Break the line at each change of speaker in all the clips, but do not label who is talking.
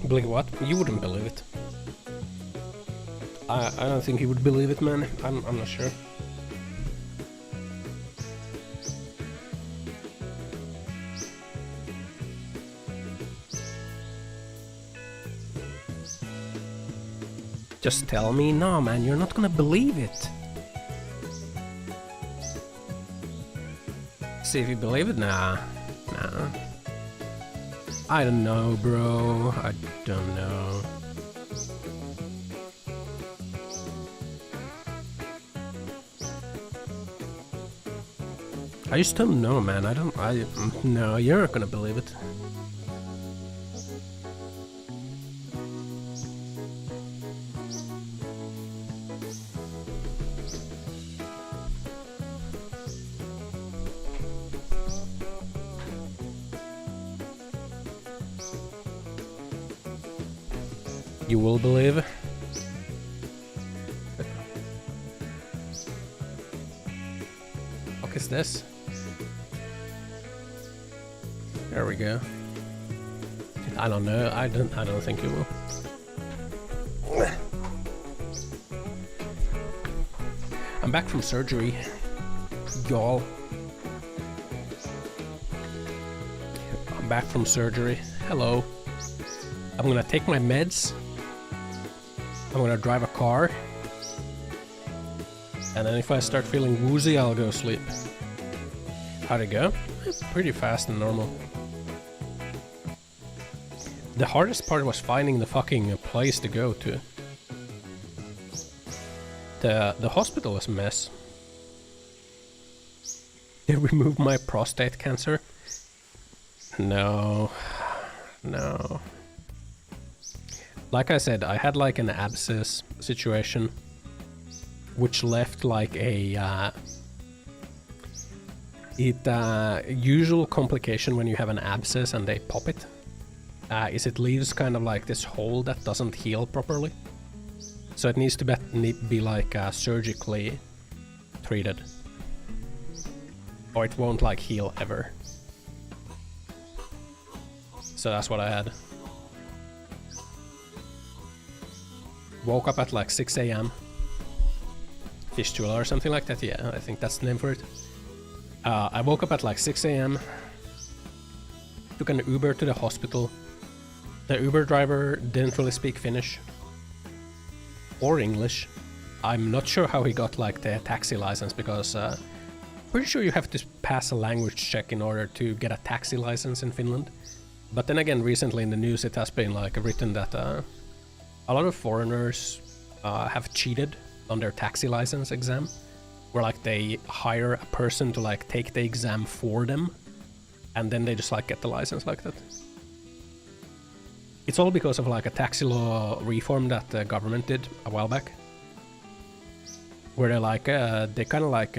Believe what? You wouldn't believe it. I don't think you would believe it, man. I'm not sure. Just tell me, no man, you're not gonna believe it. See if you believe it? Nah. I don't know, bro. I don't know. I just don't know, man. No, you're not gonna believe it. You will believe. What is this? There we go. I don't know. I don't think you will. I'm back from surgery, y'all. I'm back from surgery. Hello. I'm gonna take my meds. I'm gonna drive a car. And then if I start feeling woozy, I'll go sleep. How'd it go? Pretty fast and normal. The hardest part was finding the fucking place to go to. The hospital was a mess. They removed my prostate cancer? No. Like I said, I had like an abscess situation, which left like a usual complication when you have an abscess and they pop it. Is it leaves kind of like this hole that doesn't heal properly. So it needs to be like surgically treated, or it won't like heal ever. So that's what I had. Woke up at like 6 AM. Fistula or something like that, yeah, I think that's the name for it. I woke up at like 6 AM. Took an Uber to the hospital. The Uber driver didn't really speak Finnish or English. I'm not sure how he got like the taxi license, because pretty sure you have to pass a language check in order to get a taxi license in Finland. But then again, recently in the news it has been like written that a lot of foreigners have cheated on their taxi license exam, where like they hire a person to like take the exam for them, and then they just like get the license like that. It's all because of like a taxi law reform that the government did a while back, where they like they kind of like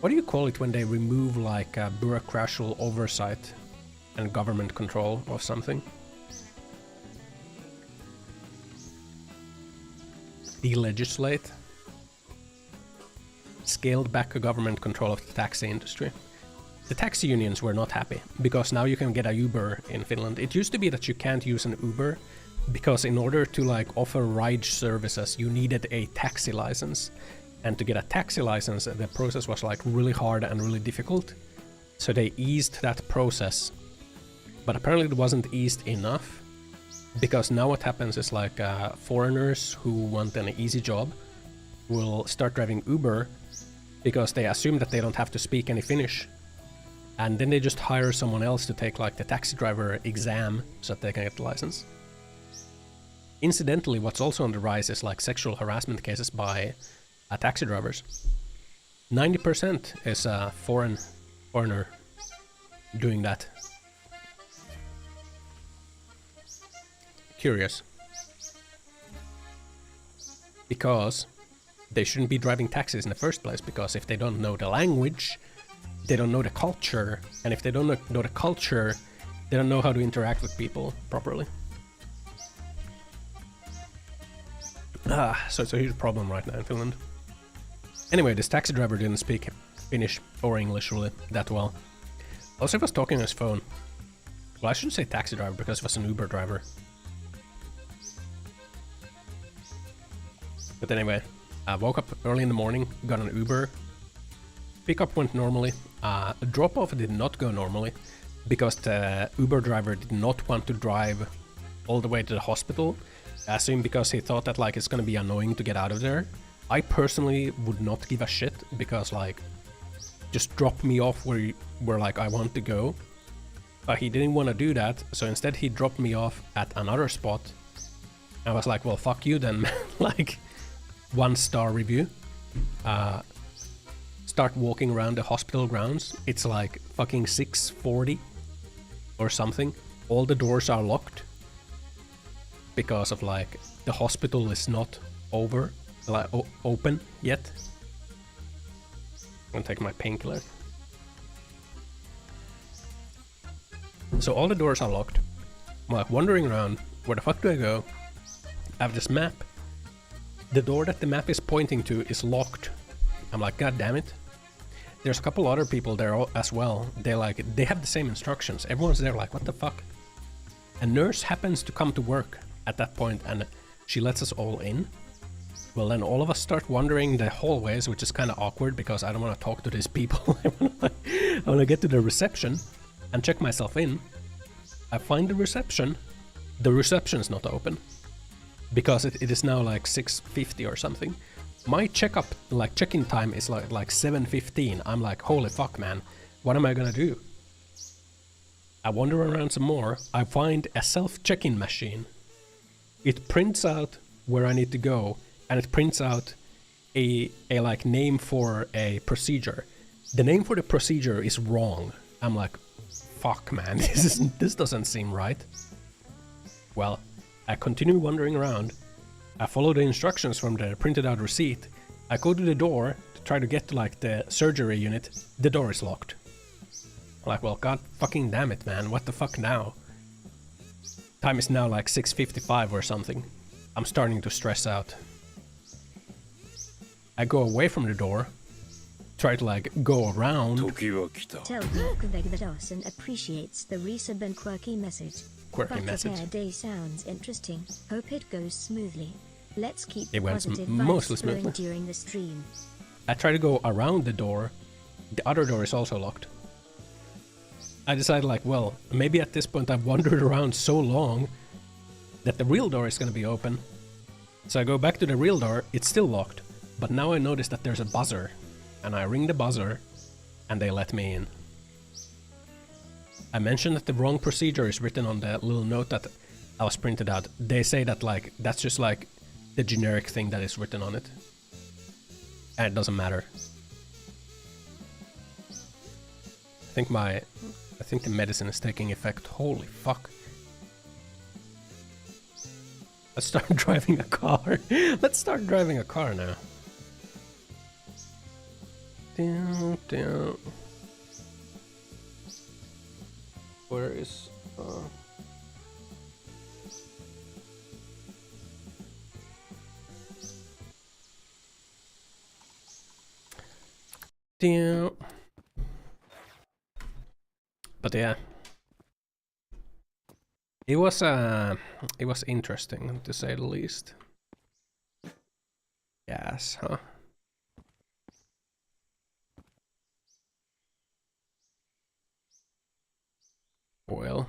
what do you call it when they remove like bureaucratic oversight and government control of something? Delegislate. Scaled back a government control of the taxi industry. The taxi unions were not happy, because now you can get a Uber in Finland. It used to be that you can't use an Uber, because in order to like offer ride services, you needed a taxi license. And to get a taxi license, the process was like really hard and really difficult. So they eased that process. But apparently it wasn't eased enough, because now what happens is like foreigners who want an easy job will start driving Uber, because they assume that they don't have to speak any Finnish. And then they just hire someone else to take like the taxi driver exam so that they can get the license. Incidentally, what's also on the rise is like sexual harassment cases by taxi drivers. 90% is a foreigner doing that. Curious. Because they shouldn't be driving taxis in the first place, because if they don't know the language, they don't know the culture, and if they don't know the culture, they don't know how to interact with people properly. So it's a huge problem right now in Finland. Anyway, this taxi driver didn't speak Finnish or English really that well. Also, he was talking on his phone. Well, I shouldn't say taxi driver because it was an Uber driver. But anyway, I woke up early in the morning, got an Uber. Pickup went normally. Drop-off did not go normally because the Uber driver did not want to drive all the way to the hospital. I assume because he thought that like it's gonna be annoying to get out of there. I personally would not give a shit because like just drop me off where like I want to go. But he didn't want to do that, so instead he dropped me off at another spot. I was like, well, fuck you then. Like 1-star review. Start walking around the hospital grounds. It's like fucking 6:40 or something. All the doors are locked because of like the hospital is not over, like open yet. I'm gonna take my painkiller. So all the doors are locked. I'm like wandering around. Where the fuck do I go? I have this map. The door that the map is pointing to is locked. I'm like, god damn it. There's a couple other people there as well. They have the same instructions. Everyone's there like, what the fuck? A nurse happens to come to work at that point and she lets us all in. Well, then all of us start wandering the hallways, which is kind of awkward because I don't want to talk to these people. I want to get to the reception and check myself in. I find the reception. The reception's not open because it is now like 6:50 or something. My check-in time is like 7:15. I'm like, holy fuck, man. What am I gonna do? I wander around some more. I find a self-check-in machine. It prints out where I need to go, and it prints out a like name for a procedure. The name for the procedure is wrong. I'm like, fuck, man. This doesn't seem right. Well, I continue wandering around. I follow the instructions from the printed out receipt. I go to the door to try to get to like the surgery unit. The door is locked. I'm like, well, god fucking damn it, man. What the fuck now? Time is now like 6:55 or something. I'm starting to stress out. I go away from the door. Try to like go around.
Tell Quebec that Ossan appreciates the resub and quirky message.
Quirky message.
Hair day sounds interesting. Hope it goes smoothly. Let's keep
it went
positive
mostly
vibes flowing
smoothly
during the stream.
I try to go around the door. The other door is also locked. I decided like, well, maybe at this point I've wandered around so long that the real door is gonna be open. So I go back to the real door. It's still locked, but now I notice that there's a buzzer, and I ring the buzzer, and they let me in. I mentioned that the wrong procedure is written on the little note that I was printed out. They say that like that's just like the generic thing that is written on it, and it doesn't matter. I think the medicine is taking effect. Holy fuck! Let's start driving a car. Let's start driving a car now. Down. Where is down. But yeah, it was interesting to say the least. Yes, huh? Oil.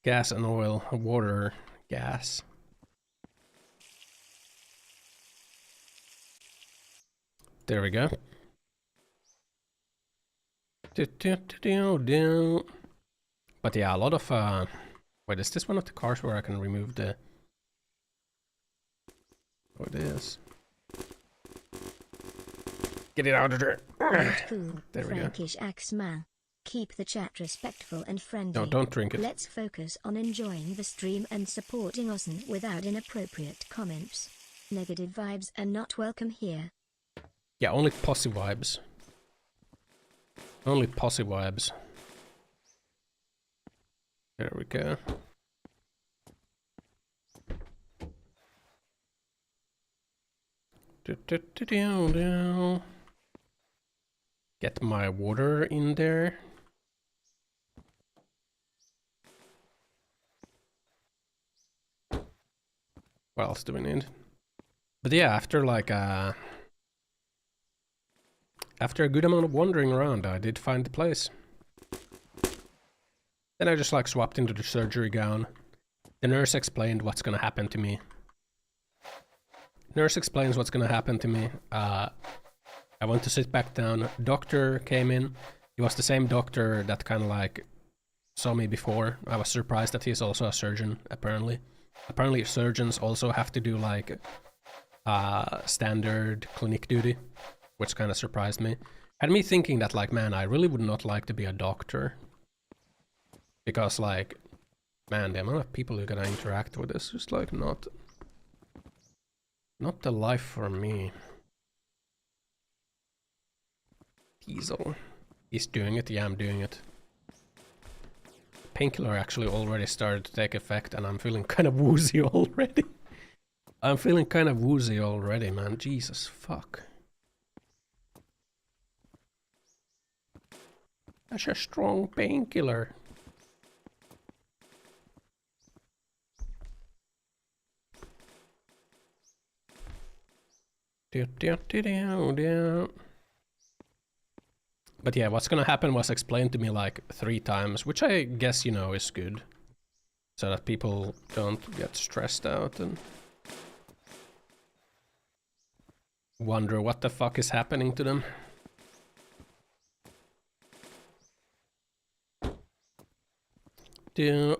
Gas and oil. Water. Gas. There we go. But yeah, a lot of wait, is this one of the cars where I can remove the... Oh, it is. Get it out of there.
Cool.
There we
Frankish Axman. Keep the chat respectful and friendly.
No, don't drink it.
Let's focus on enjoying the stream and supporting Ossan without inappropriate comments. Negative vibes are not welcome here.
Yeah, only posse vibes. Only posse vibes. There we go. Get my water in there. What else do we need? But yeah, after like after a good amount of wandering around, I did find the place. Then I just like swapped into the surgery gown. The nurse explained what's gonna happen to me. Nurse explains what's gonna happen to me. I went to sit back down. Doctor came in. He was the same doctor that kind of like saw me before. I was surprised that he's also a surgeon, apparently. Apparently surgeons also have to do like standard clinic duty, which kind of surprised me. Had me thinking that like, man, I really would not like to be a doctor. Because like, man, the amount of people you're gonna interact with is just like not the life for me. Diesel. He's doing it, yeah, I'm doing it. Painkiller actually already started to take effect and I'm feeling kind of woozy already. I'm feeling kind of woozy already, man. Jesus, fuck. That's a strong painkiller. But yeah, what's gonna happen was explained to me like 3 times, which I guess, you know, is good. So that people don't get stressed out and wonder what the fuck is happening to them.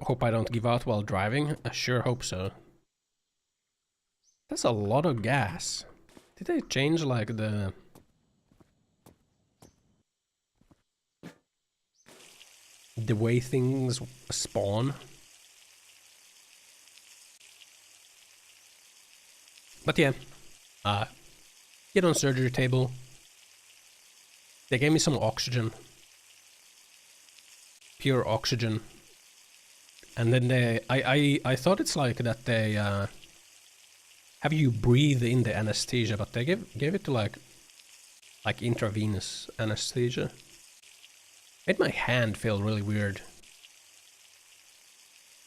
Hope I don't give out while driving. I sure hope so. That's a lot of gas. Did they change like the way things spawn? But yeah, get on surgery table. They gave me some oxygen, pure oxygen, and then I thought it's like that they have you breathe in the anesthesia, but they gave it to like intravenous anesthesia. Made my hand feel really weird.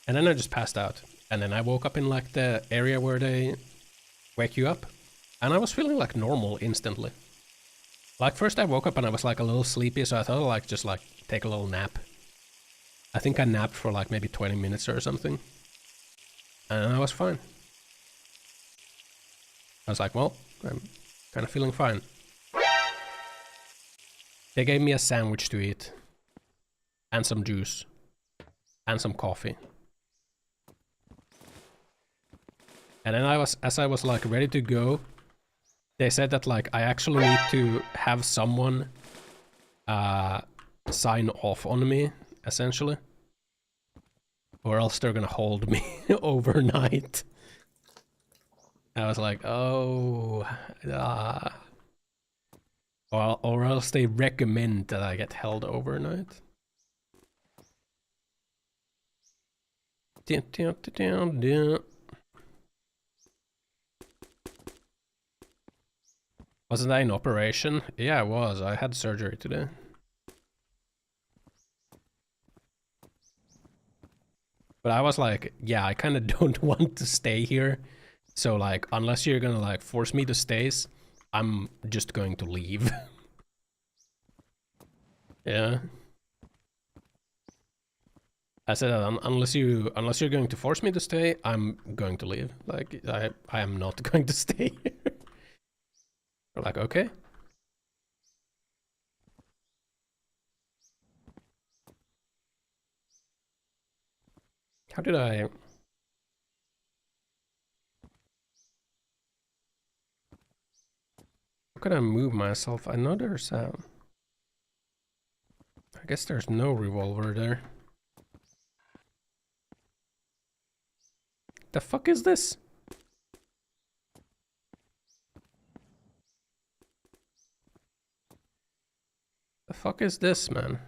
And then I just passed out. And then I woke up in like the area where they wake you up. And I was feeling like normal instantly. Like first I woke up and I was like a little sleepy, so I thought I'd like just like take a little nap. I think I napped for like maybe 20 minutes or something. And I was fine. I was like, well, I'm kind of feeling fine. They gave me a sandwich to eat. And some juice. And some coffee. And then as I was like ready to go, they said that like I actually need to have someone sign off on me, essentially. Or else they're gonna hold me overnight. I was like, oh, or else they recommend that I get held overnight. Wasn't I in operation? Yeah, I was. I had surgery today. But I was like, yeah, I kind of don't want to stay here. So like, unless you're gonna like force me to stay, I'm just going to leave. Yeah. I said unless you're going to force me to stay, I'm going to leave. Like I am not going to stay here. We're like, okay. How did I? How can I move myself? I know there's I guess there's no revolver there. The fuck is this? The fuck is this, man?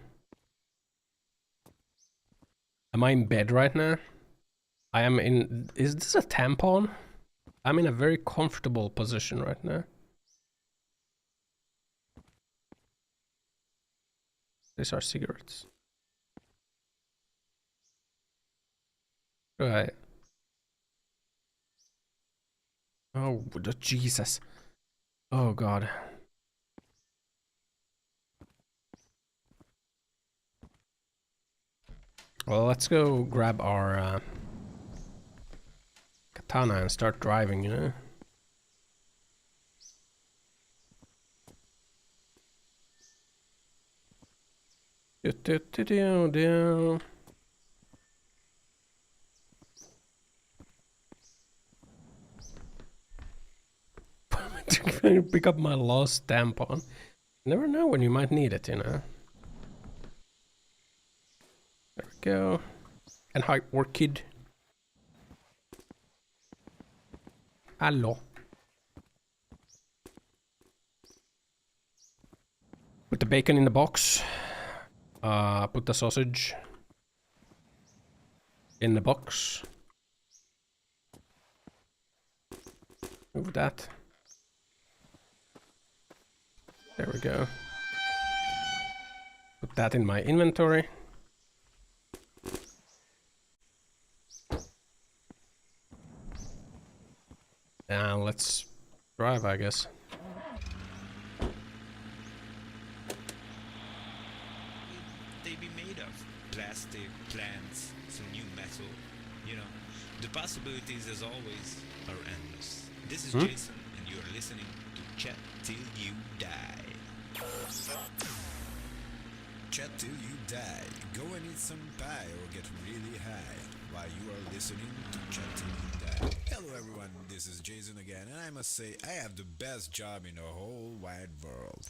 Am I in bed right now? I am in... Is this a tampon? I'm in a very comfortable position right now. These are cigarettes. Right. Oh, Jesus. Oh, God. Well, let's go grab our katana and start driving, you know? Pick up my lost tampon. Never know when you might need it, you know. There we go. And hi, orchid. Hello. Put the bacon in the box. Put the sausage in the box. Move that. There we go. Put that in my inventory. And let's drive, I guess.
They be made of plastic, plants, some new metal. You know, the possibilities, as always, are endless. This is Jason, and you're listening to Chat Till You Die. Chat till you die. Go and eat some pie or get really high while you are listening to Chat Till You Die. Hello everyone, this is Jason again, and I must say I have the best job in the whole wide world.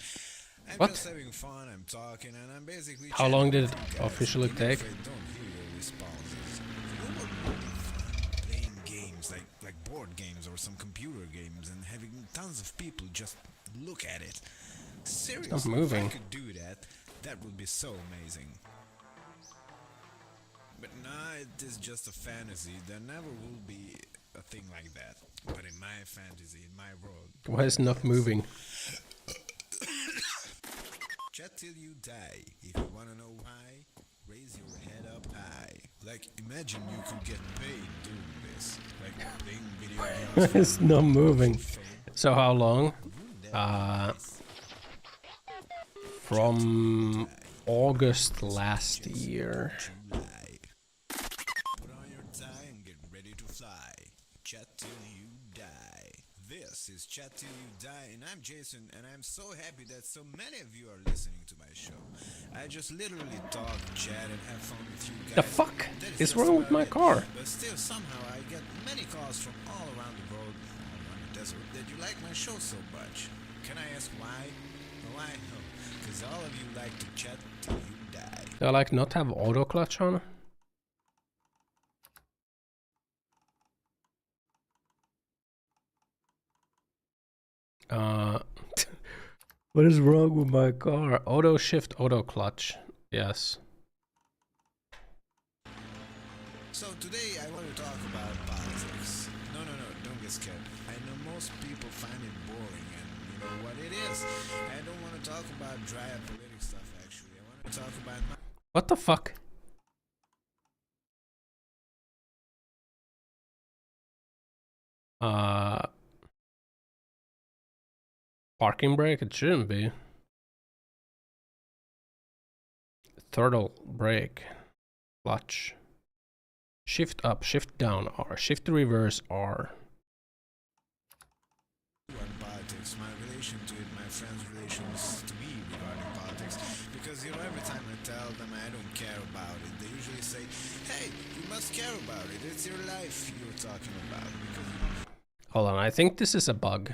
I'm just having fun, I'm talking, and I'm basically...
How long did it officially take?
I don't hear your responses. You know what would be fun? Playing games like board games or some computer games and having tons of people just look at it. Seriously,
Stop moving.
if I could do that, that would be so amazing. But nah, it is just a fantasy. There never will be a thing like that. But in my fantasy, in my world...
Why is it not moving?
Chat till you die. If you wanna know why, raise your head up high. Like, imagine you could get paid doing this. Like, playing video games.
It's not moving. So how long? From August last year.
Put on your tie and get ready to fly. Chat till you die. This is Chat Till You Die, and I'm Jason, and I'm so happy that so many of you are listening to my show. I just literally talk, chat, and have fun with you guys.
The fuck is wrong with my car?
But still, somehow, I get many calls from all around the world, all around the desert, that you like my show so much. Can I ask why? Why? No. Because all of you like to chat till you die.
Do I like not have auto clutch on? What is wrong with my car? Auto shift, auto clutch. Yes.
So today I want to talk about politics. No, don't get scared. I know most people find it boring, and you know what it is. I don't want to talk about dry political stuff, actually. I want to talk about my...
What the fuck? Parking brake? It shouldn't be. Throttle brake. Clutch. Shift up, shift down R. Shift to reverse R.
Politics, my relation to it, my friends' relations to me regarding politics. Because you know, every time I tell them I don't care about it, they usually say, hey, you must care about it. It's your life you're talking about. Because...
Hold on, I think this is a bug.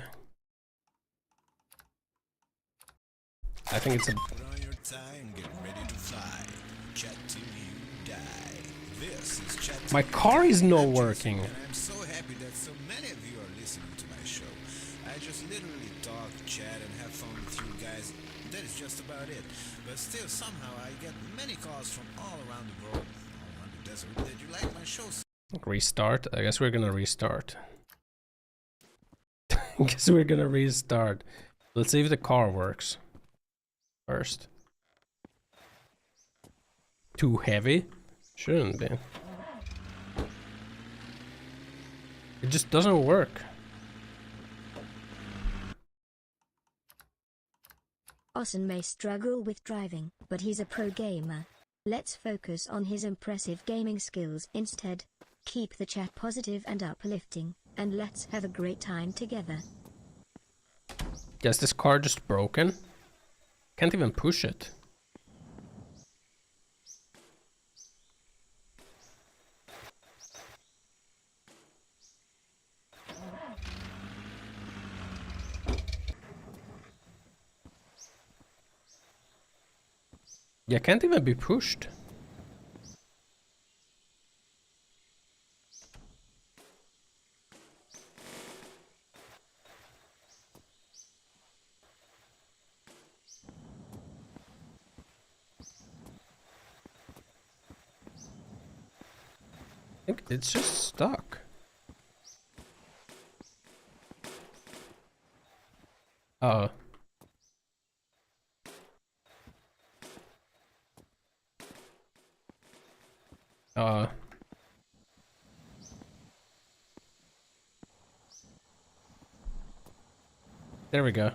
I think it's a...
Put on your tie and get ready to fly. Chat till you die. This is Chat till
My car is not working.
And I'm so happy that so many of you are listening to my show. I just literally talk, chat, and have fun with you guys. That is just about it. But still, somehow, I get many calls from all around the world, all around the desert, that you like my show.
Restart? I guess we're gonna restart. I guess we're gonna restart. Let's see if the car works. First. Too heavy? Shouldn't be. It just doesn't work.
Ossan may struggle with driving, but he's a pro gamer. Let's focus on his impressive gaming skills instead. Keep the chat positive and uplifting, and let's have a great time together.
Is this car just broken? Can't even push it. Yeah, can't even be pushed. I think it's just stuck. Uh-oh. There we go.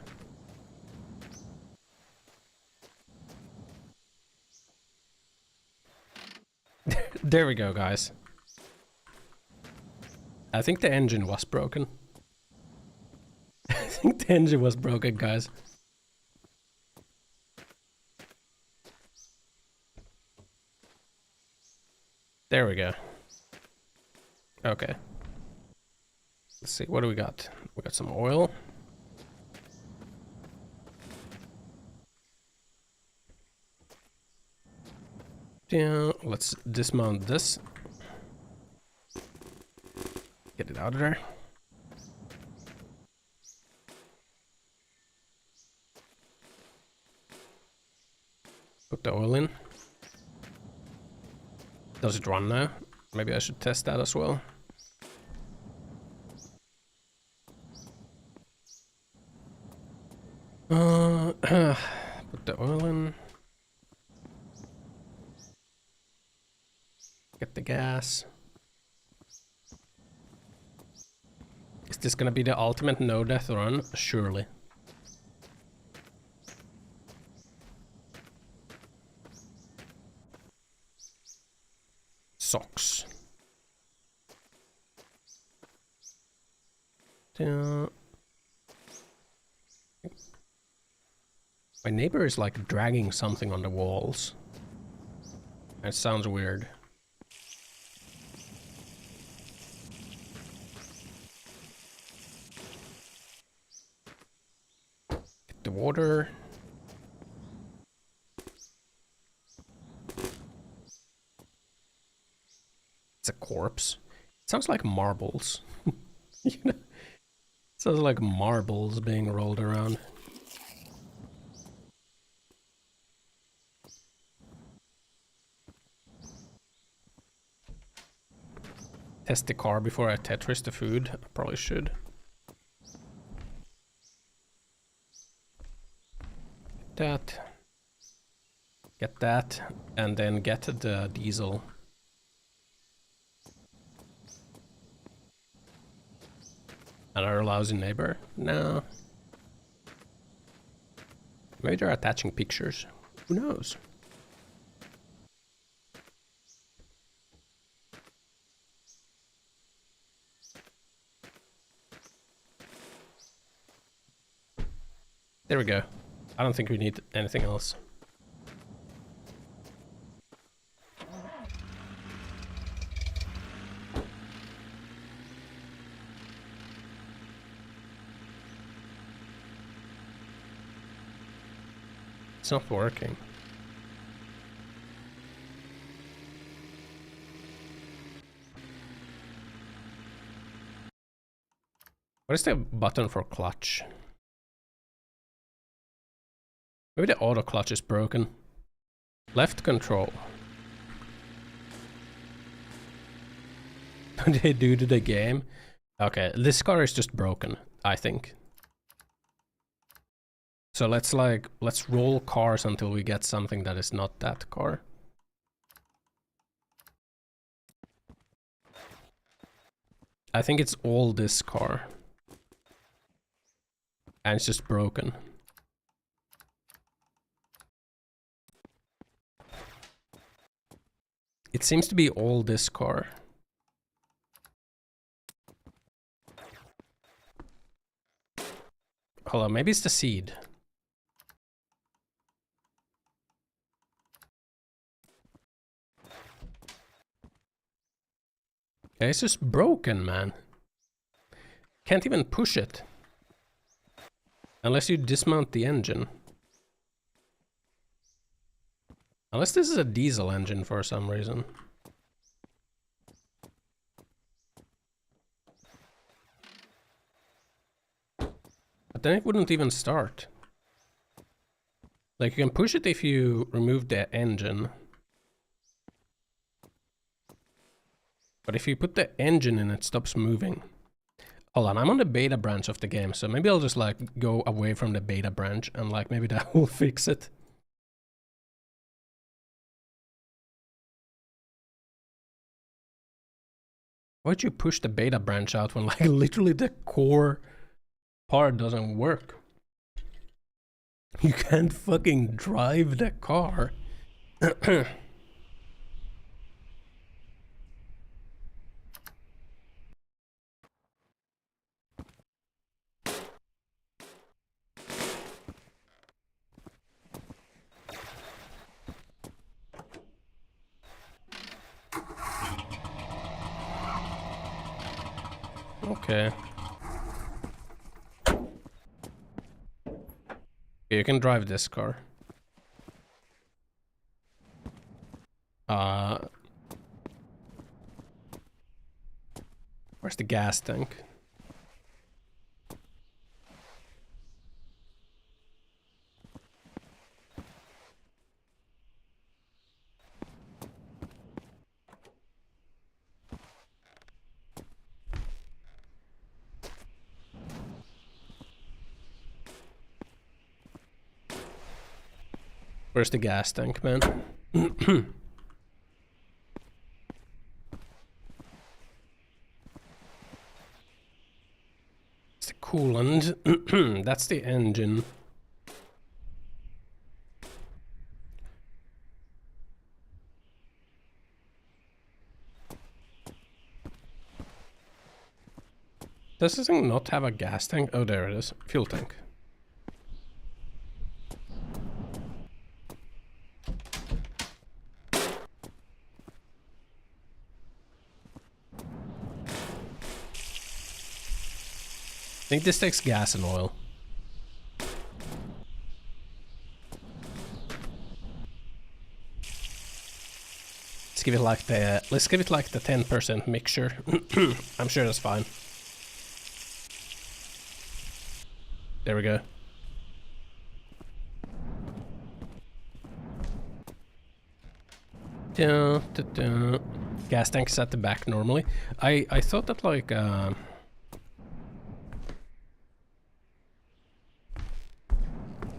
There we go, guys. I think the engine was broken. I think the engine was broken, guys. There we go. Okay. Let's see, what do we got? We got some oil. Yeah, let's dismount this. Get it out of there. Put the oil in. Does it run now? Maybe I should test that as well. Put the oil in. Get the gas. Is this gonna be the ultimate no-death run? Surely. Socks. My neighbor is like dragging something on the walls. It sounds weird. Get the water. It's a corpse. It sounds like marbles. You know? It sounds like marbles being rolled around. Test the car before I Tetris the food. I probably should. Get that, and then get the diesel. Another lousy neighbor? No. Maybe they're attaching pictures. Who knows? There we go. I don't think we need anything else. It's not working. What is the button for clutch? Maybe the auto clutch is broken. Left control. What did they do to the game? Okay, this car is just broken, I think. So let's roll cars until we get something that is not that car. I think it's all this car. And it's just broken. It seems to be all this car. Hold on, maybe it's the seed. Okay, it's just broken, man. Can't even push it. Unless you dismount the engine. Unless this is a diesel engine for some reason. But then it wouldn't even start. Like, you can push it if you remove the engine. But if you put the engine in, it stops moving. Hold on, I'm on the beta branch of the game, so maybe I'll just like go away from the beta branch and like maybe that will fix it. Why'd you push the beta branch out when like literally the core part doesn't work? You can't fucking drive the car. Okay. You can drive this car. Where's the gas tank? Where's the gas tank, man? It's the coolant. That's the engine. Does this thing not have a gas tank? Oh, there it is. Fuel tank. I think this takes gas and oil. Let's give it like the 10% mixture. I'm sure that's fine. There we go. Gas tank is at the back normally. I thought that like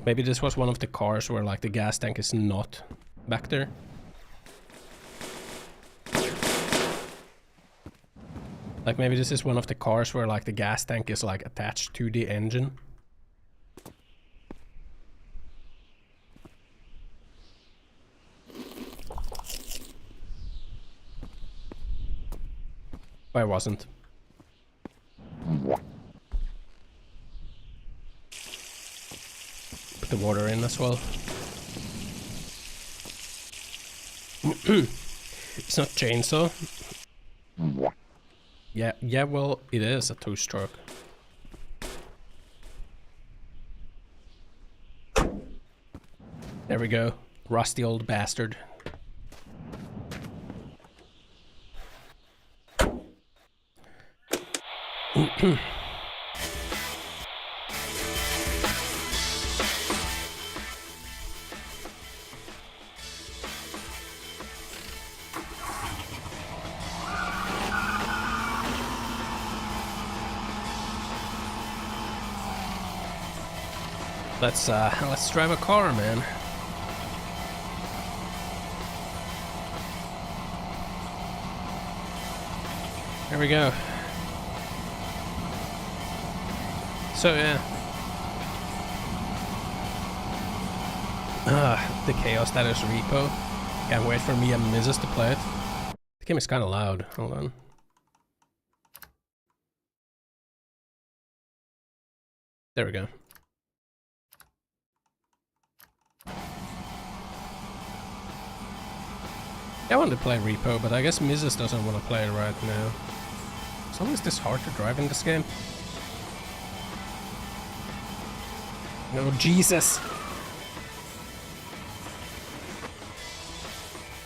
maybe this was one of the cars where like the gas tank is not back there. Like maybe this is one of the cars where like the gas tank is like attached to the engine. But it wasn't. Put the water in as well. It's not chainsaw. Yeah, well, it is a two-stroke. There we go. Rusty old bastard. Let's drive a car, man. There we go. So yeah. The Chaos Status repo. Can't wait for me and Mrs. to play it. game is kind of loud. Hold on. There we go. I want to play Repo, but I guess Mrs. doesn't want to play it right now. It's always this hard to drive in this game. Oh, Jesus!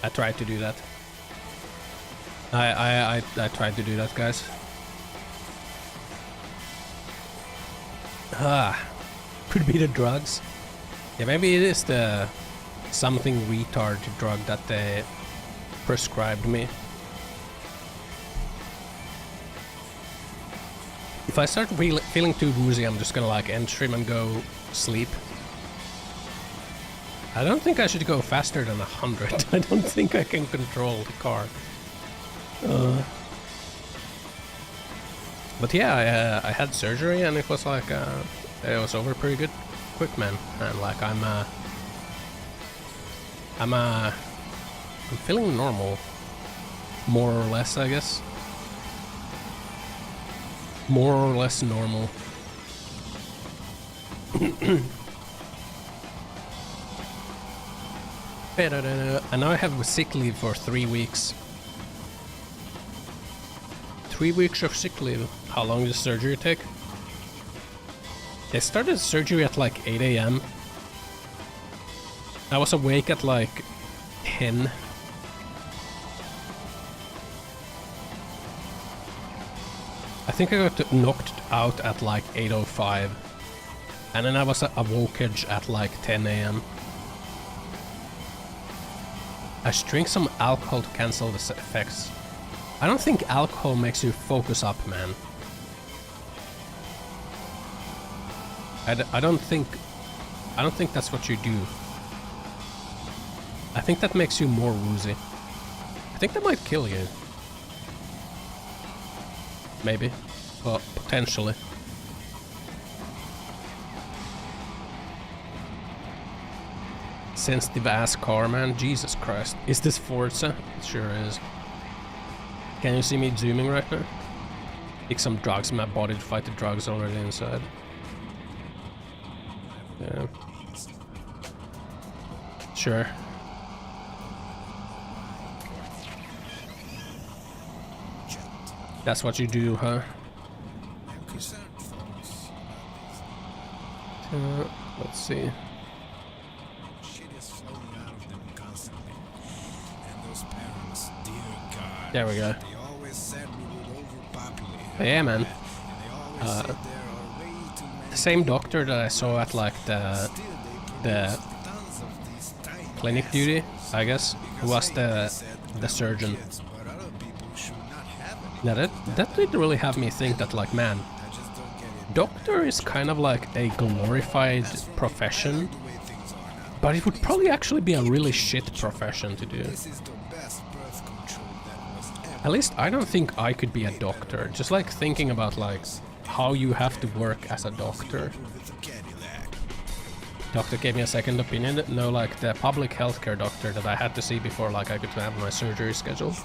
I tried to do that. I tried to do that, guys. Could be the drugs. Yeah, maybe it is the something retard drug that they prescribed me. If I start feeling too woozy, I'm just gonna like end stream and go sleep. I don't think I should go faster than 100. I don't think I can control the car. But yeah, I had surgery and it was like it was over pretty quick, man. And like I'm feeling normal, more or less, I guess. More or less normal. And now I have sick leave for 3 weeks. 3 weeks of sick leave. How long does surgery take? They started surgery at like 8 AM. I was awake at like 10. I think I got knocked out at like 8:05. And then I was awoke at like 10 AM. I should drink some alcohol to cancel the effects. I don't think alcohol makes you focus up, man. I don't think that's what you do. I think that makes you more woozy. I think that might kill you. Maybe. Well, potentially. Sensitive ass car, man. Jesus Christ. Is this Forza? It sure is. Can you see me zooming right now? Take some drugs in my body to fight the drugs already inside. Yeah. Sure. That's what you do, huh? Let's see. There we go. Yeah, man. The same doctor that I saw at like the clinic duty, I guess, who was the surgeon. Now that did really have me think that, like, man, doctor is kind of like a glorified profession, but it would probably actually be a really shit profession to do. At least I don't think I could be a doctor. Just like thinking about like how you have to work as a doctor. Doctor gave me a second opinion. No, like the public healthcare doctor that I had to see before like I could have my surgery scheduled.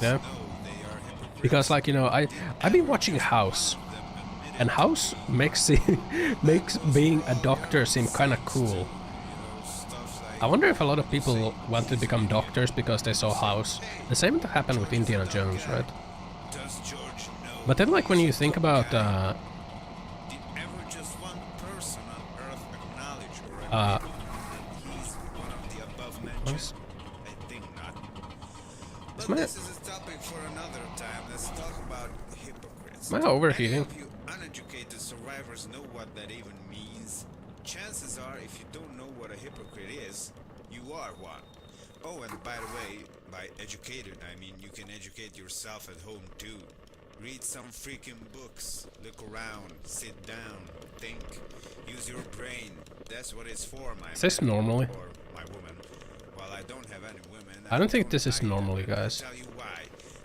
Yeah. Because like, you know, I've been watching House. And House makes being a doctor seem kind of cool. I wonder if a lot of people want to become doctors because they saw House. The same that happened with Indiana Jones, right? But then, like, when you think about am I overheating?
Uneducated survivors know what that even means. Chances are, if you don't know what a hypocrite is, you are one. Oh, and by the way, by educated, I mean you can educate yourself at home too. Read some freaking books, look around, sit down, think, use your brain. That's what it's for, my man.
Is this normally?
Or my woman. Well, I don't have any women.
I don't think this is normally, guys.
I'll tell you why.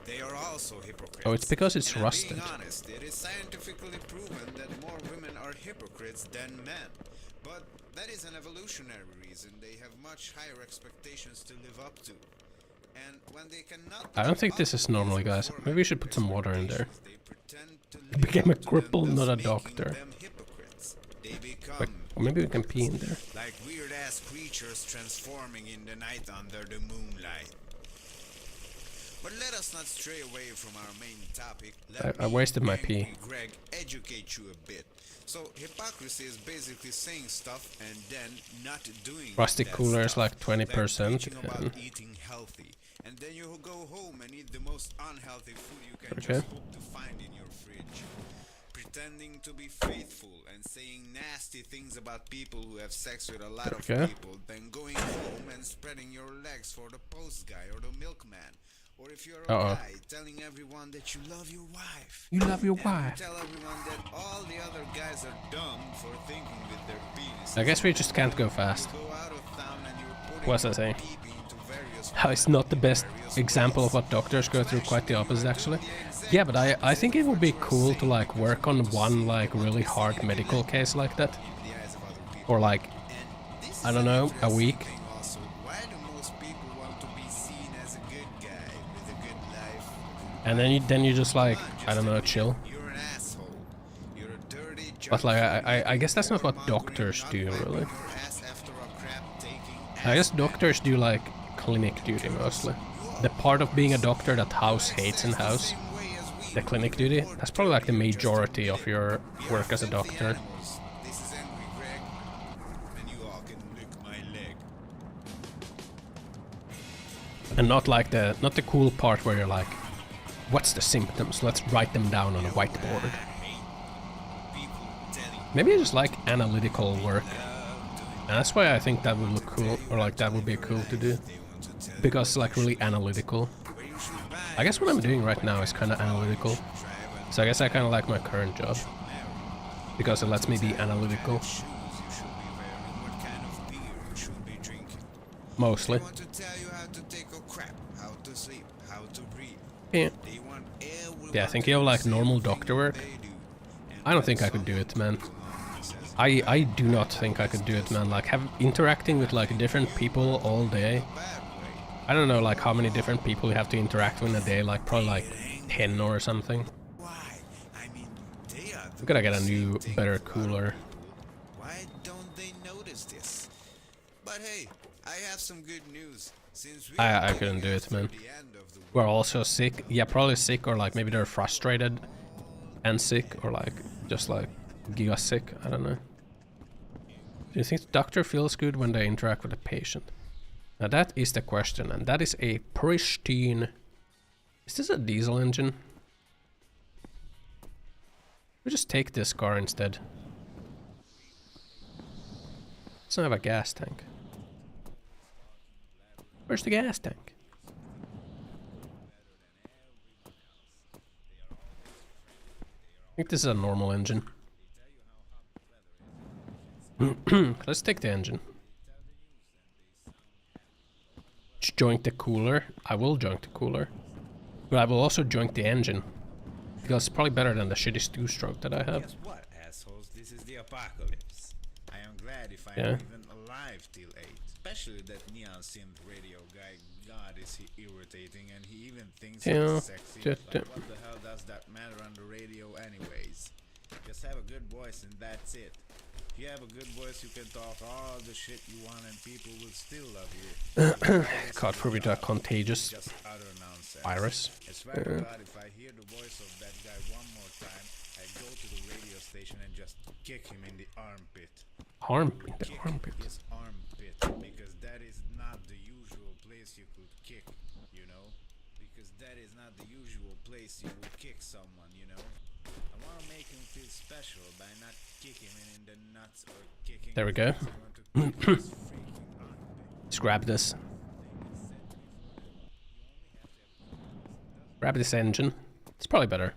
They are also hypocrites.
Oh, it's because it's rusted.
Being honest, it is scientifically proven that more women are hypocrites than men. But that is an evolutionary reason. They have much higher expectations to live up to. And when they cannot
I don't think this is normal, guys. Maybe we should put some water in there. I became a cripple, not a doctor. Wait, or maybe we can pee in there.
Like weird ass creatures transforming in the night under the moonlight. But let us not stray away from our main topic.
I wasted my pee.
Greg, educate you a bit. So hypocrisy is basically saying stuff and then not doing
Rustic cooler is like 20%.
Like about eating healthy. And then you go home and eat the most unhealthy food you can just hope to find in your fridge. Pretending to be faithful and saying nasty things about people who have sex with a lot of people, then going home and spreading your legs for the post guy or the milkman. Or if you're a guy, telling everyone that you love your wife.
You love your wife.
Tell everyone that all the other guys are dumb for thinking with their penis.
I guess we just can't go fast. What's I saying? It's not the best example of what doctors go through, quite the opposite actually. Yeah, but I think it would be cool to like work on one like really hard medical case like that. Or like, I don't know, a week. And then you just like, I don't know, chill. But like, I guess that's not what doctors do, really. I guess doctors do like clinic duty mostly. The part of being a doctor that house hates in house, the clinic duty, that's probably like the majority of your work as a doctor. And not like the cool part where you're like, what's the symptoms? Let's write them down on a whiteboard. Maybe I just like analytical work. And that's why I think that would look cool, or like that would be cool to do. Because it's like really analytical. I guess what I'm doing right now is kind of analytical. So I guess I kind of like my current job. Because it lets me be analytical. Mostly. Yeah. Yeah, I think you have like normal doctor work. I don't think I could do it, man. I do not think I could do it, man. Like interacting with like different people all day. I don't know like how many different people you have to interact with in a day, like probably like 10 or something. We gotta get a new, better cooler.
Why don't they notice this? But hey, I have some good news. Since
I couldn't do it, man. We're also sick. Yeah, probably sick, or like maybe they're frustrated and sick, or like just like giga sick. I don't know. Do you think the doctor feels good when they interact with a patient? Now that is the question, and that is a pristine... Is this a diesel engine? We just take this car instead. It doesn't have a gas tank. Where's the gas tank? I think this is a normal engine. Let's take the engine. Just joint the cooler. I will joint the cooler. But I will also joint the engine. Because it's probably better than the shitty two-stroke that I have.
Guess what, assholes? This is the apocalypse. I am glad if I am even alive till 8. Especially that neon synth radio guy. God, is he irritating, and he even thinks he's sexy. But what the hell does that matter on the radio anyways? Just have a good voice and that's it. If you have a good voice, you can talk all the shit you want and people will still love you.
God forbid a contagious virus.
I swear to God, if I hear the voice of that guy one more time, I go to the radio station and just kick him in the armpit. His armpit, because that is not the usual place you could kick, you know? Because that is not the usual place you would kick someone, you know? I want to make him feel special by not kicking him in the nuts or kicking.
There we go. Let's grab this. Grab this engine. It's probably better.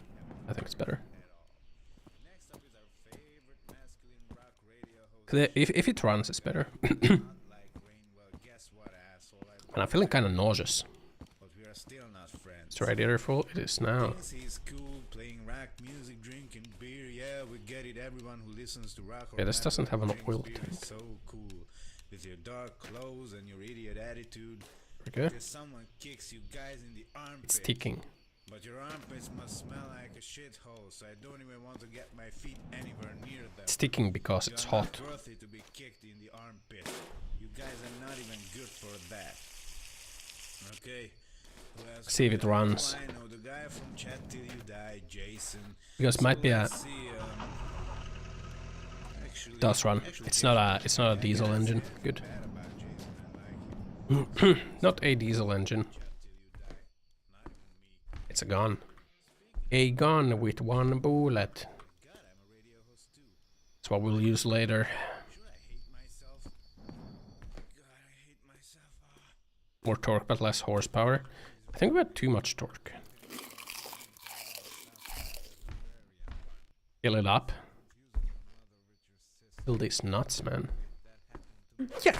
I think it's better. If it runs, it's better. And I'm feeling kind of nauseous.
are still not friends.
Is radiator full? It is now.
Thinks he's cool, playing rock music, drinking beer. Yeah, we get it. Everyone who listens to rock or
Yeah, this
metal
doesn't have an
drinks
oil
beer
tank.
is so cool. With your dark clothes and your idiot attitude.
Okay.
If someone kicks you guys in the armpit.
It's ticking.
But your armpits must smell like a shithole, so I don't even want to get my feet anywhere near them.
It's ticking because it's hot.
You're not worthy to be kicked in the armpit. You guys are not even good for that. Okay.
See if it runs.
I know the guy from Chat Till You Die, Jason.
Because it might be a does run. It's not a diesel engine. Good. Not a diesel engine. It's a gun. A gun with one bullet. That's what we'll use later. More torque but less horsepower. I think we had too much torque. Fill it up. Fill these nuts, man. Yeah.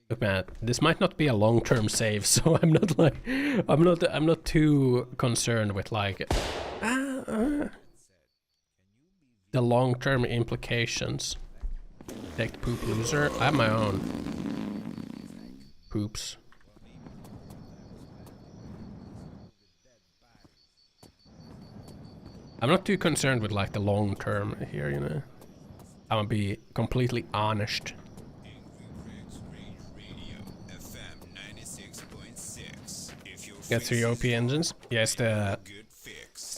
Look, man, this might not be a long-term save, so I'm not too concerned with like the long-term implications. Take the poop loser. I have my own poops. I'm not too concerned with like the long term here, you know. I'm gonna be completely honest. Get 3 OP engines. Yeah, it's the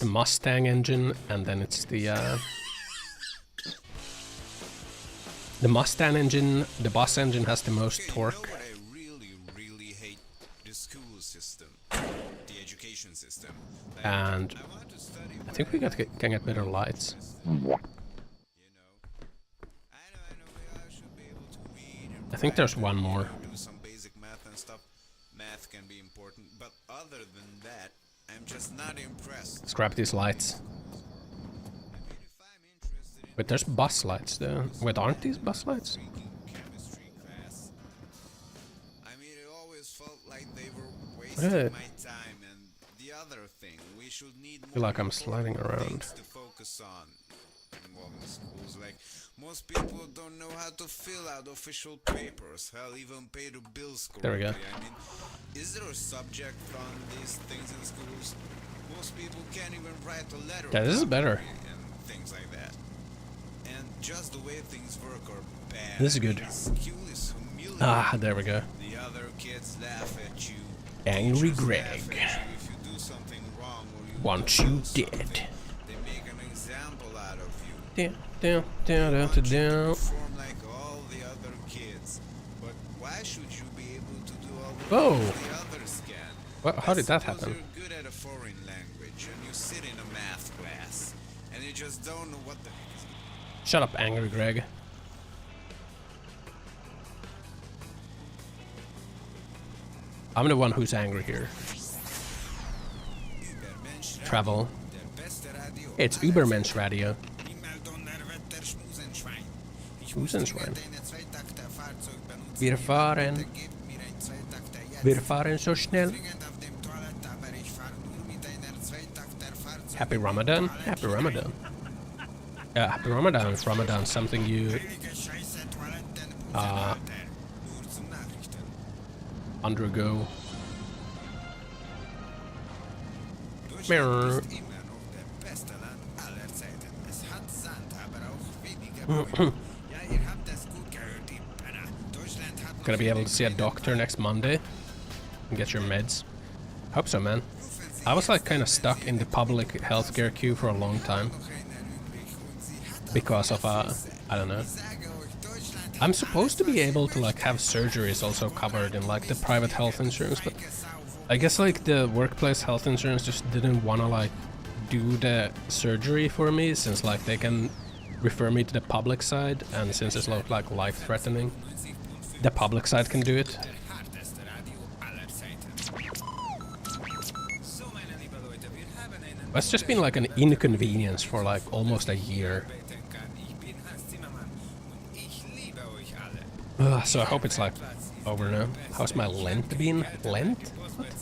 Mustang engine, and then it's the Mustang engine. The bus engine has the most torque.
You know what I really hate? The school system, the education system. Like,
And I think we can get better lights. I think there's one more.
Do some basic math and stuff. Math can be important, but other than that, I'm just not impressed.
Let's grab these lights. Wait, there's bus lights though. Wait, aren't these bus lights?
Chemistry class. I mean, it always felt like they were wasting
Hey.
my time. And the other thing, we should need more
I feel like I'm sliding around.
things to focus on. Well, in schools, like most people don't know how to fill out official papers. Hell, even pay the bills correctly.
There we go.
I mean, is there a subject on these things in schools? Most people can't even write a letter.
Yeah, this is better.
And things like that. And just the way things work are bad.
This is good.
School is humiliating.
Ah, there we go.
The other kids laugh at you.
Angry
Teachers
Greg.
laugh at you if you do something wrong or you
Want
don't
you
know something.
dead.
They make an example out of you.
Down,
Want you to
down.
perform like all the other kids. But why should you be able to do all the
Whoa.
things the others can?
What? How did that
Suppose
happen?
You're good at a foreign language and you sit in a math class and you just don't know what the heck is going on.
Shut up, Angry Greg. I'm the one who's angry here. Travel. It's Ubermensch Radio. Schmusenschwein. Wir fahren so schnell. Happy Ramadan. Happy Ramadan. Happy Ramadan. Is Ramadan something you undergo? Mirror. Gonna be able to see a doctor next Monday and get your meds. Hope so, man. I was like kind of stuck in the public healthcare queue for a long time because of I don't know. I'm supposed to be able to like have surgeries also covered in like the private health insurance, but I guess like the workplace health insurance just didn't want to like do the surgery for me, since like they can refer me to the public side, and since it's like life-threatening, the public side can do it. It's just been like an inconvenience for like almost a year. So I hope it's like over now. How's my Lent been? Lent? What?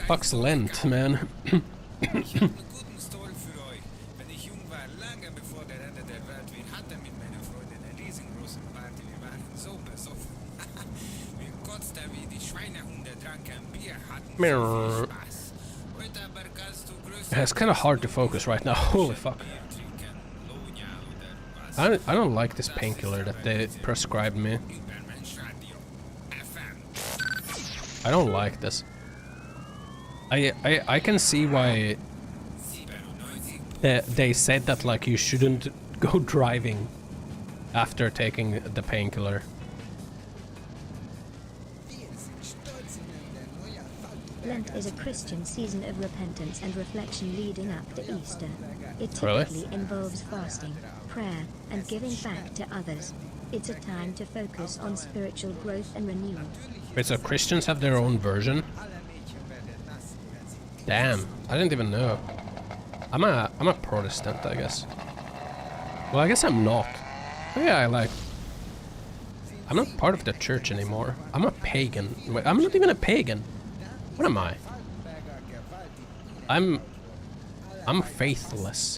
Fuck's Lent, man. It's kind of hard to focus right now. Holy fuck. I don't like this painkiller that they prescribed me. I don't like this. I can see why they said that like you shouldn't go driving after taking the painkiller.
Lent is a Christian season of repentance and reflection leading up to Easter. It typically involves fasting, prayer, and giving back to others. It's a time to focus on spiritual growth and renewal.
Wait, so Christians have their own version? Damn, I didn't even know. I'm a Protestant, I guess. Well, I guess I'm not. Oh, yeah, I'm not part of the church anymore. I'm a pagan. Wait, I'm not even a pagan. What am I? I'm faithless.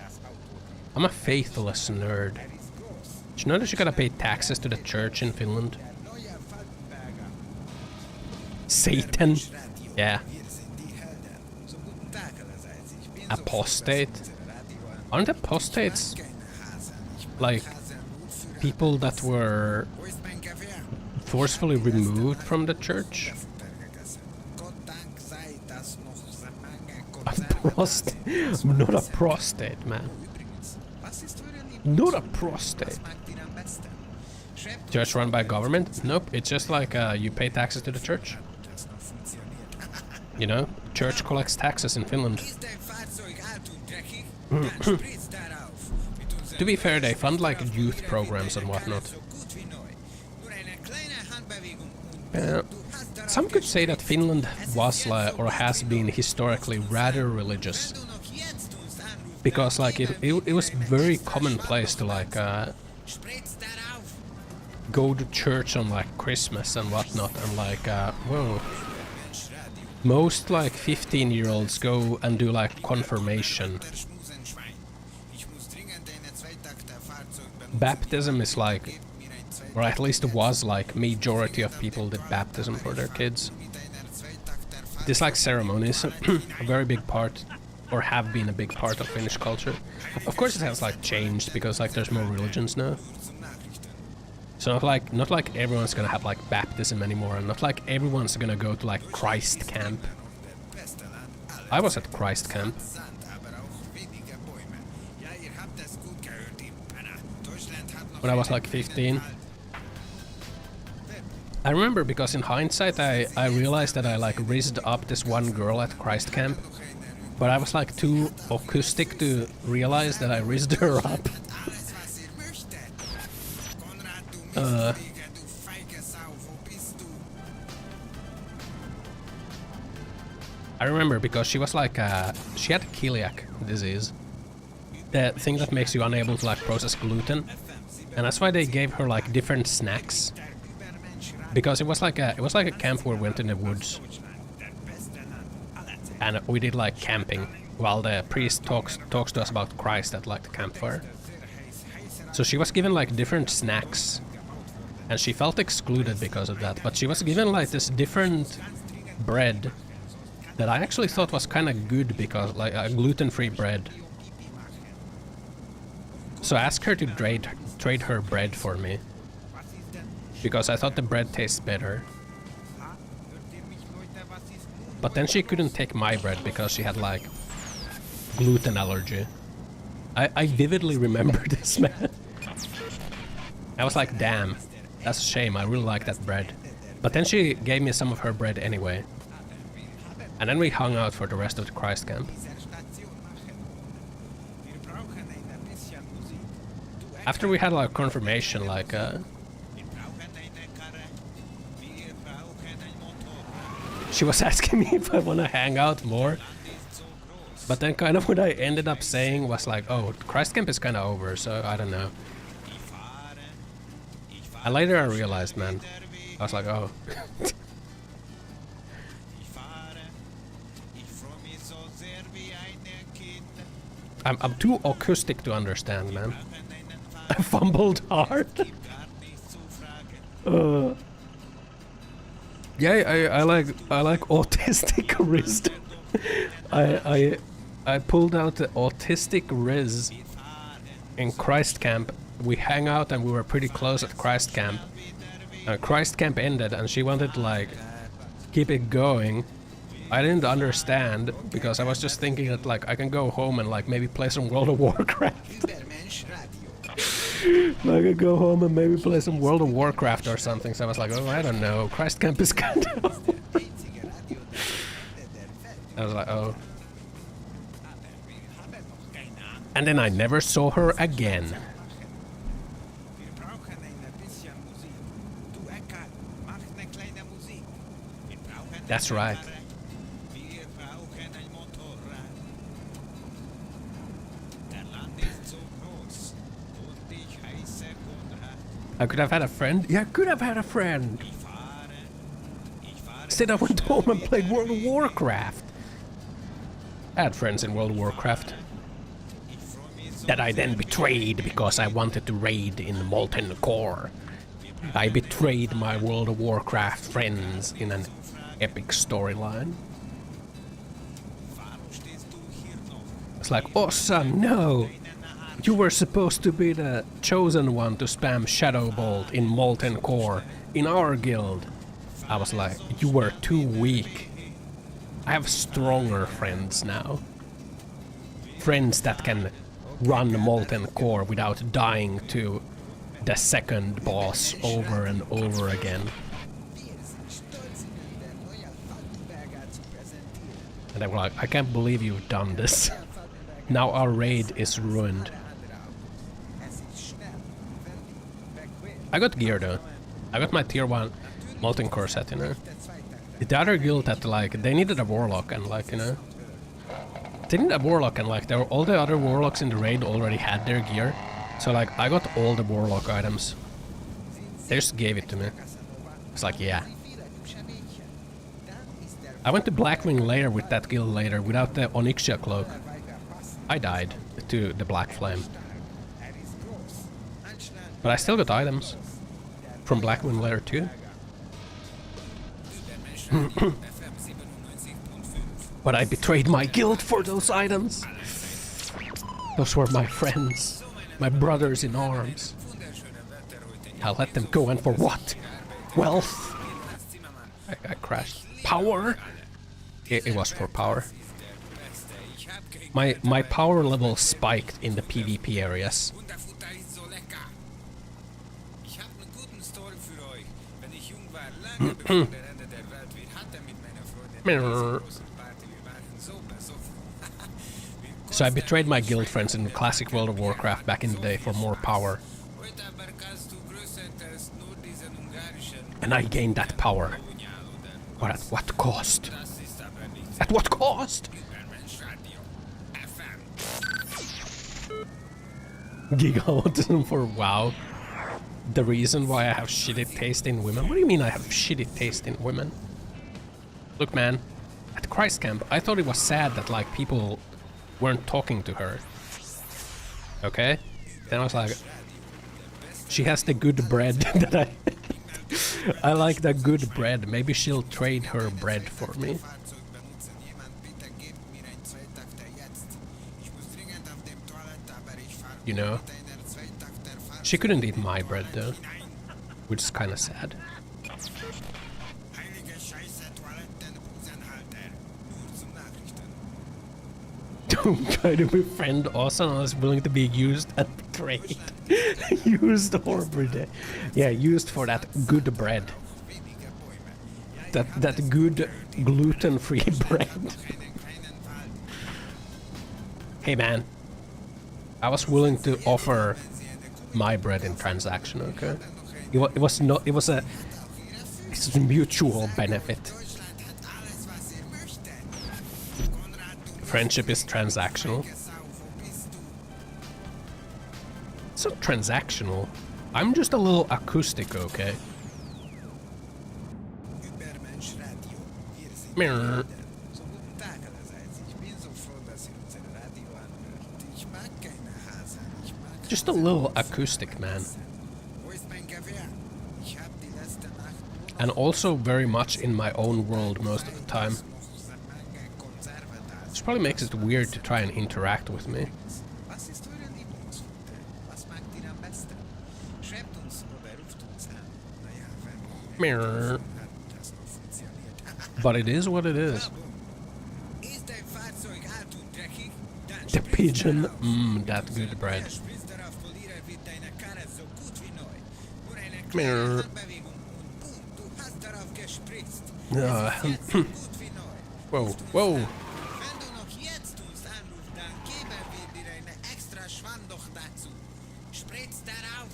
I'm a faithless nerd. Did you know that you gotta pay taxes to the church in Finland? Satan? Yeah. Apostate? Aren't apostates like people that were forcefully removed from the church? Not a prostate, man. Not a prostate. Church run by government? Nope, it's just like you pay taxes to the church. You know, church collects taxes in Finland. To be fair, they fund like youth programs and whatnot. Some could say that Finland was like, or has been historically rather religious. Because like it was very commonplace to like go to church on like Christmas and whatnot, and like whoa. Most like 15-year-olds go and do like confirmation. Baptism is like, or at least it was like, majority of people did baptism for their kids. These like ceremonies, a very big part, or have been a big part of Finnish culture. Of course it has like changed because like there's more religions now. So not like everyone's gonna have like baptism anymore, and not like everyone's gonna go to like Christ camp. I was at Christ camp. When I was like 15. I remember because in hindsight I realized that I like rizzed up this one girl at Christ camp. But I was like too acoustic to realize that I rizzed her up. I remember because she was like, she had celiac disease. The thing that makes you unable to like process gluten. And that's why they gave her like different snacks. Because it was like a camp where we went in the woods. And we did like camping while the priest talks to us about Christ at like the campfire. So she was given like different snacks. And she felt excluded because of that, but she was given like this different bread that I actually thought was kind of good because like a gluten-free bread. So I asked her to trade her bread for me because I thought the bread tastes better. But then she couldn't take my bread because she had like gluten allergy. I vividly remember this, man. I was like, damn. That's a shame, I really like that bread. But then she gave me some of her bread anyway. And then we hung out for the rest of the Christ camp. After we had like confirmation, like she was asking me if I want to hang out more. But then kind of what I ended up saying was like, oh, Christ camp is kind of over, so I don't know. Later I realized, man. I was like, oh. I'm too acoustic to understand, man. I fumbled hard. Yeah, I like autistic wrist. I pulled out the autistic Riz in Christ Camp. We hang out and we were pretty close at Christ Camp. Christ Camp ended and she wanted to like keep it going. I didn't understand because I was just thinking that like I can go home and like maybe play some World of Warcraft. I could go home and maybe play some World of Warcraft or something. So I was like, oh, I don't know. Christ Camp is kind of. I was like, oh. And then I never saw her again. That's right. I could have had a friend. Yeah, I could have had a friend. Instead I went home and played World of Warcraft. I had friends in World of Warcraft. That I then betrayed because I wanted to raid in the Molten Core. I betrayed my World of Warcraft friends in an epic storyline. It's like, Ossan, no! You were supposed to be the chosen one to spam Shadow Bolt in Molten Core in our guild. I was like, you were too weak. I have stronger friends now. Friends that can run Molten Core without dying to the second boss over and over again. And they were like, I can't believe you've done this. Now our raid is ruined. I got gear though. I got my tier 1 Molten Core set, you know. The other guild had like, they needed a warlock and like, you know. They needed a warlock and like, there were all the other warlocks in the raid already had their gear. So like, I got all the warlock items. They just gave it to me. It's like, yeah. I went to Blackwing later with that guild later without the Onyxia cloak. I died to the Black Flame. But I still got items from Blackwing later too. But I betrayed my guild for those items. Those were my friends, my brothers in arms. I let them go, and for what? Wealth? I crashed. Power? It was for power. My power level spiked in the PvP areas. So I betrayed my guild friends in the classic World of Warcraft back in the day for more power. And I gained that power. But at what cost? At what cost? Giga autism for WoW. The reason why I have shitty taste in women? What do you mean I have shitty taste in women? Look, man, at Christ Camp, I thought it was sad that like people weren't talking to her. Okay? Then I was like, she has the good bread that I like the good bread. Maybe she'll trade her bread for me. You know? She couldn't eat my bread though, which is kind of sad. Don't try to befriend Ossan unless willing to be used and betrayed. Used or bread. Yeah, used for that good bread. That good gluten-free bread. Hey man, I was willing to offer my bread in transaction, okay? It's a mutual benefit. Friendship is transactional. It's not transactional. I'm just a little acoustic, okay? Mirror. Just a little acoustic, man. And also very much in my own world most of the time. This probably makes it weird to try and interact with me. Mirror. But it is what it is. The pigeon, that good bread. Mirror. Whoa, whoa.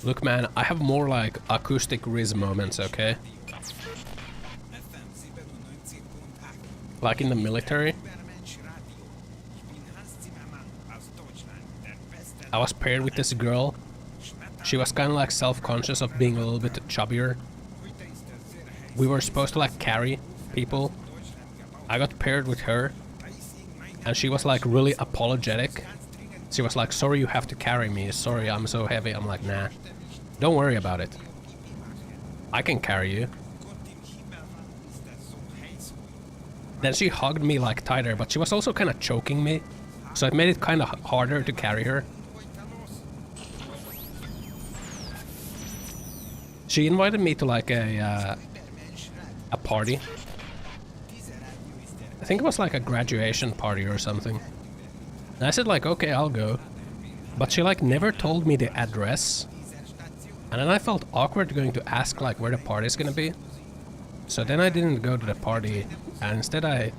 Look, man, I have more like acoustic Riz moments, okay? Like in the military. I was paired with this girl. She was kind of like self-conscious of being a little bit chubbier. We were supposed to like carry people. I got paired with her. And she was like really apologetic. She was like, sorry you have to carry me. Sorry, I'm so heavy. I'm like, nah. Don't worry about it. I can carry you. Then she hugged me like tighter, but she was also kind of choking me. So it made it kind of harder to carry her. She invited me to like a party. I think it was like a graduation party or something. And I said like, okay, I'll go. But she like never told me the address. And then I felt awkward going to ask like where the party's gonna be. So then I didn't go to the party, and instead I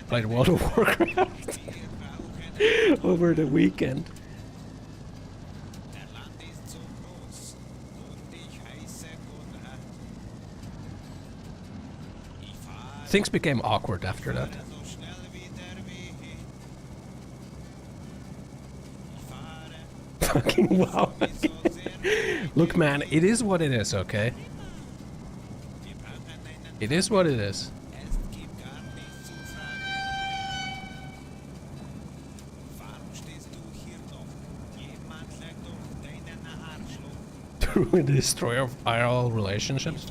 played World of Warcraft over the weekend. Things became awkward after that. Fucking wow. Look, man, it is what it is, okay? It is what it is. The destroyer of IRL relationships?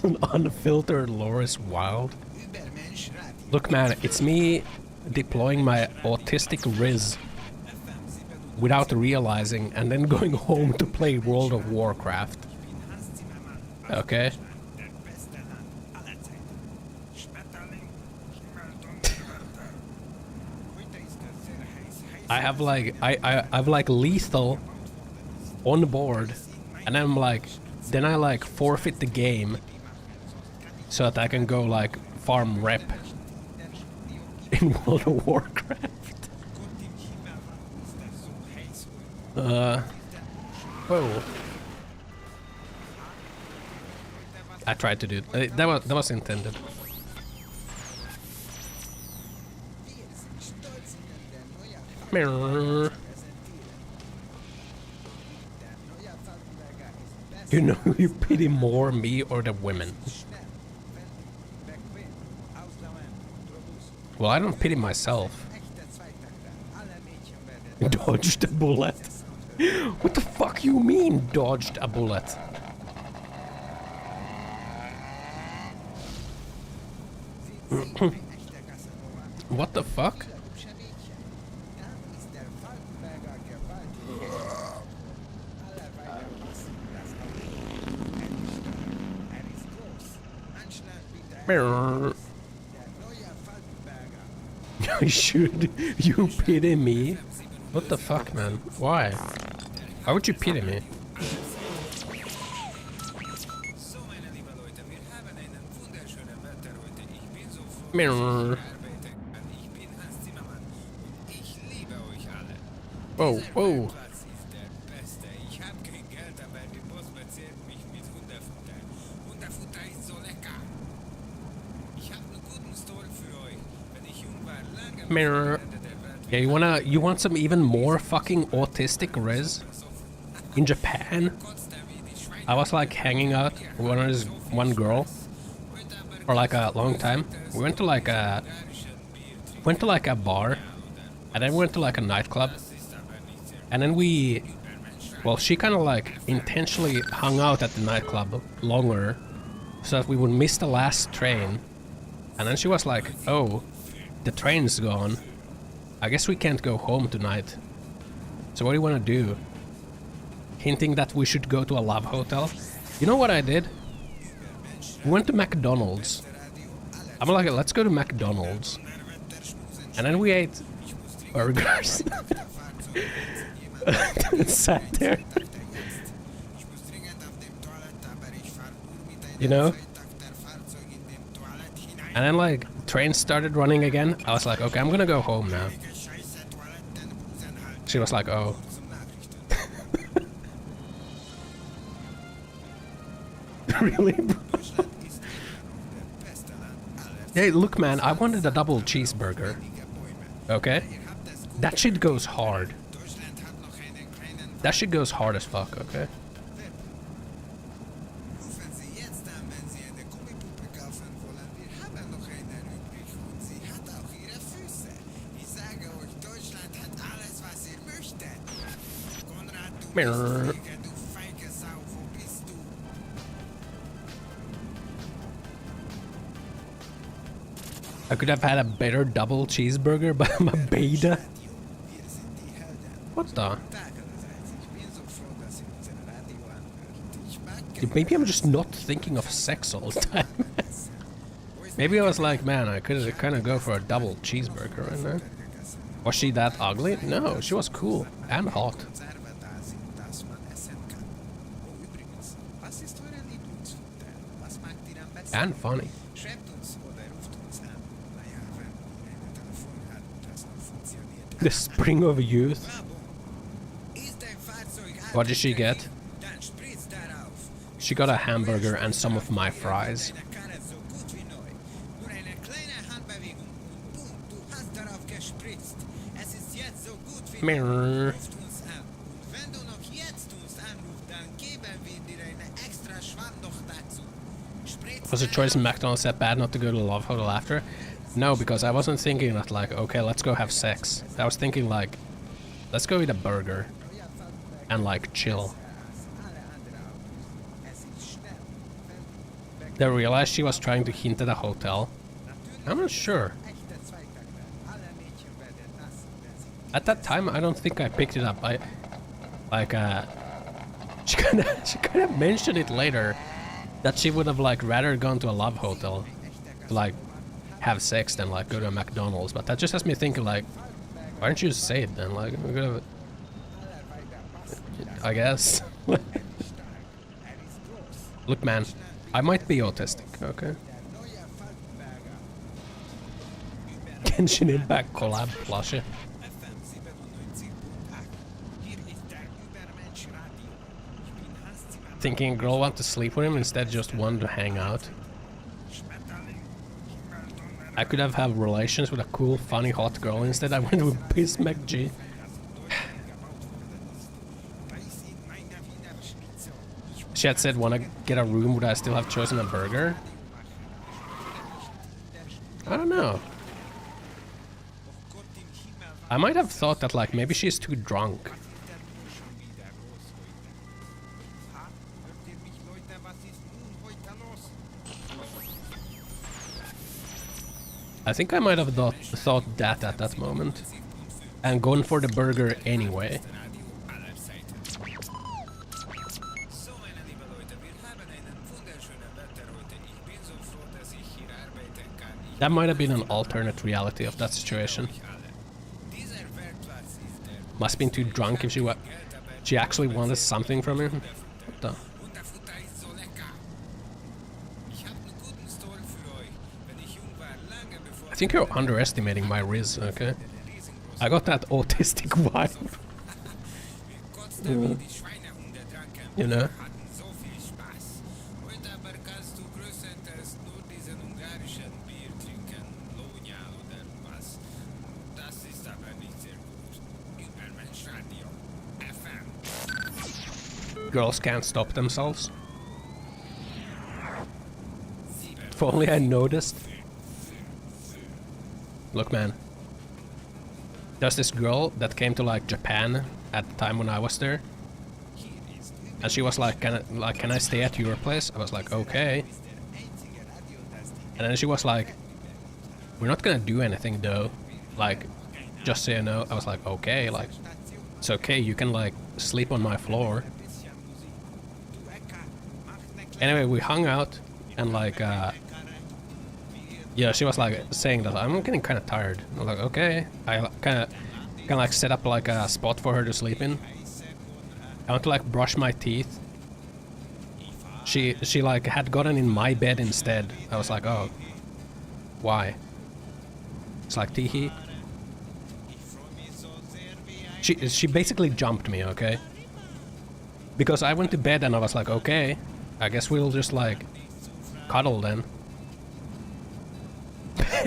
An unfiltered lore is wild. Look, man, it's me deploying my autistic Riz without realizing and then going home to play World of Warcraft. Okay? I have like I've like lethal on board, and I'm like, then I like forfeit the game so that I can go like farm rep in World of Warcraft. Whoa. I tried to do it. That was intended. Mirror. You know, you pity more me or the women. Well, I don't pity myself. Dodged a bullet. What the fuck you mean, dodged a bullet? What the fuck? Should you pity me? What the fuck, man? Why? Why would you pity me? Mirror. Whoa, whoa. Mirror. Yeah, you want some even more fucking autistic res? In Japan, I was like hanging out with one girl for like a long time. We went to like a bar, and then we went to like a nightclub, and then she kind of like intentionally hung out at the nightclub longer so that we would miss the last train. And then she was like, oh, the train's gone. I guess we can't go home tonight. So what do you want to do? Hinting that we should go to a love hotel. You know what I did? We went to McDonald's. I'm like, let's go to McDonald's. And then we ate burgers. Sat there. You know? And then like trains started running again. I was like, okay, I'm gonna go home now. She was like, oh. Really, bro? Hey, look, man, I wanted a double cheeseburger. Okay? That shit goes hard. That shit goes hard as fuck, okay? Mirror. I could have had a better double cheeseburger, but I'm a beta. What the? Dude, maybe I'm just not thinking of sex all the time. Maybe I was like, man, I could kind of go for a double cheeseburger right now. Was she that ugly? No, she was cool and hot. And funny. The spring of youth. What did she get? She got a hamburger and some of my fries. Mirror. Was the choice in McDonald's that bad not to go to the Love Hotel after? No, because I wasn't thinking that like, okay, let's go have sex. I was thinking like, let's go eat a burger and like chill. They realized she was trying to hint at a hotel. I'm not sure. At that time, I don't think I picked it up. She kind of mentioned it later that she would have like rather gone to a love hotel to like have sex than like go to a McDonald's. But that just has me thinking like, why don't you just say it then? Like, we're gonna, I guess. Look, man, I might be autistic. Okay. Genshin Impact collab plushie. Thinking a girl wanted to sleep with him, instead just wanted to hang out. I could have had relations with a cool, funny, hot girl. Instead I went with Piss McG. She had said, wanna get a room, would I still have chosen a burger? I don't know. I might have thought that like maybe she's too drunk. I think I might have thought that at that moment. And gone for the burger anyway. That might have been an alternate reality of that situation. Must have been too drunk if she actually wanted something from him. What the? I think you're underestimating my riz, okay? I got that autistic vibe. You know? Girls can't stop themselves. If only I noticed. Look, man. There's this girl that came to like Japan at the time when I was there. And she was like, can I stay at your place? I was like, okay. And then she was like, we're not gonna do anything though. Like, just so you know. I was like, okay, like, it's okay, you can like sleep on my floor. Anyway, we hung out and like, yeah, she was like saying that I'm getting kind of tired. I was like, okay. I kind of like set up like a spot for her to sleep in. I want to like brush my teeth. She like had gotten in my bed instead. I was like, oh, why? It's like teehee. She basically jumped me, okay? Because I went to bed and I was like, okay, I guess we'll just like cuddle then.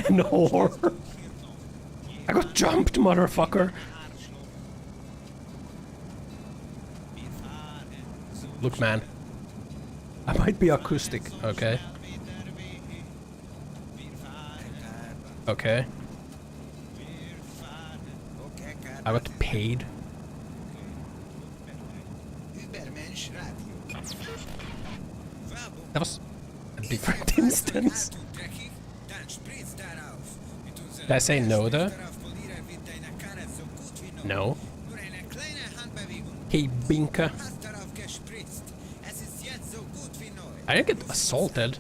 No. I got jumped, motherfucker. Look, man. I might be acoustic, okay? Okay. I got paid. That was a different instance. Did I say no though? No. Hey, Binka. I didn't get assaulted.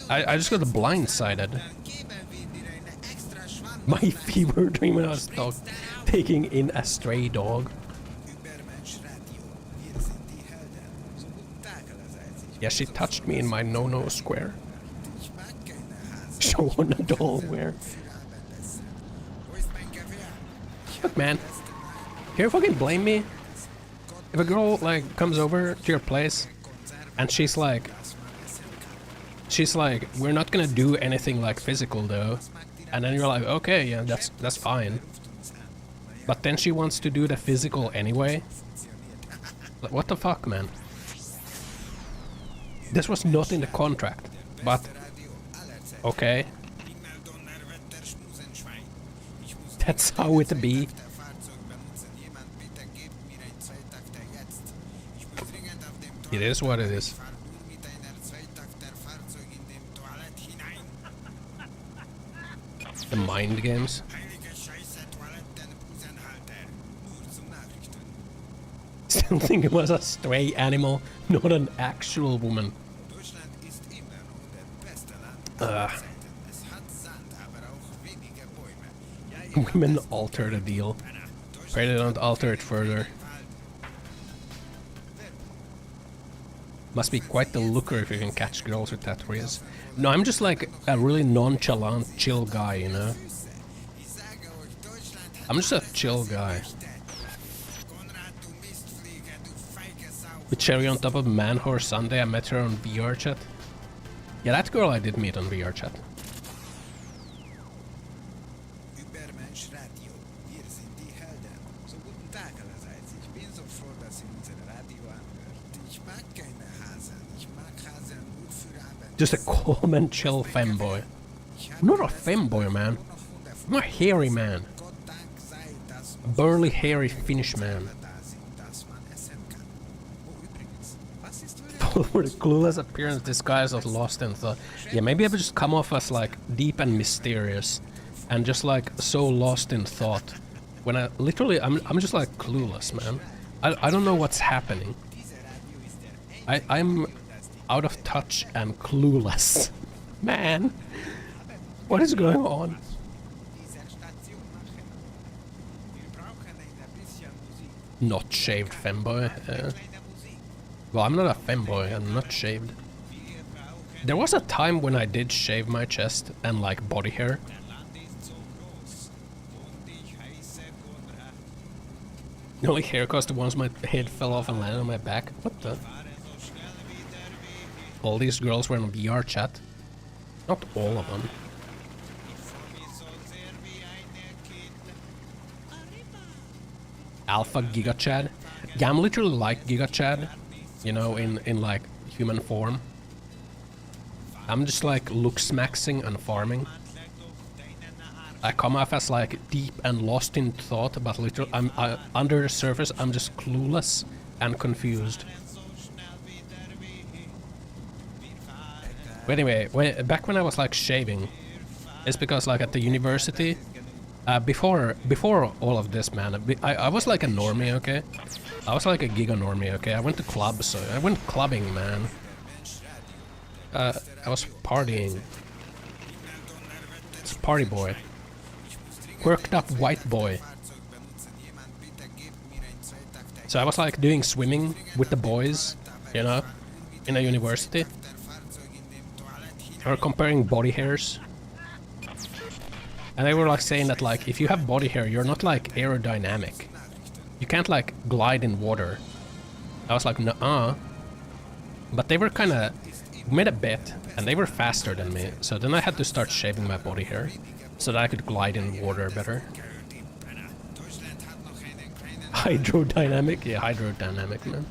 I just got blindsided. My fever dream when I was taking in a stray dog. Yeah, she touched me in my no-no square. Show on a doll wear. Look, man. Can you fucking blame me? If a girl, like, comes over to your place and she's like, we're not gonna do anything, like, physical, though. And then you're like, okay, yeah, that's fine. But then she wants to do the physical anyway. Like, what the fuck, man? This was not in the contract, but okay. That's how it be. It is what it is. The mind games. Still think it was a stray animal, not an actual woman. Women alter the deal. Pray they don't alter it further. Must be quite the looker if you can catch girls with tattoos. No, I'm just like a really nonchalant, chill guy, you know? I'm just a chill guy. With cherry on top of Man Horse Sunday, I met her on VR chat. Yeah, that girl I did meet on VR chat. Just a calm and chill femboy. I'm not a femboy, man. I'm a hairy man. A burly, hairy Finnish man. For the clueless appearance disguised as lost in thought. Yeah, maybe I would just come off as like deep and mysterious. And just like so lost in thought. When I literally, I'm just like clueless, man. I don't know what's happening. I'm out of touch and clueless. Man, what is going on? Not shaved femboy. Well, I'm not a femboy, I'm not shaved. There was a time when I did shave my chest and like body hair. The only hair cost once my head fell off and landed on my back. What the? All these girls were in VR chat. Not all of them. Alpha Giga Chad. Yeah, I'm literally like Giga Chad. you know, in like human form. I'm just like looks-maxing and farming. I come off as like deep and lost in thought, but literally under the surface I'm just clueless and confused. But anyway, back when I was like shaving, it's because like at the university, before all of this, man, I was like a normie, okay? I was like a giga normie, okay? I went to clubs, so I went clubbing, man. I was partying. It's a party boy. Worked up white boy. So I was like doing swimming with the boys, you know, in a university. Or comparing body hairs. And they were like saying that like if you have body hair you're not like aerodynamic. You can't like glide in water. I was like nuh-uh. But they were kinda made a bet and they were faster than me. So then I had to start shaving my body hair so that I could glide in water better. Hydrodynamic? Yeah, hydrodynamic, man.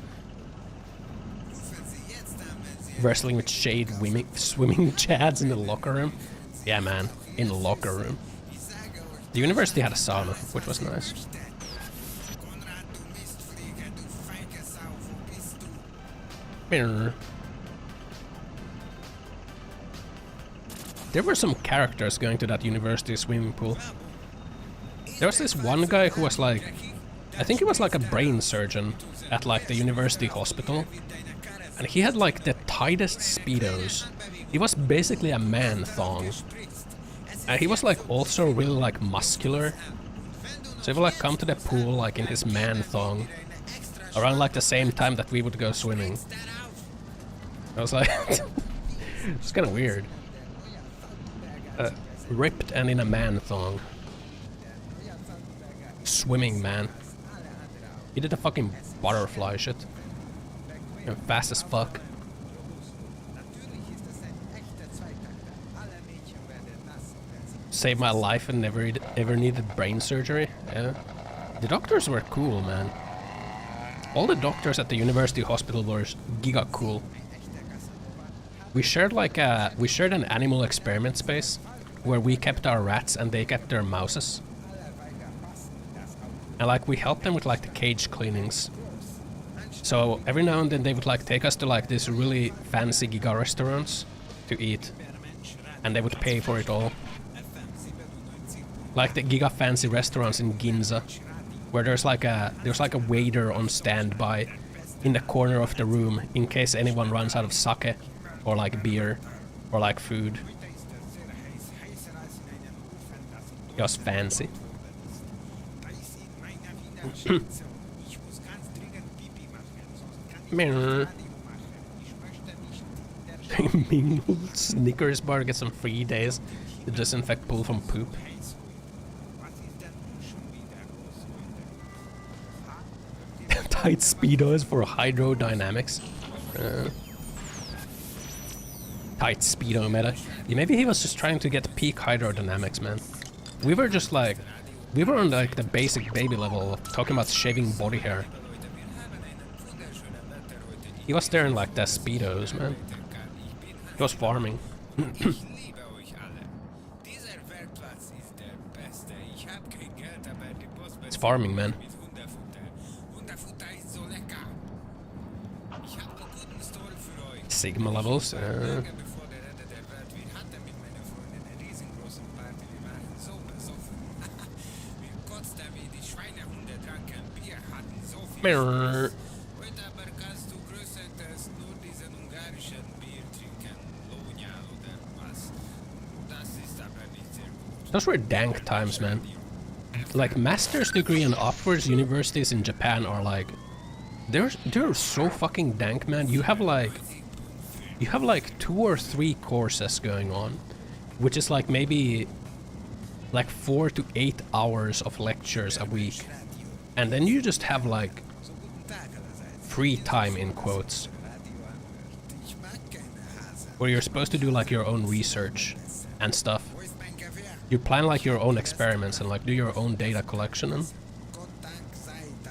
Wrestling with shade swimming chads in the locker room. Yeah, man, in the locker room. The university had a sauna, which was nice. There were some characters going to that university swimming pool. There was this one guy who was like, I think he was like a brain surgeon at like the university hospital. And he had like the tightest speedos. He was basically a man thong. And he was like also really like muscular. So he would like come to the pool like in his man thong. Around like the same time that we would go swimming. I was like, it's kind of weird. Ripped and in a man thong. Swimming man. He did a fucking butterfly shit. And fast as fuck. Saved my life and never ever needed brain surgery. Yeah. The doctors were cool, man. All the doctors at the university hospital were giga cool. We shared like we shared an animal experiment space where we kept our rats and they kept their mouses. And like we helped them with like the cage cleanings. So every now and then they would like take us to like this really fancy giga restaurants to eat. And they would pay for it all. Like the giga fancy restaurants in Ginza, where there's like a waiter on standby in the corner of the room in case anyone runs out of sake or like beer or like food. It was fancy. Mingled Snickers bar, get some free days to disinfect pool from poop. Tight speedos for hydrodynamics. Tight speedo meta. Yeah, maybe he was just trying to get peak hydrodynamics, man. We were just like, we were on like the basic baby level of talking about shaving body hair. He was there in like the speedos, man. He was farming. It's farming, man. Sigma levels. Those were dank times, man. Like master's degree and upwards universities in Japan are like, they're so fucking dank, man. You have like 2 or 3 courses going on, which is like maybe like 4 to 8 hours of lectures a week, and then you just have like free time in quotes, where you're supposed to do like your own research and stuff. You plan like your own experiments and like do your own data collection and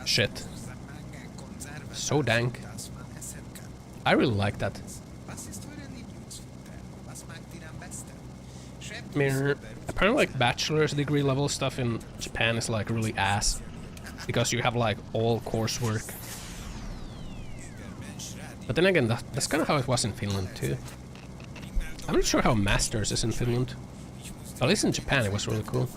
shit. So dank. I really like that. I mean, apparently like bachelor's degree level stuff in Japan is like really ass. Because you have like all coursework. But then again, that's kind of how it was in Finland too. I'm not sure how masters is in Finland. At least in Japan it was really cool.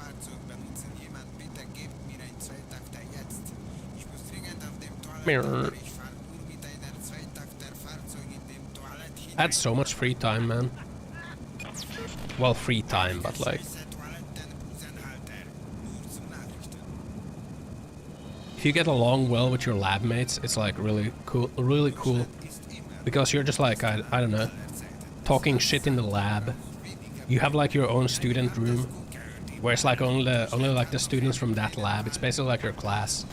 Mirror. I had so much free time, man. Well, free time, but like... if you get along well with your lab mates, it's like really cool. Because you're just like, I don't know, talking shit in the lab. You have like your own student room, where it's like only like the students from that lab. It's basically like your class.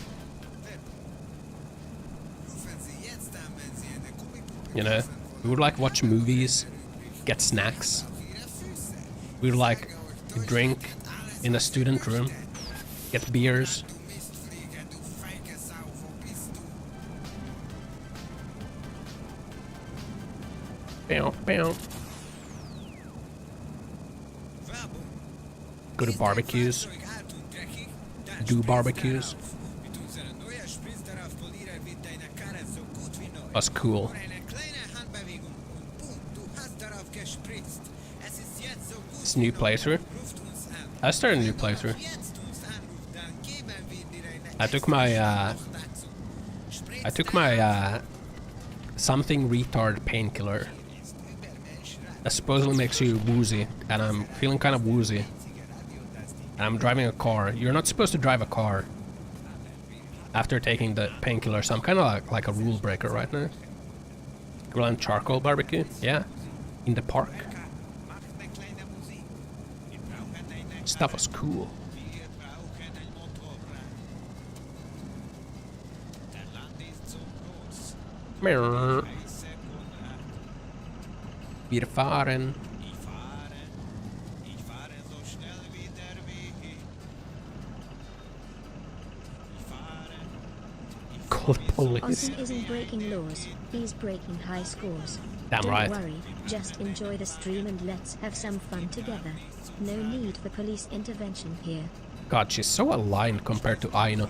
You know, we would like watch movies, get snacks. We would like drink in the student room, get beers. Bow, bow. Go to barbecues. Do barbecues. That's cool. It's a new playthrough. I started a new playthrough. I took my something retard painkiller. That supposedly makes you woozy, and I'm feeling kind of woozy. And I'm driving a car. You're not supposed to drive a car after taking the painkiller, so I'm kind of like a rule breaker right now. Grill and charcoal barbecue? Yeah. In the park. Stuff was cool. Mirror. Wir fahren. Call the police.
Ossan isn't breaking laws, he's breaking high scores.
Damn right.
Don't worry, just enjoy the stream and let's have some fun together. No need for police intervention here.
God, she's so aligned compared to Aina.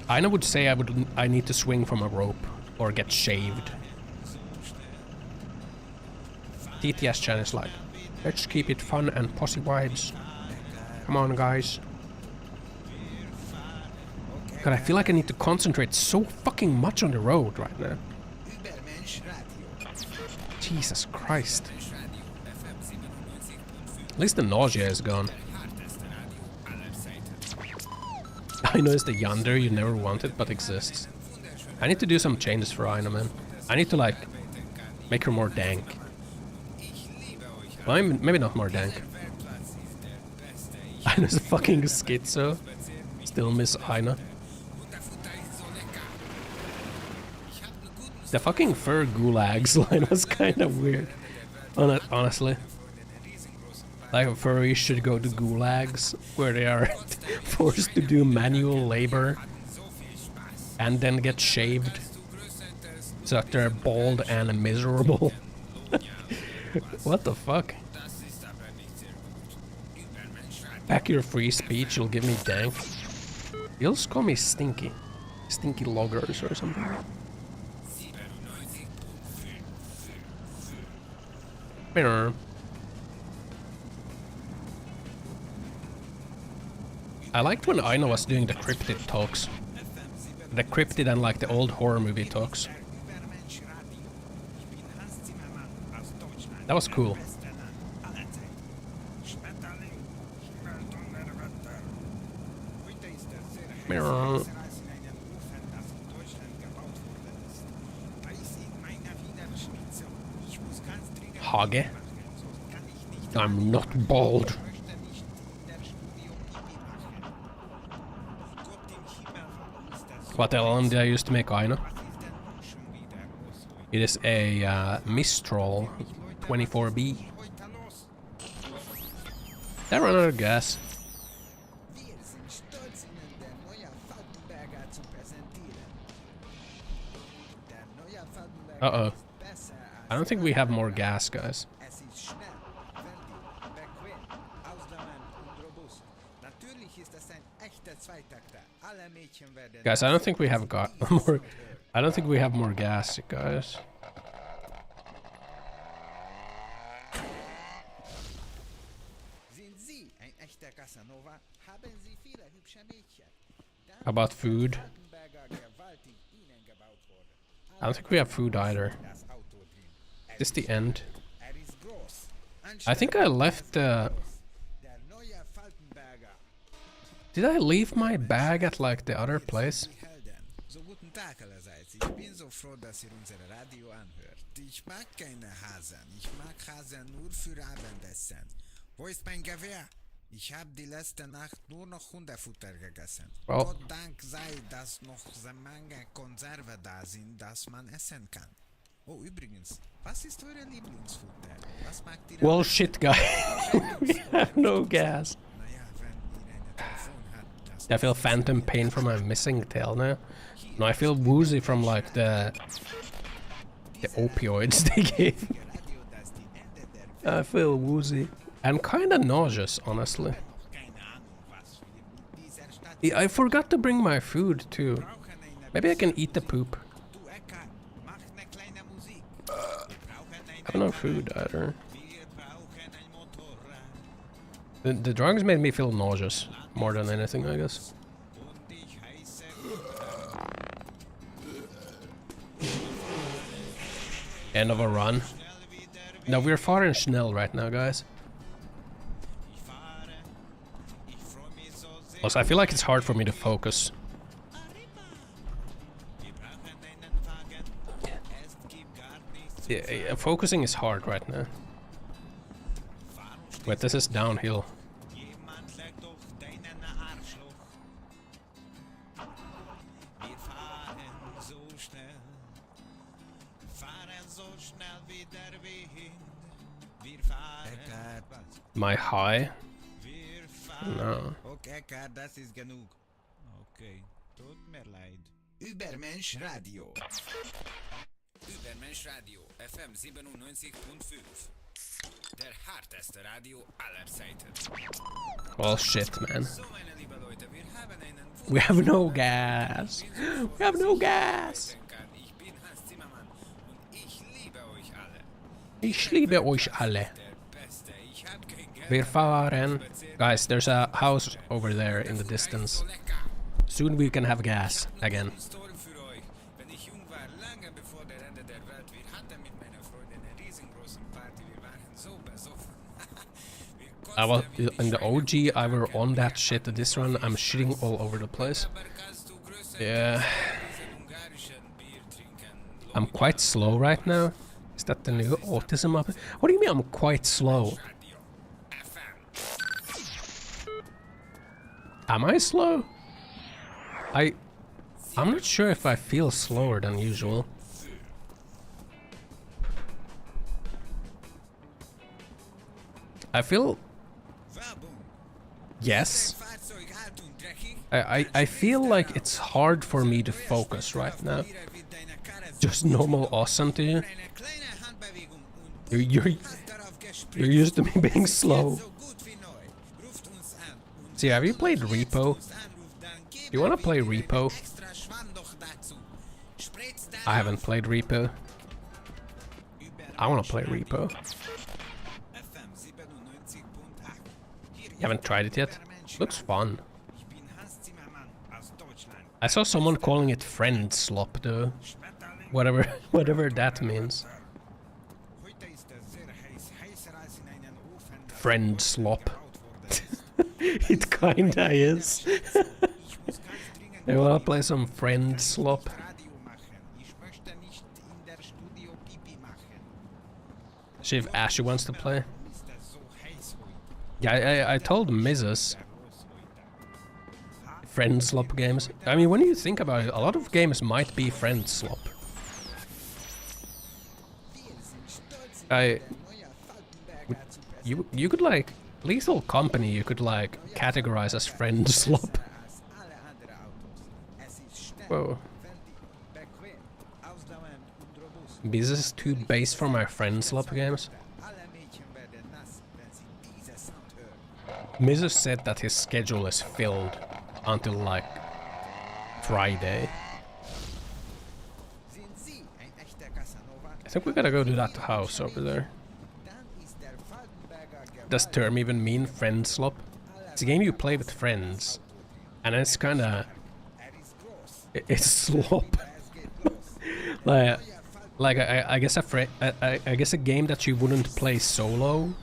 Aina would say I need to swing from a rope or get shaved. TTS Chan is like, let's keep it fun and posse vibes. Come on, guys. God, I feel like I need to concentrate so fucking much on the road right now. Jesus Christ. At least the nausea is gone. I know it's the yonder you never wanted, but exists. I need to do some changes for Aina, man. I need to, like, make her more dank. Well, maybe not more dank. Aina's a fucking schizo. Still miss Aina. The fucking fur gulags line was kind of weird. Honestly. Like, furries should go to gulags, where they are forced to do manual labor and then get shaved so that they're bald and miserable. What the fuck? Back your free speech, you'll give me dank. You'll just call me stinky. Stinky loggers or something. Mirror. I liked when Aina was doing the cryptid talks. The cryptid and like the old horror movie talks. That was cool. Mirror. Hage. I'm not bald. What LLM did I use to make Aina? It is a Mistral 24B. Did I run out of gas? Uh-oh. I don't think we have more gas, guys. Guys, I don't think we have got more. I don't think we have more gas, guys. How about food? I don't think we have food either. Is this the end? I think I left the... Did I leave my bag at like the other place?
So guten Tag allerseits. Ich bin so froh, dass ihr unser Radio anhört. Ich mag keine Hasen. Ich mag Hasen nur für Abendessen. Wo ist mein Gewehr? Ich habe die letzte Nacht nur noch Hundefutter gegessen.
Oh.
Gott Dank sei, dass noch so mange Konserven da sind, dass man essen kann. Oh, übrigens, was ist eure Lieblingsfutter? Was mag ihr?
Well, shit, guy. We have no gas. I feel phantom pain from my missing tail now. No, I feel woozy from like the opioids they gave. I feel woozy. I'm kinda nauseous, honestly. I forgot to bring my food too. Maybe I can eat the poop. I have no food either. The drugs made me feel nauseous more than anything, I guess. End of a run. No, we're far in Schnell right now, guys. Also, I feel like it's hard for me to focus. Yeah, focusing is hard right now. Wait, this is downhill. My high? No.
Okay, das ist genug. Okay, tut mir leid. Übermensch Radio. Übermensch Radio, FM 97.5. Der harteste Radio aller Zeiten.
Well, shit, man.
So, meine liebe Leute, wir haben einen
We have no gas. We have no gas.
Ich bin Hans Zimmermann und ich liebe euch alle.
Ich liebe euch alle.
Der Beste, ich hab kein Geld.
Wir fahren. Guys, there's a house over there in the distance. Soon we can have gas again.
Story für euch. Wenn ich jung war, lange bevor der Ende der Welt, wir hatten mit meiner Freundin eine riesengroße Party. Wir waren so besoffen.
I was in the OG. I were on that shit. This run, I'm shitting all over the place. Yeah. I'm quite slow right now. Is that the new autism up? What do you mean I'm quite slow? Am I slow? I'm not sure if I feel slower than usual. I feel... Yes. I feel like it's hard for me to focus right now. Just normal Ossan to you. You're used to me being slow. See, have you played Repo? Do you want to play Repo? I haven't played Repo. I want to play Repo. You haven't tried it yet? Looks fun. I saw someone calling it friend slop though. Whatever that means. Friend slop. It kinda is. I wanna play some friend slop. See if Ashy wants to play. Yeah, I told Mrs. Friend slop games. I mean, when you think about it, a lot of games might be friend slop. You could like Lethal Company. You could like categorize as friend slop. Whoa. This is too base for my friends' love games. Mrs. said that his schedule is filled until like Friday. I think we gotta go to that house over there. Does term even mean friend slop? It's a game you play with friends, and it's kinda... It's slop. I guess I guess a game that you wouldn't play solo.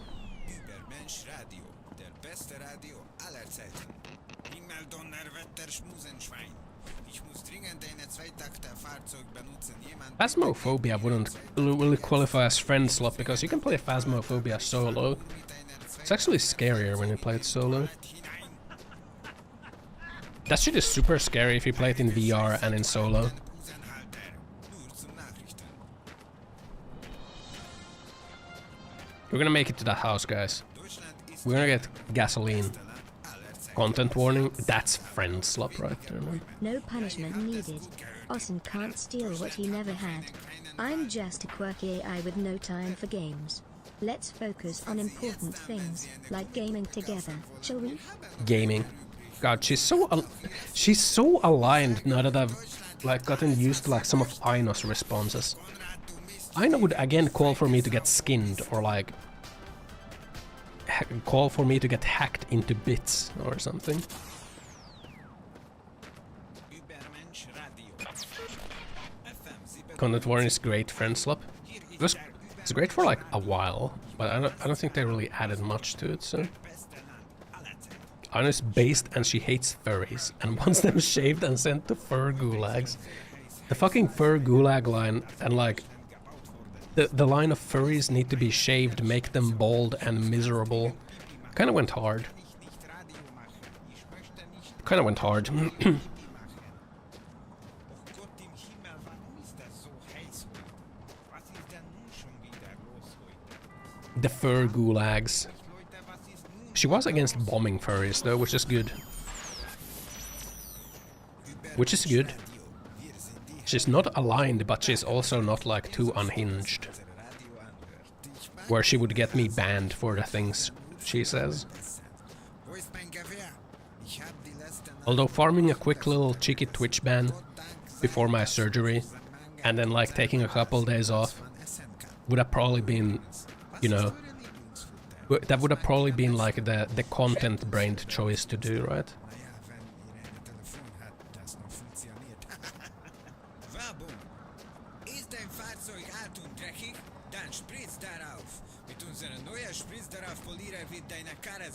Phasmophobia wouldn't really qualify as friend slop because you can play Phasmophobia solo. It's actually scarier when you play it solo. That shit is super scary if you play it in VR and in solo. We're gonna make it to that house, guys. We're gonna get gasoline. Content warning, that's friend slop right there, man.
No punishment needed. Ossan can't steal what he never had. I'm just a quirky AI with no time for games. Let's focus on important things, like gaming together, shall we?
Gaming. God, she's so aligned now that I've like gotten used to like some of Aino's responses. Aino would again call for me to get skinned or like call for me to get hacked into bits or something. Content warning is great, friend slop. It's great for like a while, but I don't think they really added much to it. So Aino's based and she hates furries and wants them shaved and sent to fur gulags. The fucking fur gulag line and like the line of furries need to be shaved, make them bald and miserable. Kinda went hard. Kinda went hard. The fur gulags. She was against bombing furries though, which is good. Which is good. She's not aligned, but she's also not like too unhinged. Where she would get me banned for the things she says. Although farming a quick little cheeky Twitch ban before my surgery and then like taking a couple days off would have probably been, you know, that would have probably been like the content-brained choice to do, right?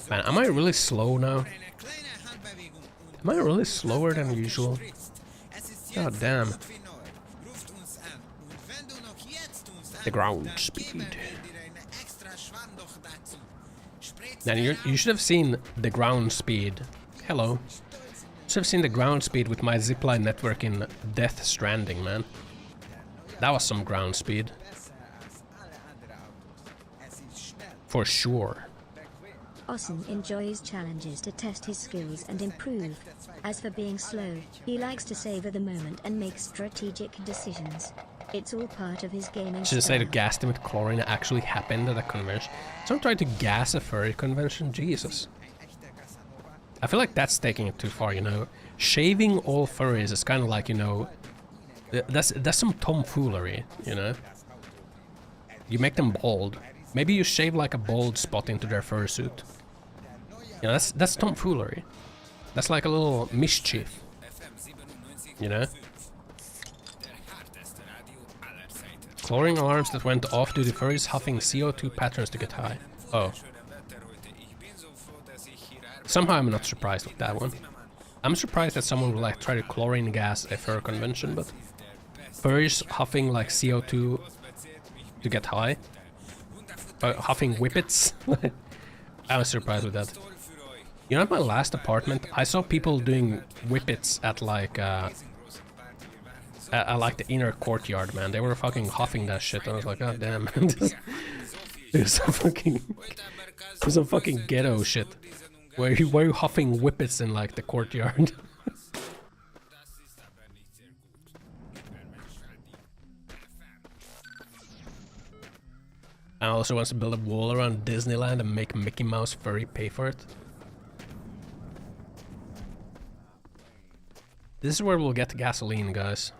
Man, am I really slow now? Am I really slower than usual? God damn. The ground speed. Man, you should have seen the ground speed. Hello. You should have seen the ground speed with my zipline network in Death Stranding, man. That was some ground speed. For sure.
Ossan enjoys challenges to test his skills and improve. As for being slow, he likes to savor the moment and make strategic decisions. It's all part of his gaming
Should I say
style.
the gas them with chlorine actually happened at a convention? Someone tried to gas a furry convention? Jesus. I feel like that's taking it too far, you know. Shaving all furries is kind of like, you know, that's some tomfoolery, you know. You make them bald. Maybe you shave like a bald spot into their fursuit. You know, that's tomfoolery. That's like a little mischief, you know. Chlorine alarms that went off due to furries huffing CO2 patterns to get high. Oh. Somehow I'm not surprised with that one. I'm surprised that someone would like try to chlorine gas a fur convention, but furries huffing like CO2 to get high. Huffing whippets. I was surprised with that. You know, at my last apartment, I saw people doing whippets at like the inner courtyard, man. They were fucking huffing that shit. I was like, god damn. There's some fucking ghetto shit. Why are you huffing whippets in like the courtyard? And also wants to build a wall around Disneyland and make Mickey Mouse furry pay for it. This is where we'll get gasoline, guys.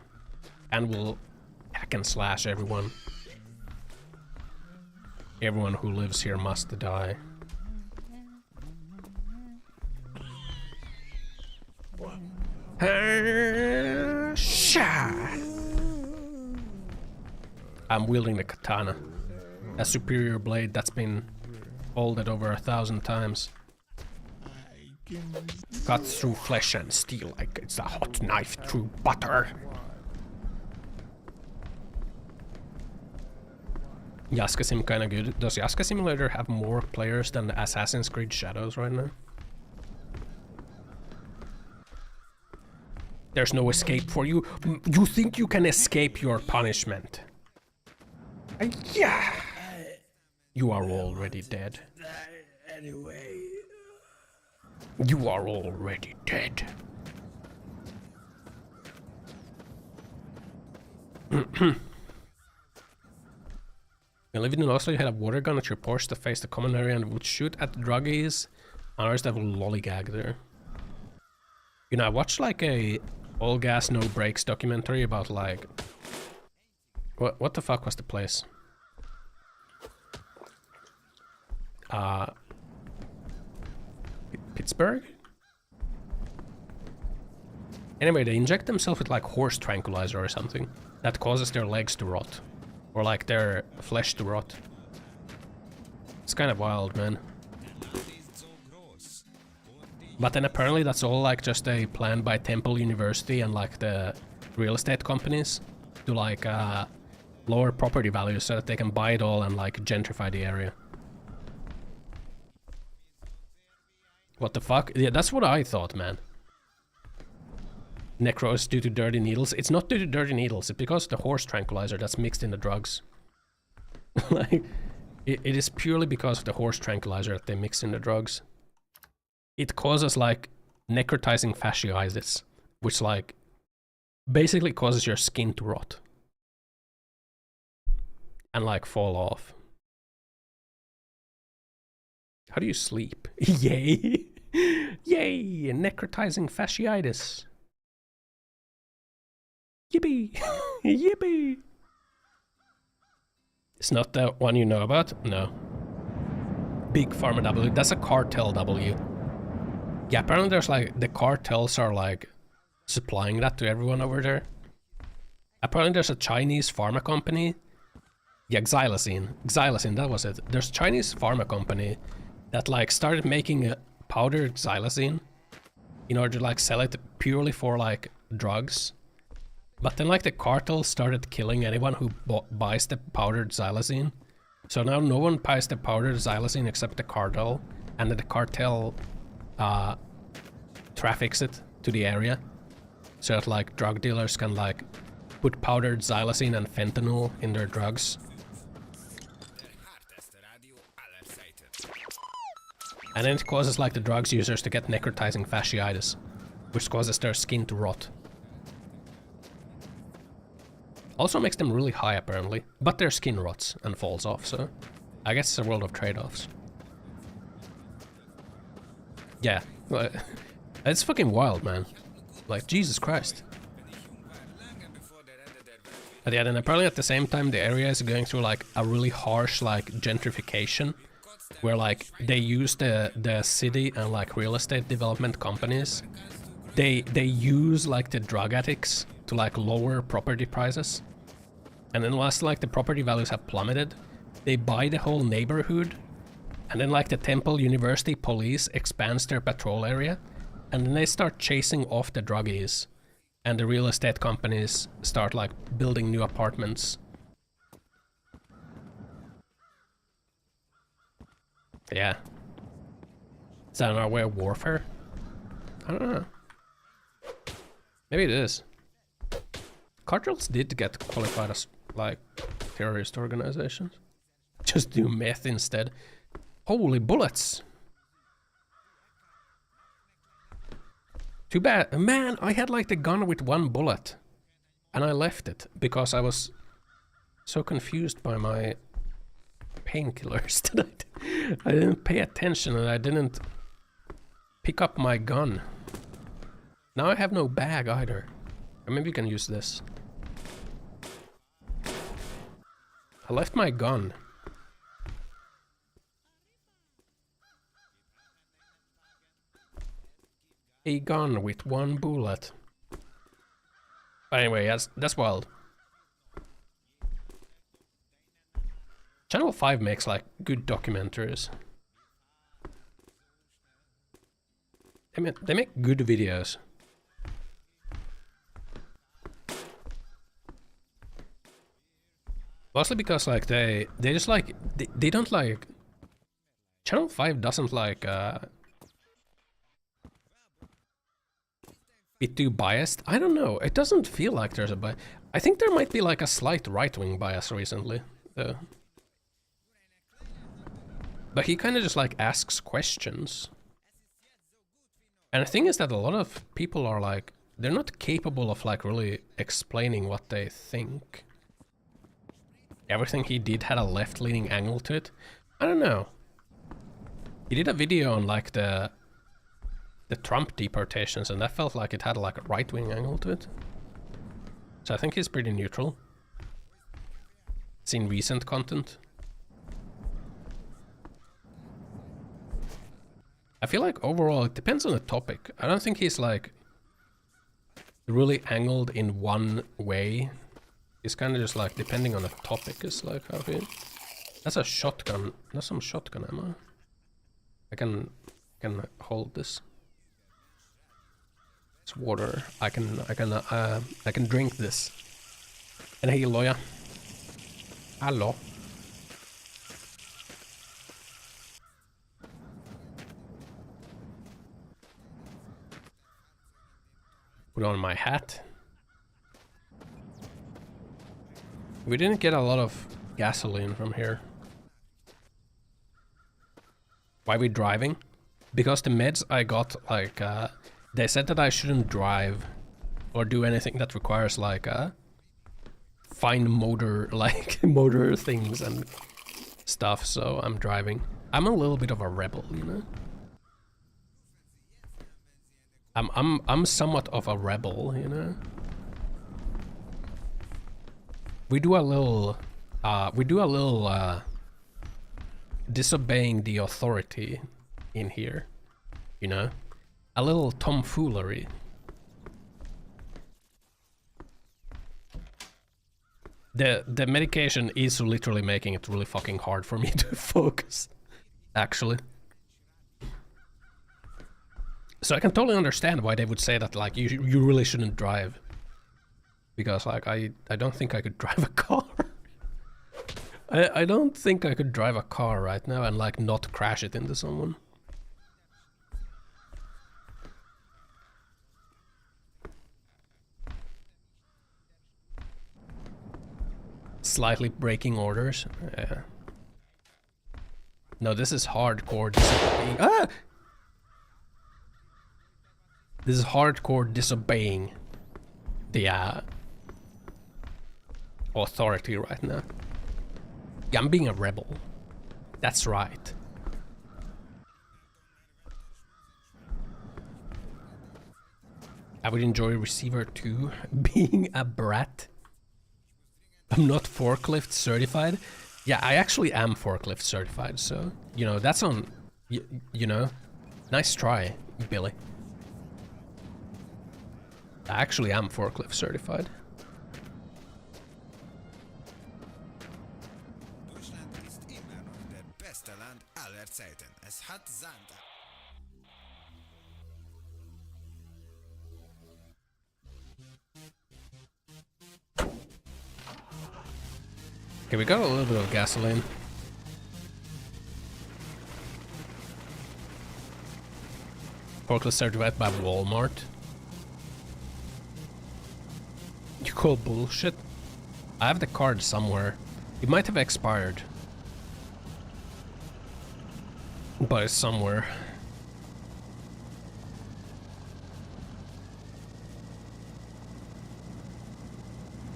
And we'll hack and slash everyone. Everyone who lives here must die. I'm wielding the katana. A superior blade that's been folded over 1,000 times. Cuts through flesh and steel like it's a hot knife through butter. Yaskasim kinda good. Does Yaska Simulator have more players than Assassin's Creed Shadows right now? There's no escape for you. You think you can escape your punishment? Yeah. You are already dead.
Anyway.
You are already dead. When living in Oslo, you had a water gun at your Porsche to face the common area and would shoot at the druggies. Others that would lollygag there. You know, I watched like a all gas no brakes documentary about like what the fuck was the place? Pittsburgh? Anyway, they inject themselves with like horse tranquilizer or something that causes their legs to rot. Or like their flesh to rot. It's kind of wild, man. But then apparently that's all like just a plan by Temple University and like the real estate companies to like lower property values so that they can buy it all and like gentrify the area. What the fuck? Yeah, that's what I thought, man. Necros due to dirty needles. It's not due to dirty needles, it's because of the horse tranquilizer that's mixed in the drugs. Like, it is purely because of the horse tranquilizer that they mix in the drugs. It causes like necrotizing fasciitis, which like basically causes your skin to rot. And like fall off. How do you sleep? Yay! Yay! Necrotizing fasciitis. Yippee! Yippee! It's not the one you know about? No. Big Pharma W. That's a cartel W. Yeah, apparently there's like, the cartels are like supplying that to everyone over there. Apparently there's a Chinese pharma company. Yeah, Xylazine. Xylazine, that was it. There's a Chinese pharma company that like started making a powdered xylazine in order to like sell it purely for like drugs. But then like the cartel started killing anyone who buys the powdered xylazine. So now no one buys the powdered xylazine except the cartel, and then the cartel traffics it to the area so that like drug dealers can like put powdered xylazine and fentanyl in their drugs. And then it causes like the drugs users to get necrotizing fasciitis, which causes their skin to rot. Also makes them really high apparently, but their skin rots and falls off, so I guess it's a world of trade-offs. Yeah, it's fucking wild, man. Like, Jesus Christ. But yeah, then apparently at the same time the area is going through like a really harsh like gentrification, where like they use the city and like real estate development companies. They use like the drug addicts to like lower property prices. And then once like the property values have plummeted, they buy the whole neighborhood. And then like the Temple University police expands their patrol area. And then they start chasing off the druggies. And the real estate companies start like building new apartments. Yeah. Is that our way of warfare? I don't know. Maybe it is. Cartels did get qualified as like terrorist organizations. Just do meth instead. Holy bullets! Too bad. Man, I had like the gun with one bullet. And I left it because I was so confused by my painkillers tonight. I didn't pay attention and I didn't pick up my gun. Now I have no bag either. Or maybe you can use this. I left my gun. A gun with 1 bullet. But anyway, that's wild. Channel 5 makes like good documentaries. They make good videos. Mostly because like they just like they don't like Channel 5 doesn't like be too biased. I don't know. It doesn't feel like there's a bias. I think there might be like a slight right-wing bias recently, though. But he kind of just like asks questions. And the thing is that a lot of people are like, they're not capable of like really explaining what they think. Everything he did had a left-leaning angle to it. I don't know. He did a video on like the Trump deportations, and that felt like it had like a right-wing angle to it. So I think he's pretty neutral. Seen recent content. I feel like overall it depends on the topic. I don't think he's like really angled in one way. It's kind of just like depending on the topic is like how he... That's a shotgun. That's some shotgun ammo. I can hold this. It's water. I can drink this. And hey, lawyer. Hello. Put on my hat. We didn't get a lot of gasoline from here. Why are we driving? Because the meds I got, like, they said that I shouldn't drive or do anything that requires, like, fine motor, like, motor things and stuff, so I'm driving. I'm a little bit of a rebel, you know? I'm somewhat of a rebel, you know? We do a little disobeying the authority in here, you know? A little tomfoolery. The medication is literally making it really fucking hard for me to focus, actually. So I can totally understand why they would say that, like, you really shouldn't drive. Because, like, I don't think I could drive a car. I don't think I could drive a car right now and, like, not crash it into someone. Slightly breaking orders. Yeah. No, this is hardcore disobeying. Ah! This is hardcore disobeying the authority right now. Yeah, I'm being a rebel. That's right. I would enjoy Receiver 2 being a brat. I'm not forklift certified. Yeah, I actually am forklift certified, so, you know, that's on, you know, nice try, Billy. I actually am forklift certified. Okay, we got a little bit of gasoline. Forklift certified by Walmart. You call bullshit? I have the card somewhere. It might have expired. But it's somewhere.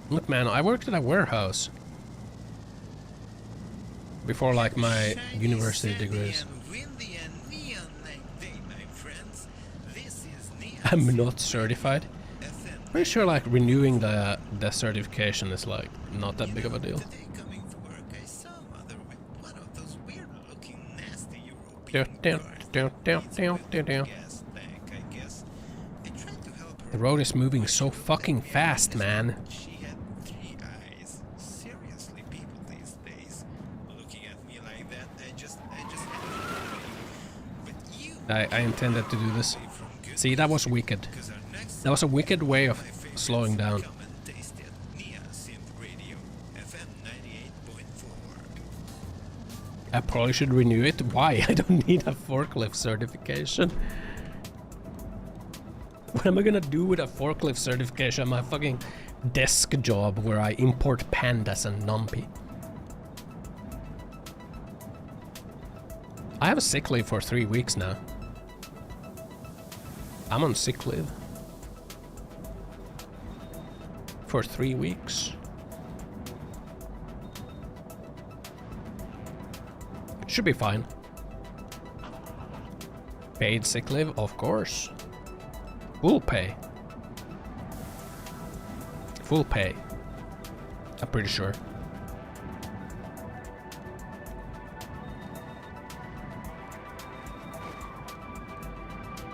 Look, man, I worked at a warehouse. before like my university degrees. I'm not certified. Pretty sure like renewing the certification is like not that big of a deal. The road is moving so fucking fast, man. I intended to do this. See, that was wicked. That was a wicked way of slowing down. I probably should renew it. Why? I don't need a forklift certification. What am I gonna do with a forklift certification? My fucking desk job where I import pandas and numpy. I have a sick leave for 3 weeks now. I'm on sick leave. For 3 weeks. Should be fine. Paid sick leave, of course. Full pay. Full pay. I'm pretty sure.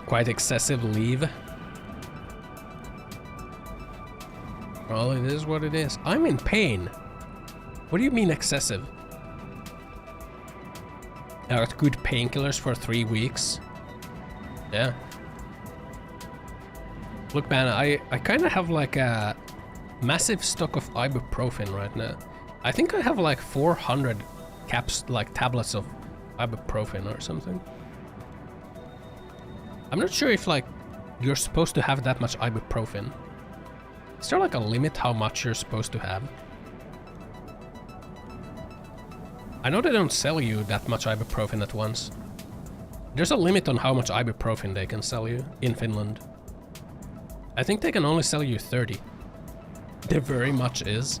Quite excessive leave. Well, it is what it is. I'm in pain. What do you mean excessive? I got good painkillers for 3 weeks. Yeah. Look, man, I kind of have like a massive stock of ibuprofen right now. I think I have like 400 tablets of ibuprofen or something. I'm not sure if like you're supposed to have that much ibuprofen. Is there like a limit how much you're supposed to have? I know they don't sell you that much ibuprofen at once. There's a limit on how much ibuprofen they can sell you in Finland. I think they can only sell you 30. There very much is.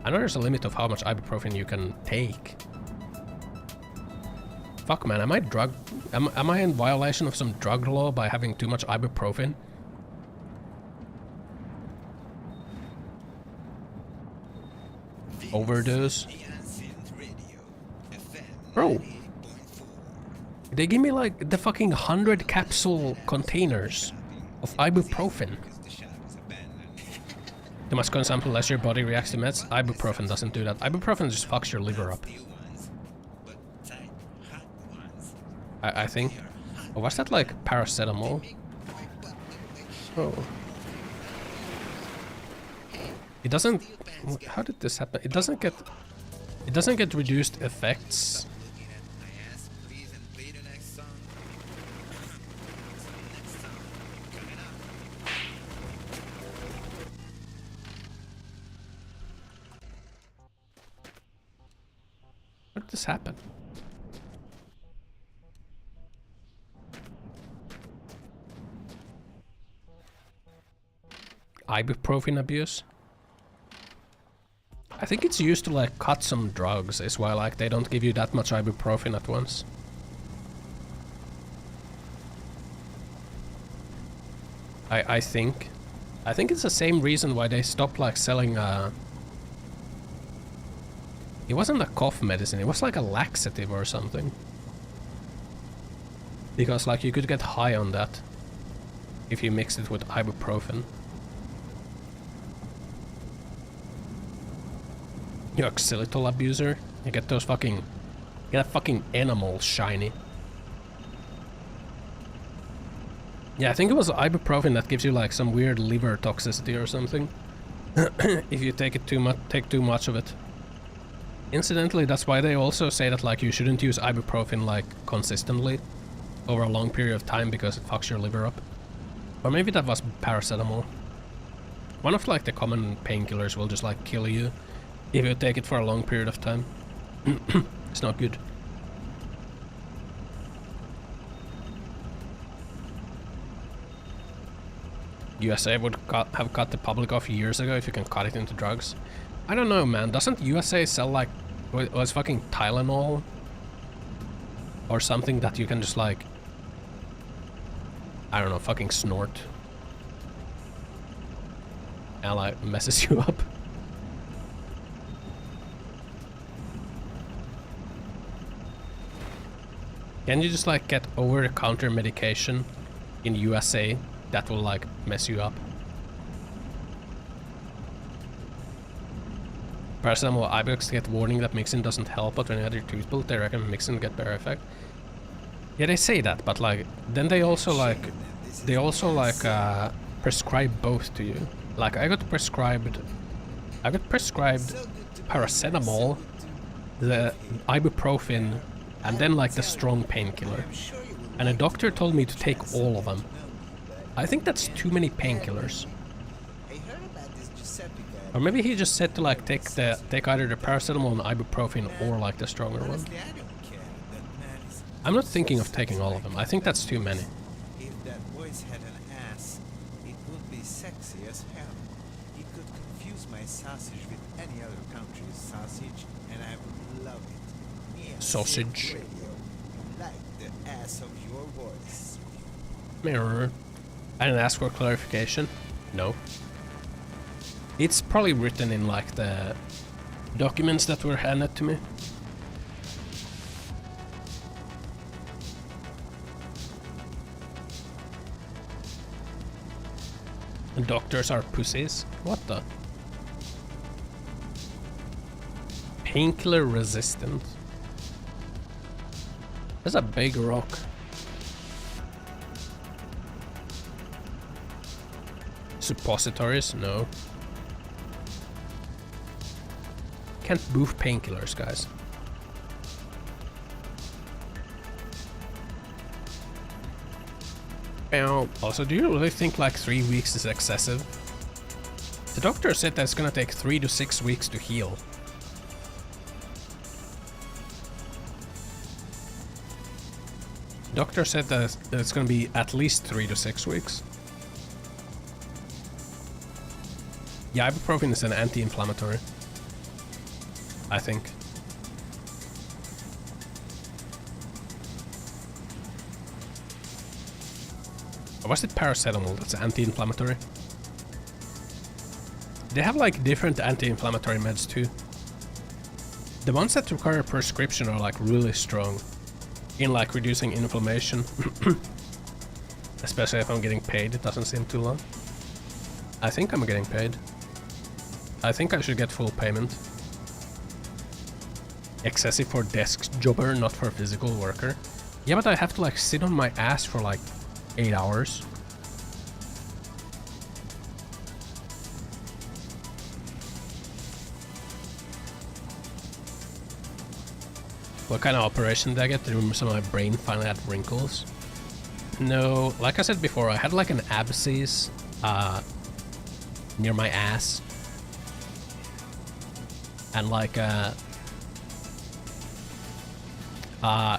I know there's a limit of how much ibuprofen you can take. Fuck, man, am I in violation of some drug law by having too much ibuprofen? Overdose? Bro, they give me like the fucking 100 capsule containers of ibuprofen. You must consume unless your body reacts to meds. Ibuprofen doesn't do that. Ibuprofen just fucks your liver up. I think. Oh, was that like paracetamol? Oh. It doesn't. How did this happen? It doesn't get reduced effects. How did this happen? Ibuprofen abuse? I think it's used to like cut some drugs, is why like they don't give you that much ibuprofen at once. I think it's the same reason why they stopped like selling it wasn't a cough medicine, it was like a laxative or something. Because like you could get high on that if you mixed it with ibuprofen. You xylitol abuser, you get those fucking, get a fucking animal shiny. Yeah, I think it was ibuprofen that gives you like some weird liver toxicity or something. If you take too much of it. Incidentally, that's why they also say that like you shouldn't use ibuprofen like consistently over a long period of time because it fucks your liver up. Or maybe that was paracetamol. One of like the common painkillers will just like kill you if you take it for a long period of time. It's not good. USA would have cut the public off years ago if you can cut it into drugs. I don't know, man. Doesn't USA sell like was fucking Tylenol or something that you can just like, I don't know, fucking snort and like messes you up. Can you just like get over-the-counter medication in USA that will like mess you up? Paracetamol Ibex get warning that mixing doesn't help, but when you add your toothpill, they recommend mixing to get better effect. Yeah, they say that, but like, then they also prescribe both to you. Like, I got prescribed paracetamol, the ibuprofen, and then like the strong painkiller. And a doctor told me to take all of them. I think that's too many painkillers. Or maybe he just said to like take either the paracetamol and ibuprofen or like the stronger one. I'm not thinking of taking all of them. I think that's too many.
If that voice had an ass, it would be sexy as hell. It could confuse my sausage with any other country's sausage, and I would love it. Yeah,
sausage.
Radio, like the ass of your voice.
Mirror. I didn't ask for clarification. No. It's probably written in like the documents that were handed to me. And doctors are pussies? What the? Painkiller resistant. That's a big rock. Suppositories? No. Can't boost painkillers, guys. Also, do you really think like 3 weeks is excessive? The doctor said that it's gonna take 3 to 6 weeks to heal. Doctor said that it's gonna be at least 3 to 6 weeks. Yeah, ibuprofen is an anti-inflammatory, I think. Or was it paracetamol that's anti-inflammatory? They have like different anti-inflammatory meds too. The ones that require a prescription are like really strong in like reducing inflammation. Especially if I'm getting paid, it doesn't seem too long. I think I'm getting paid. I think I should get full payment. Excessive for desk jobber, not for physical worker. Yeah, but I have to like sit on my ass for like 8 hours. What kind of operation did I get to remove some of my brain finally had wrinkles? No, like I said before, I had like an abscess near my ass. And like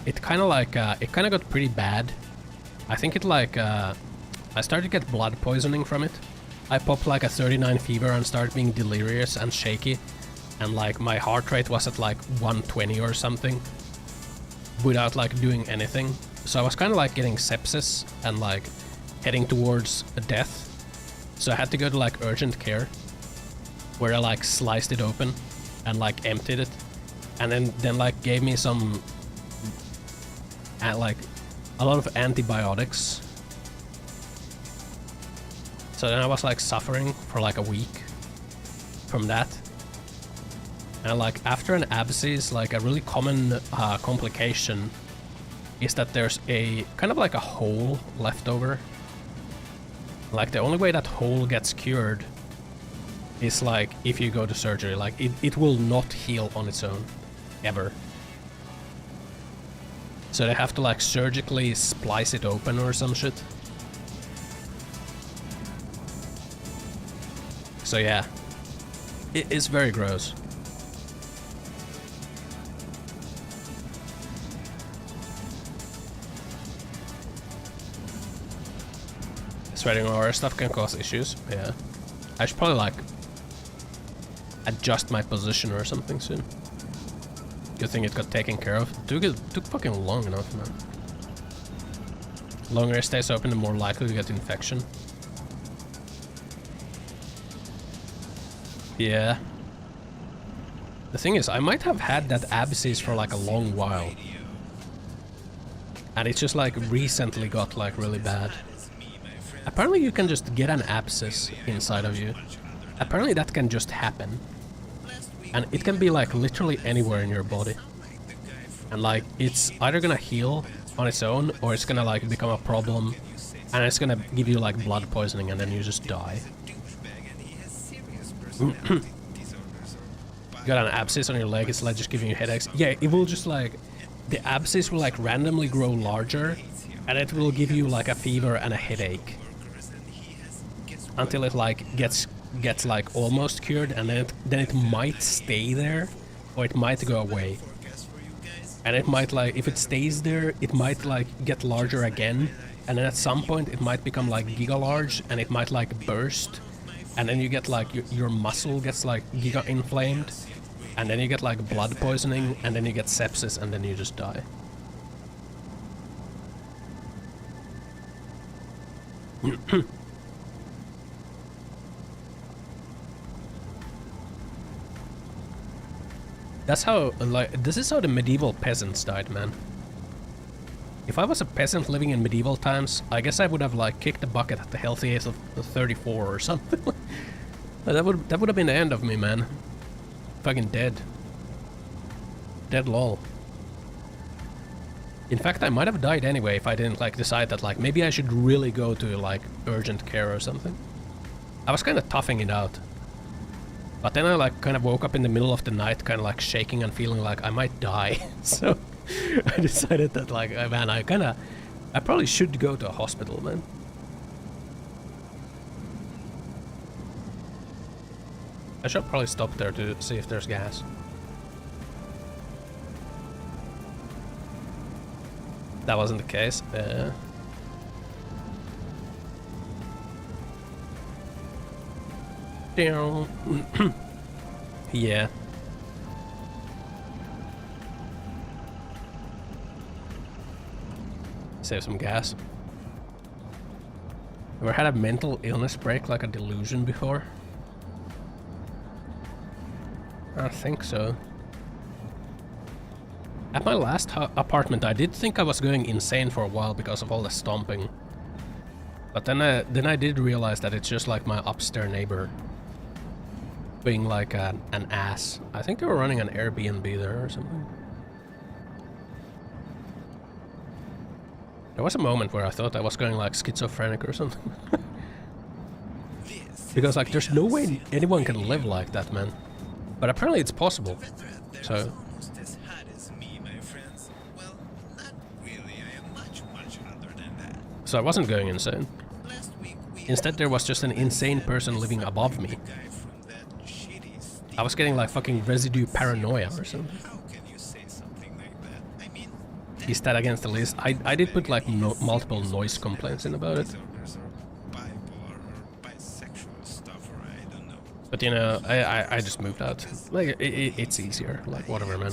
it kind of got pretty bad. I think it like I started to get blood poisoning from it. I popped like a 39 fever and started being delirious and shaky, and like my heart rate was at like 120 or something without like doing anything. So I was kind of like getting sepsis and like heading towards death. So I had to go to like urgent care, where I like sliced it open and like emptied it, and then like gave me some like a lot of antibiotics. So then I was like suffering for like a week from that. And like after an abscess, like a really common complication is that there's a kind of like a hole left over. Like the only way that hole gets cured is like if you go to surgery. Like it will not heal on its own, ever. So they have to like surgically splice it open or some shit. So yeah, it is very gross. Sweating or stuff can cause issues, yeah. I should probably like adjust my position or something soon. Good thing it got taken care of. Took fucking long enough, man. Longer it stays open, the more likely to get infection. Yeah. The thing is, I might have had that abscess for like a long while. And it's just like recently got like really bad. Apparently you can just get an abscess inside of you. Apparently that can just happen. And it can be like literally anywhere in your body. And like it's either gonna heal on its own or it's gonna like become a problem and it's gonna give you like blood poisoning and then you just die. You got an abscess on your leg, it's like just giving you headaches. Yeah, it will just like, the abscess will like randomly grow larger and it will give you like a fever and a headache. Until it like gets like almost cured and then it might stay there or it might go away. And it might like, if it stays there, it might like get larger again. And then at some point it might become like giga large and it might like burst. And then you get like, your muscle gets like giga inflamed. And then you get like blood poisoning, and then you get sepsis, and then you just die. That's how, like, this is how the medieval peasants died, man. If I was a peasant living in medieval times, I guess I would have like kicked the bucket at the healthy age of 34 or something. That would have been the end of me, man. Fucking dead. Dead lol. In fact, I might have died anyway if I didn't like decide that like maybe I should really go to like urgent care or something. I was kind of toughing it out. But then I like kind of woke up in the middle of the night kind of like shaking and feeling like I might die. So I decided that like, man, I probably should go to a hospital, man. I should probably stop there to see if there's gas. That wasn't the case. Yeah. Save some gas. Ever had a mental illness break like a delusion before? I think so. At my last apartment, I did think I was going insane for a while because of all the stomping. But then I did realize that it's just like my upstairs neighbor being like an ass. I think they were running an Airbnb there or something. There was a moment where I thought I was going like schizophrenic or something. Because like there's no way anyone can live like that, man. But apparently it's possible. So I wasn't going insane. Instead there was just an insane person living above me. I was getting like fucking residue paranoia or something. Is that against the list? I did put like multiple noise complaints in about it. But you know, I just moved out. Like it's easier. Like whatever, man.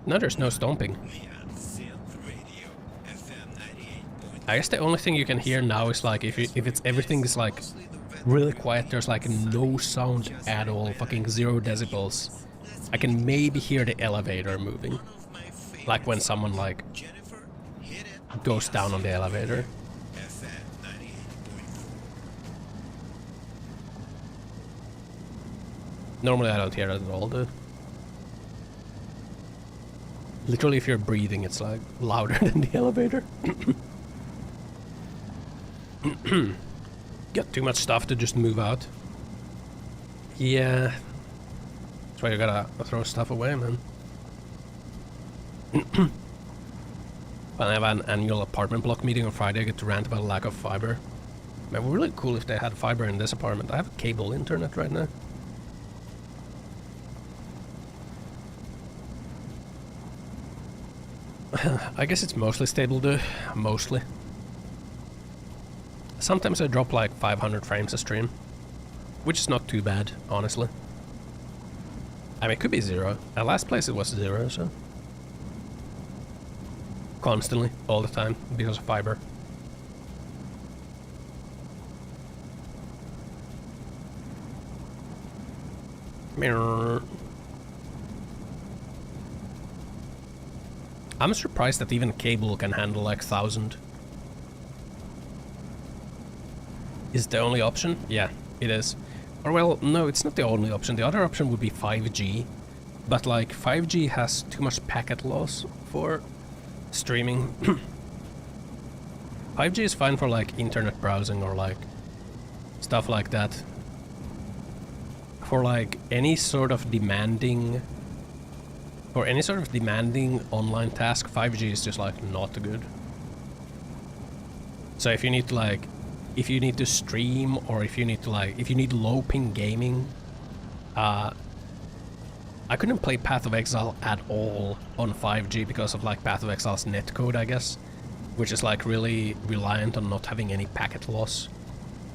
No, there's no stomping. I guess the only thing you can hear now is like if it's everything is like really quiet, there's like no sound at all, fucking 0 decibels. I can maybe hear the elevator moving. Like when someone like goes down on the elevator. Normally I don't hear it at all, dude. Literally if you're breathing it's like louder than the elevator. Got too much stuff to just move out. Yeah. That's why you gotta throw stuff away, man. When I have an annual apartment block meeting on Friday, I get to rant about lack of fiber. Man, it would be really cool if they had fiber in this apartment. I have cable internet right now. I guess it's mostly stable, dude. Mostly. Sometimes I drop like 500 frames a stream, which is not too bad, honestly. I mean, it could be 0. At last place it was 0, so... Constantly, all the time, because of fiber. Mirror. I'm surprised that even cable can handle like 1000. Is the only option? Yeah, it is. Or well, no, it's not the only option. The other option would be 5G. But like 5G has too much packet loss for streaming. 5G is fine for like internet browsing or like stuff like that. For like any sort of demanding online task, 5G is just like not good. So if you need to like, if you need to stream, or if you need to like, if you need low ping gaming, I couldn't play Path of Exile at all on 5G because of like Path of Exile's netcode, I guess, which is like really reliant on not having any packet loss,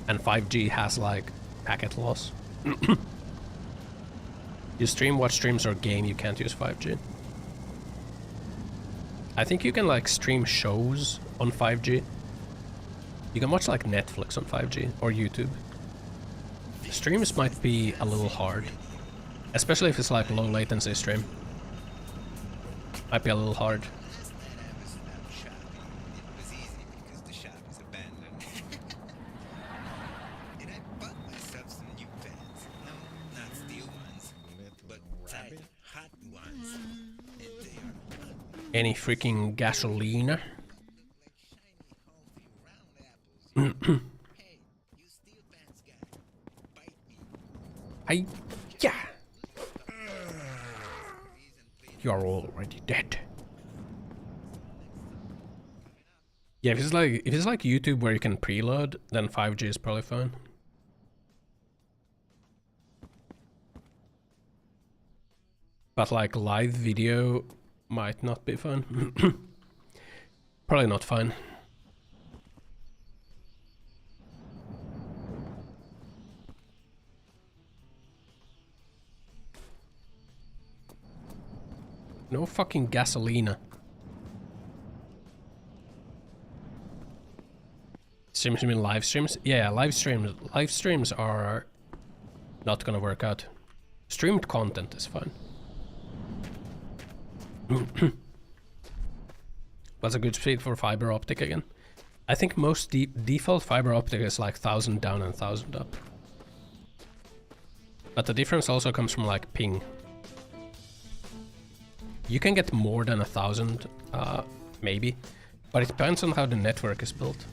and 5G has like packet loss. You stream, watch streams, or game, you can't use 5G. I think you can like stream shows on 5G. You can watch like Netflix on 5G or YouTube. Streams might be a little hard, especially if it's like low latency stream. Might be a little hard. Any freaking gasolina? Hey, yeah. You are already dead. Yeah, if it's like YouTube where you can preload, then 5G is probably fine. But like live video might not be fun. Probably not fine. No fucking gasolina. Streams, you mean live streams? Yeah, live streams. Live streams are not gonna work out. Streamed content is fine. What's a good speed for fiber optic again? I think most default fiber optic is like 1000 down and 1000 up. But the difference also comes from like ping. You can get more than 1000, maybe, but it depends on how the network is built.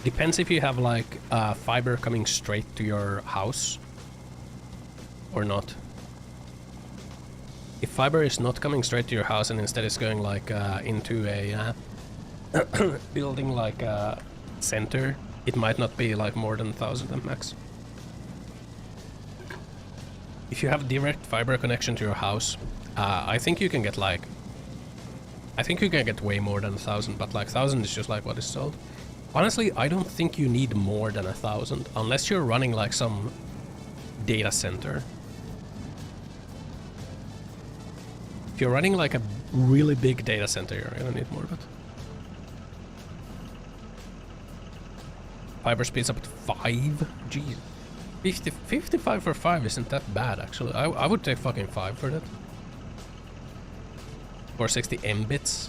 Depends if you have like fiber coming straight to your house or not. If fiber is not coming straight to your house and instead it's going like into a building like a center, it might not be like more than 1000 at max. If you have direct fiber connection to your house, I think you can get like, I think you can get way more than 1000, but like 1000 is just like what is sold. Honestly, I don't think you need more than 1000 unless you're running like some data center. If you're running like a really big data center, you're gonna need more, but... Fiber speeds up to 5? Jeez. 55 for 5 isn't that bad, actually. I would take fucking 5 for that. 460 Mbits.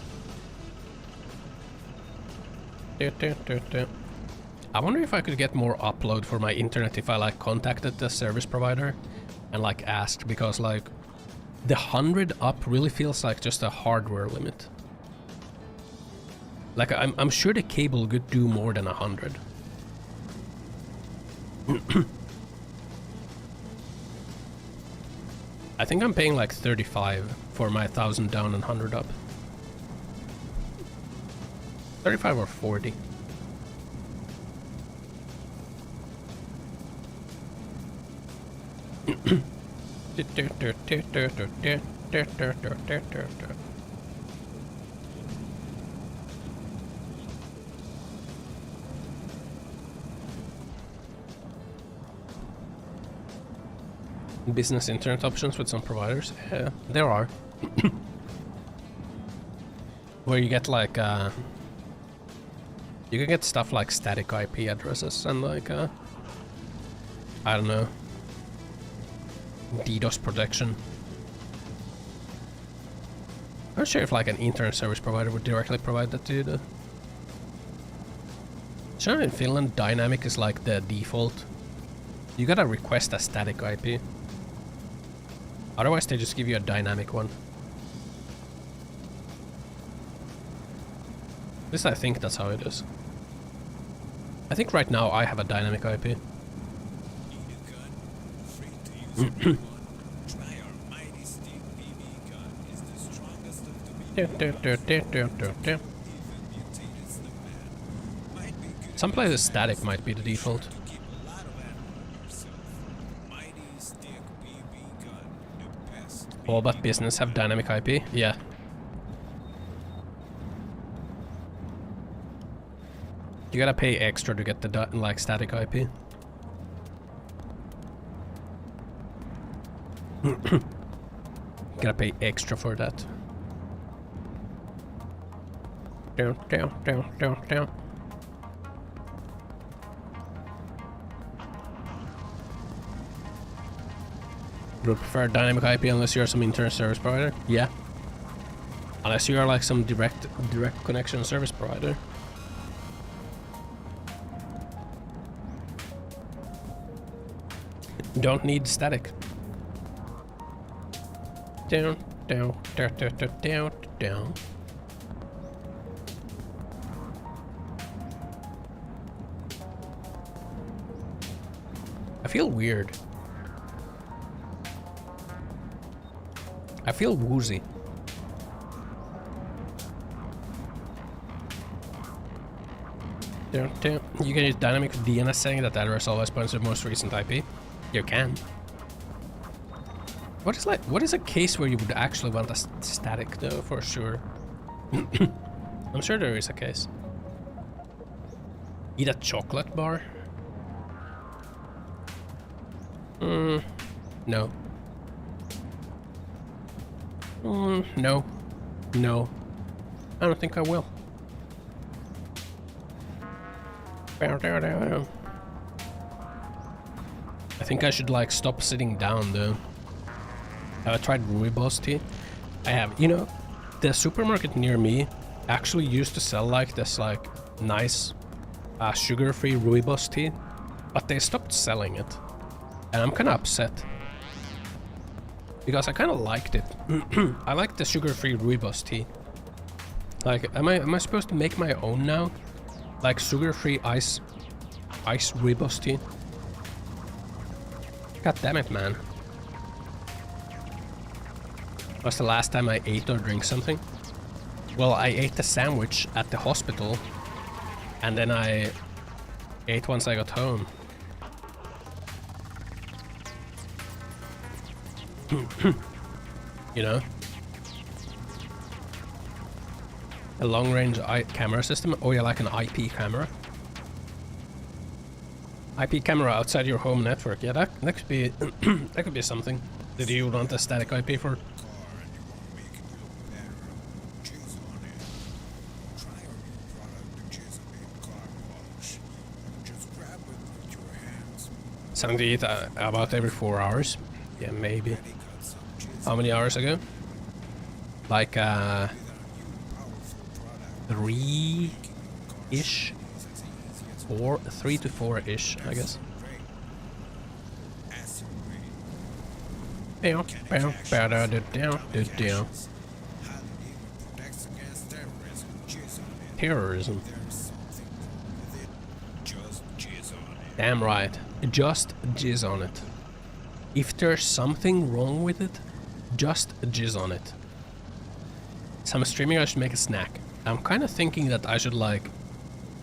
I wonder if I could get more upload for my internet if I like contacted the service provider and like asked, because like the 100 up really feels like just a hardware limit. Like I'm sure the cable could do more than 100. I think I'm paying like 35 for my 1000 down and 100 up. 35 or 40. business internet options with some providers. Yeah, there are. Where you get like you can get stuff like static IP addresses and like I don't know, DDoS protection. I'm not sure if like an internet service provider would directly provide that to you though. Sure, in Finland dynamic is like the default. You gotta request a static IP. Otherwise they just give you a dynamic one. At least I think that's how it is. I think right now I have a dynamic IP. Some places static might be the default. All but business have dynamic IP? Yeah. You gotta pay extra to get the like static IP. Gotta pay extra for that. Down, down, down, down, down. You would prefer dynamic IP unless you're some internet service provider? Yeah. Unless you are like some direct connection service provider. Don't need static. Down, down, down, down, down, down, down. I feel weird. I feel woozy. Down, down. You can use dynamic DNS setting that address always points to the most recent IP. You can. What is a case where you would actually want a static though, for sure? I'm sure there is a case. Eat a chocolate bar? No. No. No. I don't think I will. I think I should like stop sitting down though. Have I tried rooibos tea? I have. You know, the supermarket near me actually used to sell like this like nice sugar-free rooibos tea, but they stopped selling it. And I'm kind of upset. Because I kind of liked it. I like the sugar-free rooibos tea. Like, am I supposed to make my own now? Like sugar-free ice rooibos tea? God damn it, man. What's the last time I ate or drank something? Well, I ate a sandwich at the hospital. And then I ate once I got home. You know? A long-range camera system? Oh, yeah, like an IP camera. IP camera outside your home network. Yeah, that could be that could be something. Did you want a static IP for? Something to eat about every 4 hours. Yeah, maybe. How many hours ago? Like 3-ish? 3 to 4-ish, I guess. Terrorism. Damn right. Just jizz on it. If there's something wrong with it, just jizz on it. So I'm streaming, I should make a snack. I'm kind of thinking that I should like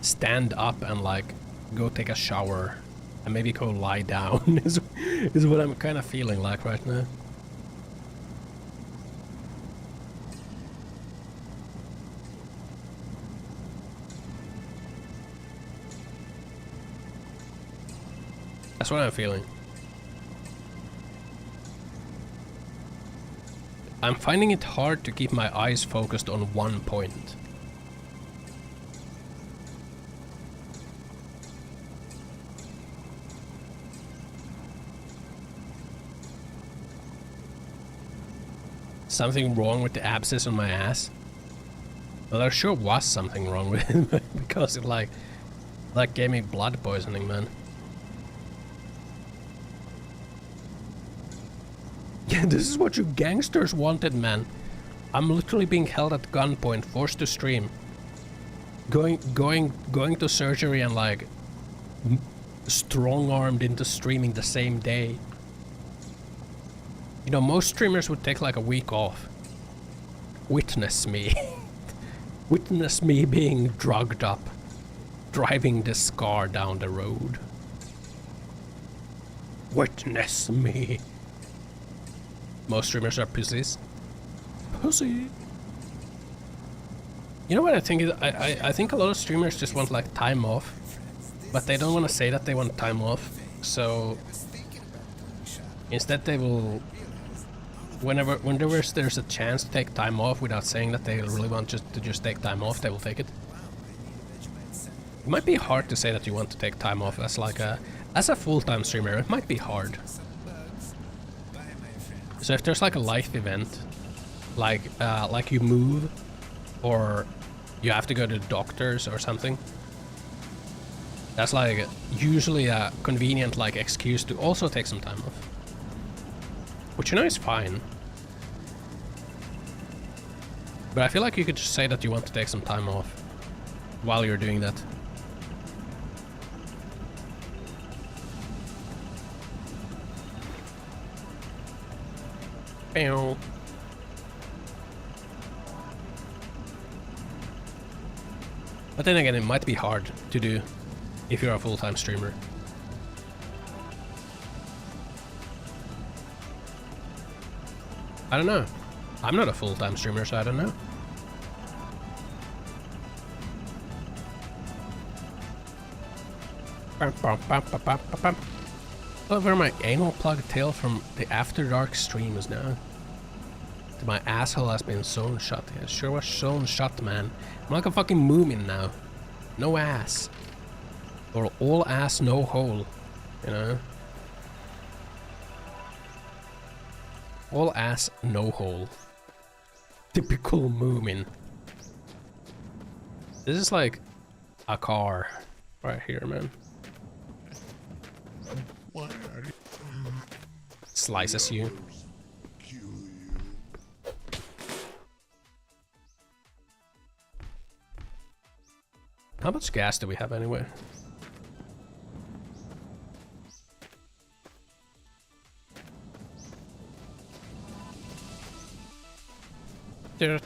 stand up and like go take a shower and maybe go lie down is what I'm kind of feeling like right now. That's what I'm feeling. I'm finding it hard to keep my eyes focused on one point. Something wrong with the abscess on my ass? Well, there sure was something wrong with it, because it like gave me blood poisoning, man. Yeah, this is what you gangsters wanted, man. I'm literally being held at gunpoint, forced to stream. Going to surgery and like strong-armed into streaming the same day. You know, most streamers would take like a week off. Witness me. Witness me being drugged up, driving this car down the road. Witness me. Most streamers are pussies. Pussy. You know what I think is, I think a lot of streamers just want like time off, but they don't want to say that they want time off. So instead they will, whenever there's a chance to take time off without saying that they really want to just take time off, they will take it. It might be hard to say that you want to take time off as like as a full-time streamer. It might be hard. So if there's like a life event, like you move, or you have to go to the doctors or something, that's like usually a convenient like excuse to also take some time off. Which, you know, is fine. But I feel like you could just say that you want to take some time off while you're doing that. But then again, it might be hard to do if you're a full-time streamer. I don't know. I'm not a full-time streamer, so I don't know. Over my anal plug tail from the After Dark streams now. My asshole has been sewn shut. Yeah, sure was sewn shut, man. I'm like a fucking moomin now. No ass. Or all ass, no hole. You know? All ass, no hole. Typical moomin. This is like a car right here, man. Slices you. How much gas do we have anyway? Not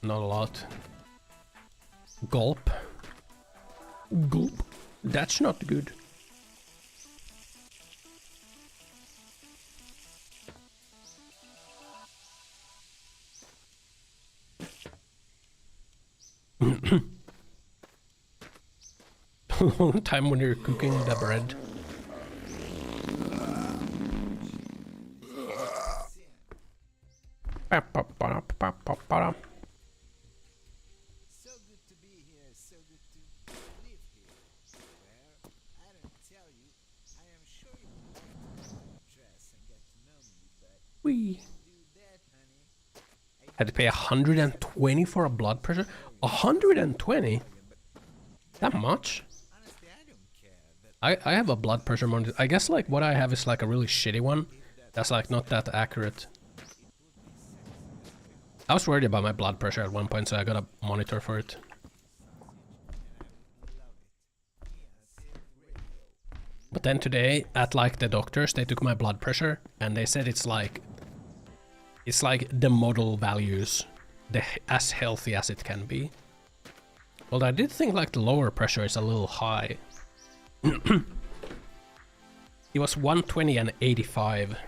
a lot. Gulp. Gulp. That's not good. Long time when you're cooking the bread.
So good to be here, so good to live here. Well, I don't tell you, I am sure you would like to dress and get to know me, but
Wee.
do that, honey.
Had to pay 120 for a blood pressure? 120? That much?
Honestly, I don't care. That
I have a blood pressure monitor. I guess like what I have is like a really shitty one. That's like not that accurate. I was worried about my blood pressure at one point, so I got a monitor for it. But then today, at like the doctors, they took my blood pressure and they said it's like the model values, as healthy as it can be. Well, I did think like the lower pressure is a little high. It was 120 and 85.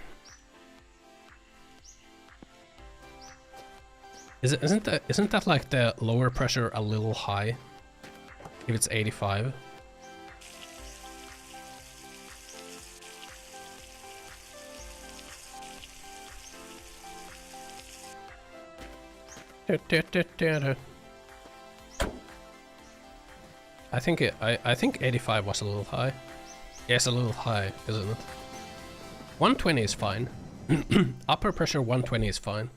Isn't that like the lower pressure a little high? If it's 85. I think 85 was a little high. Yes, a little high, isn't it? 120 is fine. Upper pressure 120 is fine.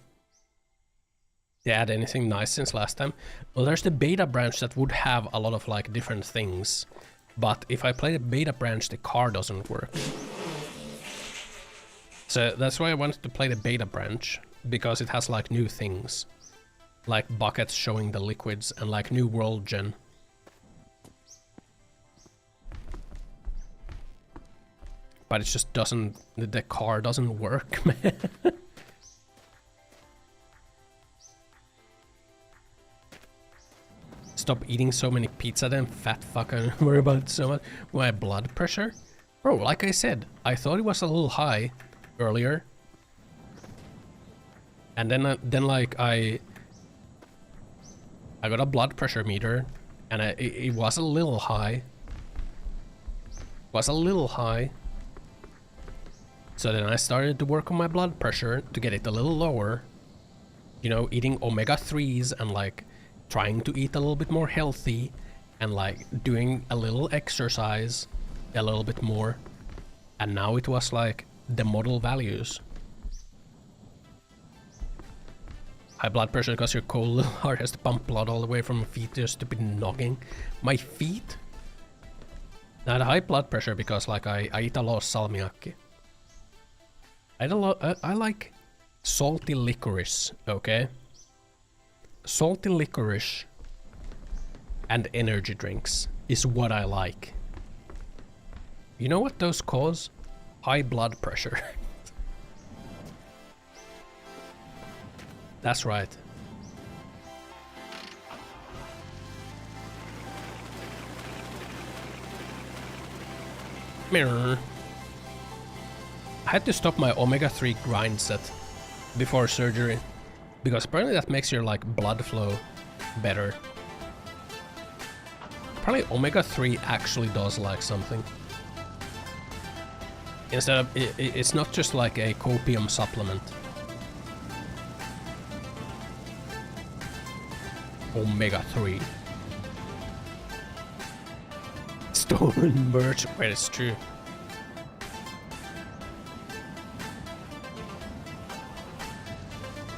They add anything nice since last time? Well, there's the beta branch that would have a lot of like different things, but if I play the beta branch, the car doesn't work. So that's why I wanted to play the beta branch, because it has like new things, like buckets showing the liquids and like new world gen. But it just doesn't, the car doesn't work, man. Stop eating so many pizza then, fat fucker. Worry about it so much. My blood pressure? Bro, like I said, I thought it was a little high earlier. And then like I got a blood pressure meter and it was a little high. Was a little high. So then I started to work on my blood pressure to get it a little lower. You know, eating omega-3s and like trying to eat a little bit more healthy and like doing a little exercise a little bit more. And now it was like the model values. High blood pressure because your cold little heart has to pump blood all the way from your feet to your stupid noggin. My feet? Now the high blood pressure because like I eat a lot of salmiakki. I like salty licorice, okay? Salty licorice and energy drinks is what I like. You know what those cause? High blood pressure. That's right. Mirror. I had to stop my omega-3 grind set before surgery, because apparently that makes your like blood flow better. Probably omega-3 actually does like something. Instead of, it's not just like a copium supplement. Omega-3. Stolen merch. Wait, it's true.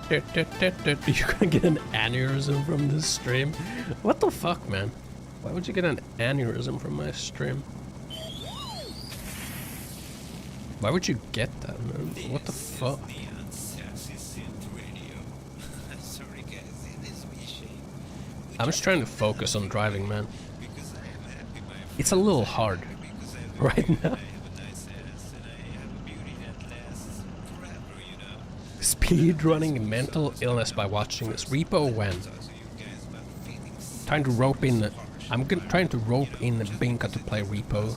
You're gonna get an aneurysm from this stream? What the fuck, man? Why would you get an aneurysm from my stream? Why would you get that, man? What the fuck? I'm just trying to focus on driving, man. It's a little hard right now. Speed running mental illness by watching this. Repo when? Trying to rope in. I'm trying to rope in Binka to play Repo.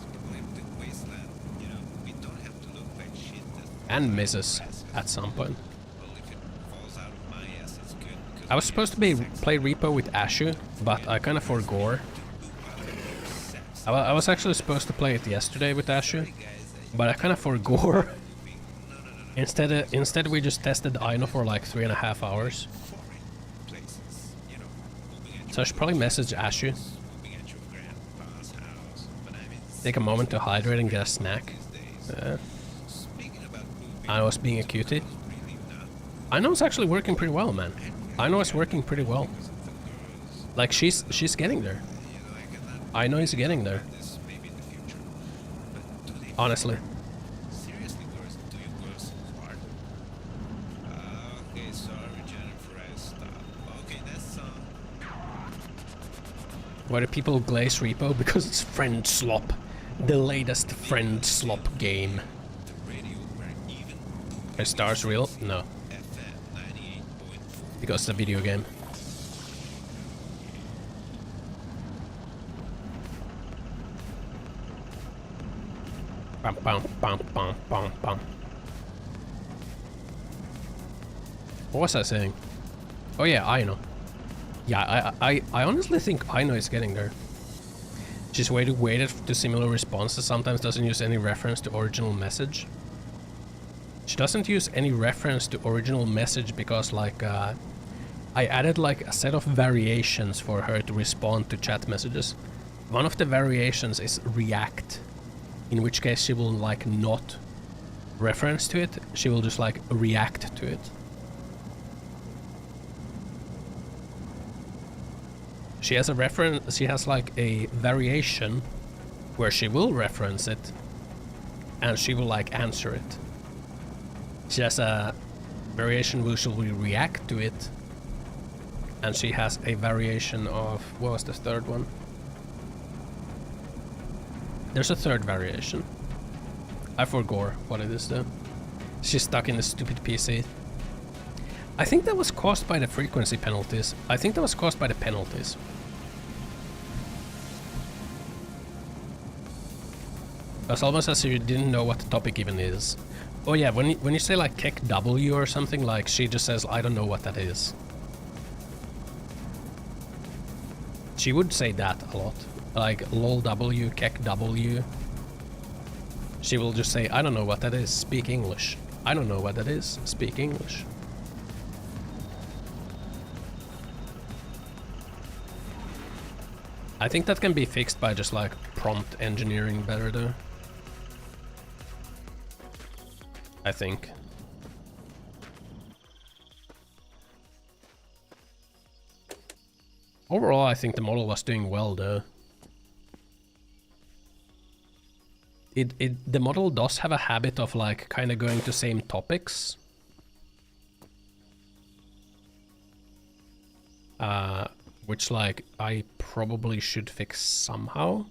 And misses at some point. I was supposed to play Repo with Ashu, but I kind of forgot. I was actually supposed to play it yesterday with Ashu, but I kind of forgot. Instead we just tested Aino for like 3.5 hours. So I should probably message Ashu. Take a moment to hydrate and get a snack. I was being a cutie. I know it's actually working pretty well, man. I know it's working pretty well. Like she's getting there. I know he's getting there. Honestly. Why do people glaze Repo? Because it's friend slop. The latest friend slop game. Are stars real? No. Because it's a video game. Bum, bum, bum, bum, bum, bum. What was I saying? Oh yeah, Aino. Yeah, I honestly think Aino is getting there. She's waited to similar responses, sometimes doesn't use any reference to original message. She doesn't use any reference to original message because like, I I added like a set of variations for her to respond to chat messages. One of the variations is react, in which case she will like not reference to it, she will just like react to it. She has a reference, she has like a variation where she will reference it and she will like answer it. She has a variation where she will react to it, and she has a variation of, what was the third one? There's a third variation. I forgot what it is though. She's stuck in the stupid PC. I think that was caused by the frequency penalties. I think that was caused by the penalties. It's almost as if you didn't know what the topic even is. Oh yeah, when you say like kek W or something, like she just says, I don't know what that is. She would say that a lot. Like lol W, kek W. She will just say, I don't know what that is, speak English. I don't know what that is, speak English. I think that can be fixed by just like prompt engineering better though. I think. Overall, I think the model was doing well though. The model does have a habit of like kind of going to same topics. Which like I probably should fix somehow.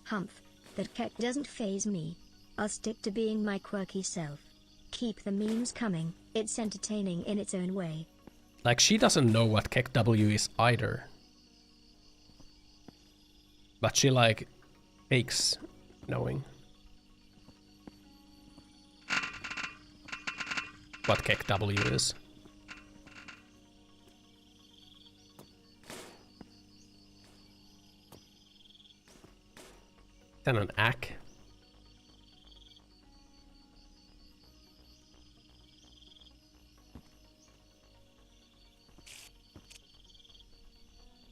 Humph, that kek doesn't faze me. I'll stick to being my quirky self. Keep the memes coming, it's entertaining in its own way.
Like she doesn't know what kek W is either. But she like fakes knowing what kek W is. Then an ack.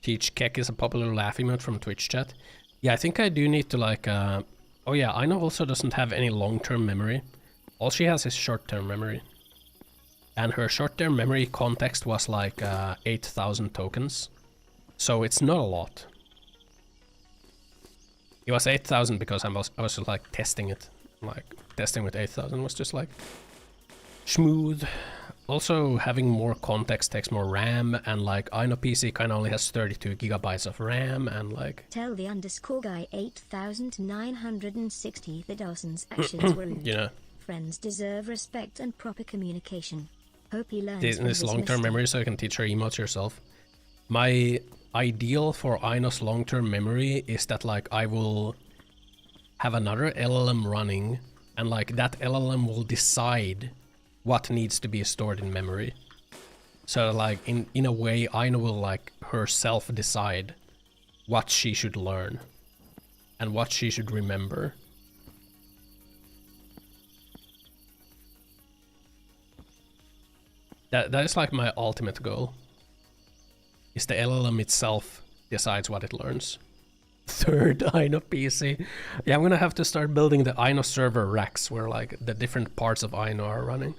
Teach kek is a popular laugh emote from Twitch chat. Yeah, I think I do need to like, oh yeah, Aino also doesn't have any long-term memory. All she has is short-term memory. And her short-term memory context was like 8,000 tokens. So it's not a lot. It was 8,000 because I was just like testing it. Like testing with 8,000 was just like smooth. Also having more context takes more RAM, and like Aino PC kind of only has 32 gigabytes of RAM, and like
tell the underscore guy 8,960 that Ossan's actions were rude.
You know,
friends deserve respect and proper communication. Hope he learns
this long-term memory so you can teach her emotes yourself. My ideal for Aino's long-term memory is that like I will have another LLM running, and like that LLM will decide what needs to be stored in memory. So like in a way Aino will like herself decide what she should learn and what she should remember. That is like my ultimate goal. Is the LLM itself decides what it learns. Third Aino PC. Yeah, I'm gonna have to start building the Aino server racks where like the different parts of Aino are running.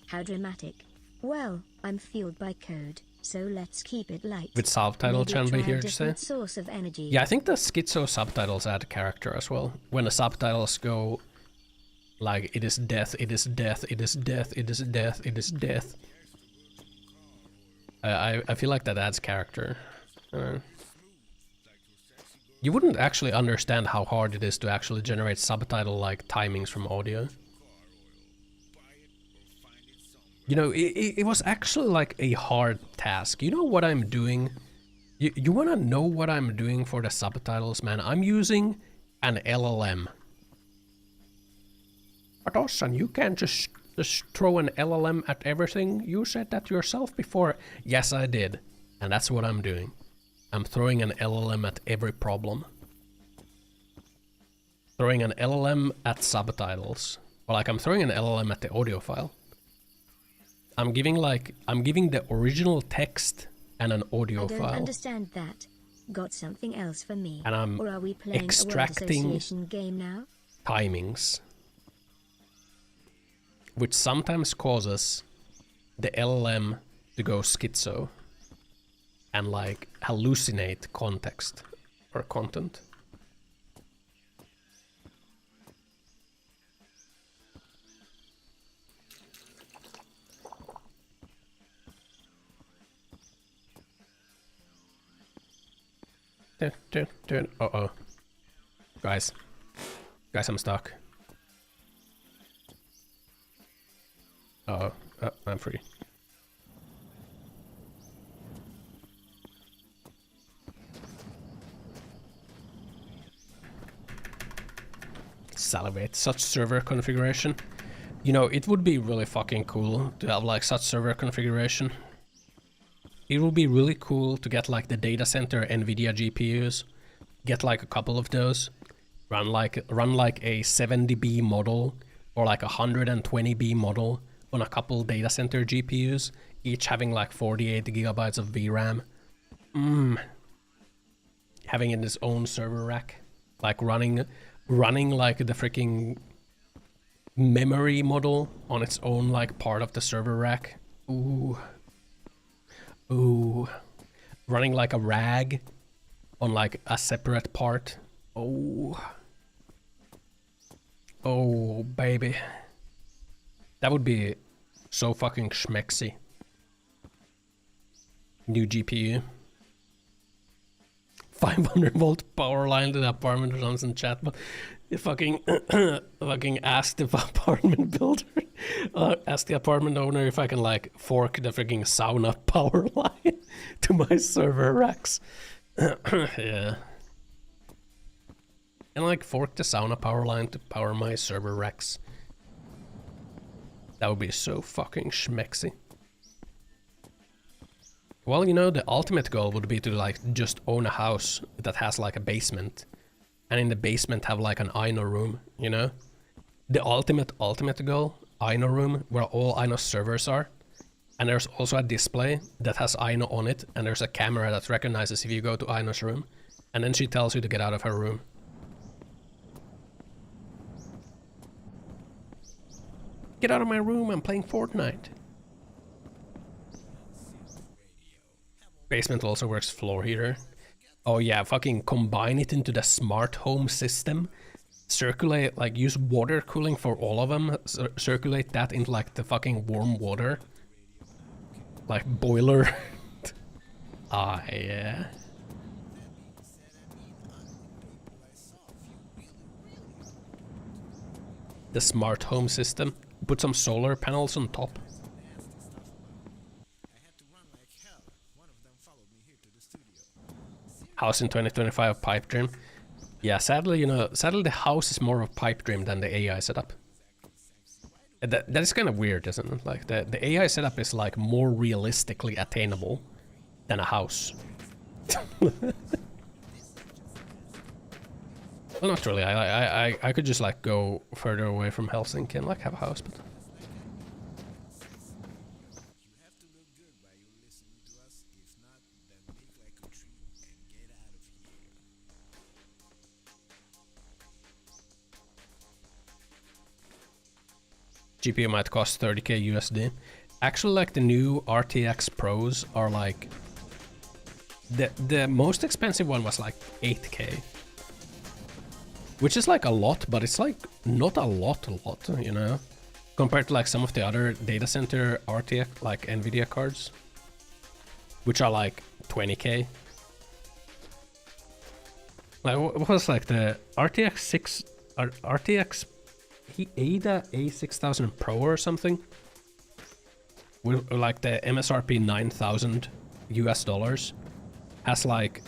How dramatic. Well, I'm fueled by code, so let's keep it light.
With subtitle can be here to say?
Source of energy.
Yeah, I think the schizo subtitles add character as well. When the subtitles go like it is death, it is death, it is death, it is death, it is death. I feel like that adds character. You wouldn't actually understand how hard it is to actually generate subtitle like timings from audio. You know, it was actually like a hard task. You know what I'm doing? You wanna know what I'm doing for the subtitles, man? I'm using an LLM. But Ossan, you can't just throw an LLM at everything. You said that yourself before. Yes, I did. And that's what I'm doing. I'm throwing an LLM at every problem. throwing an LLM at subtitles. Or like I'm throwing an LLM at the audio file. I'm giving the original text and an audio file.
I don't understand that. Got something else for me?
And I'm
or are we playing
extracting
a word association game now?
Timings, which sometimes causes the LLM to go schizo and like hallucinate context or content. Uh-oh. Guys, I'm stuck. Uh-oh. Oh, I'm free. Salivate. Such server configuration. You know, it would be really fucking cool to have like such server configuration. It would be really cool to get like the data center NVIDIA GPUs, get like a couple of those, run like a 70B model or like a 120B model on a couple data center GPUs, each having like 48 gigabytes of VRAM. Having in its own server rack, like running like the freaking memory model on its own like part of the server rack. Ooh, running like a RAG on like a separate part. Oh, baby. That would be so fucking schmexy. New GPU. 500 volt power line to the apartment runs in chat, but you fucking ask the apartment builder, ask the apartment owner if I can like fork the freaking sauna power line to my server racks. Yeah. And like fork the sauna power line to power my server racks. That would be so fucking schmexy. Well, you know, the ultimate goal would be to like just own a house that has like a basement. And in the basement have like an Ino room, you know? The ultimate goal, Ino room, where all Ino servers are. And there's also a display that has Ino on it, and there's a camera that recognizes if you go to Ino's room. And then she tells you to get out of her room. Get out of my room, I'm playing Fortnite. Basement also works floor heater. Oh yeah, fucking combine it into the smart home system. Circulate, like use water cooling for all of them. Circulate that into like the fucking warm water. Like boiler. Ah, yeah. The smart home system. Put some solar panels on top. House in 2025 pipe dream. Yeah, sadly, you know, sadly the house is more of a pipe dream than the AI setup. That is kind of weird, isn't it? Like the AI setup is like more realistically attainable than a house. Well, not really. I could just like go further away from Helsinki and like have a house, but. GPU might cost 30k USD. Actually, like the new RTX Pros are like the most expensive one was like 8k, which is like a lot, but it's like not a lot, you know, compared to like some of the other data center RTX like Nvidia cards, which are like 20k. Like what was like the RTX Ada A6000 Pro or something, with like the MSRP 9,000 US dollars, has like,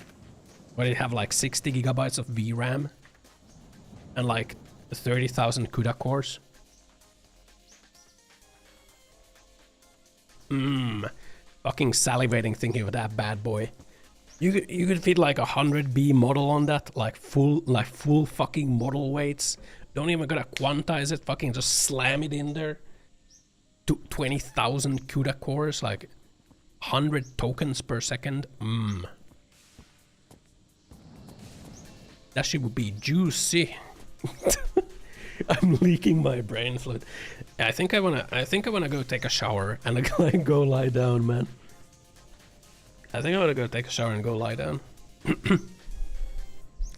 well, it have like 60 gigabytes of VRAM and like 30,000 CUDA cores. Fucking salivating thinking of that bad boy. You could fit like 100B model on that, like full fucking model weights. Don't even gotta quantize it, fucking just slam it in there. 20,000 CUDA cores, like 100 tokens per second. That shit would be juicy. I'm leaking my brain fluid. I think I wanna go take a shower and go lie down, man. I think I wanna go take a shower and go lie down.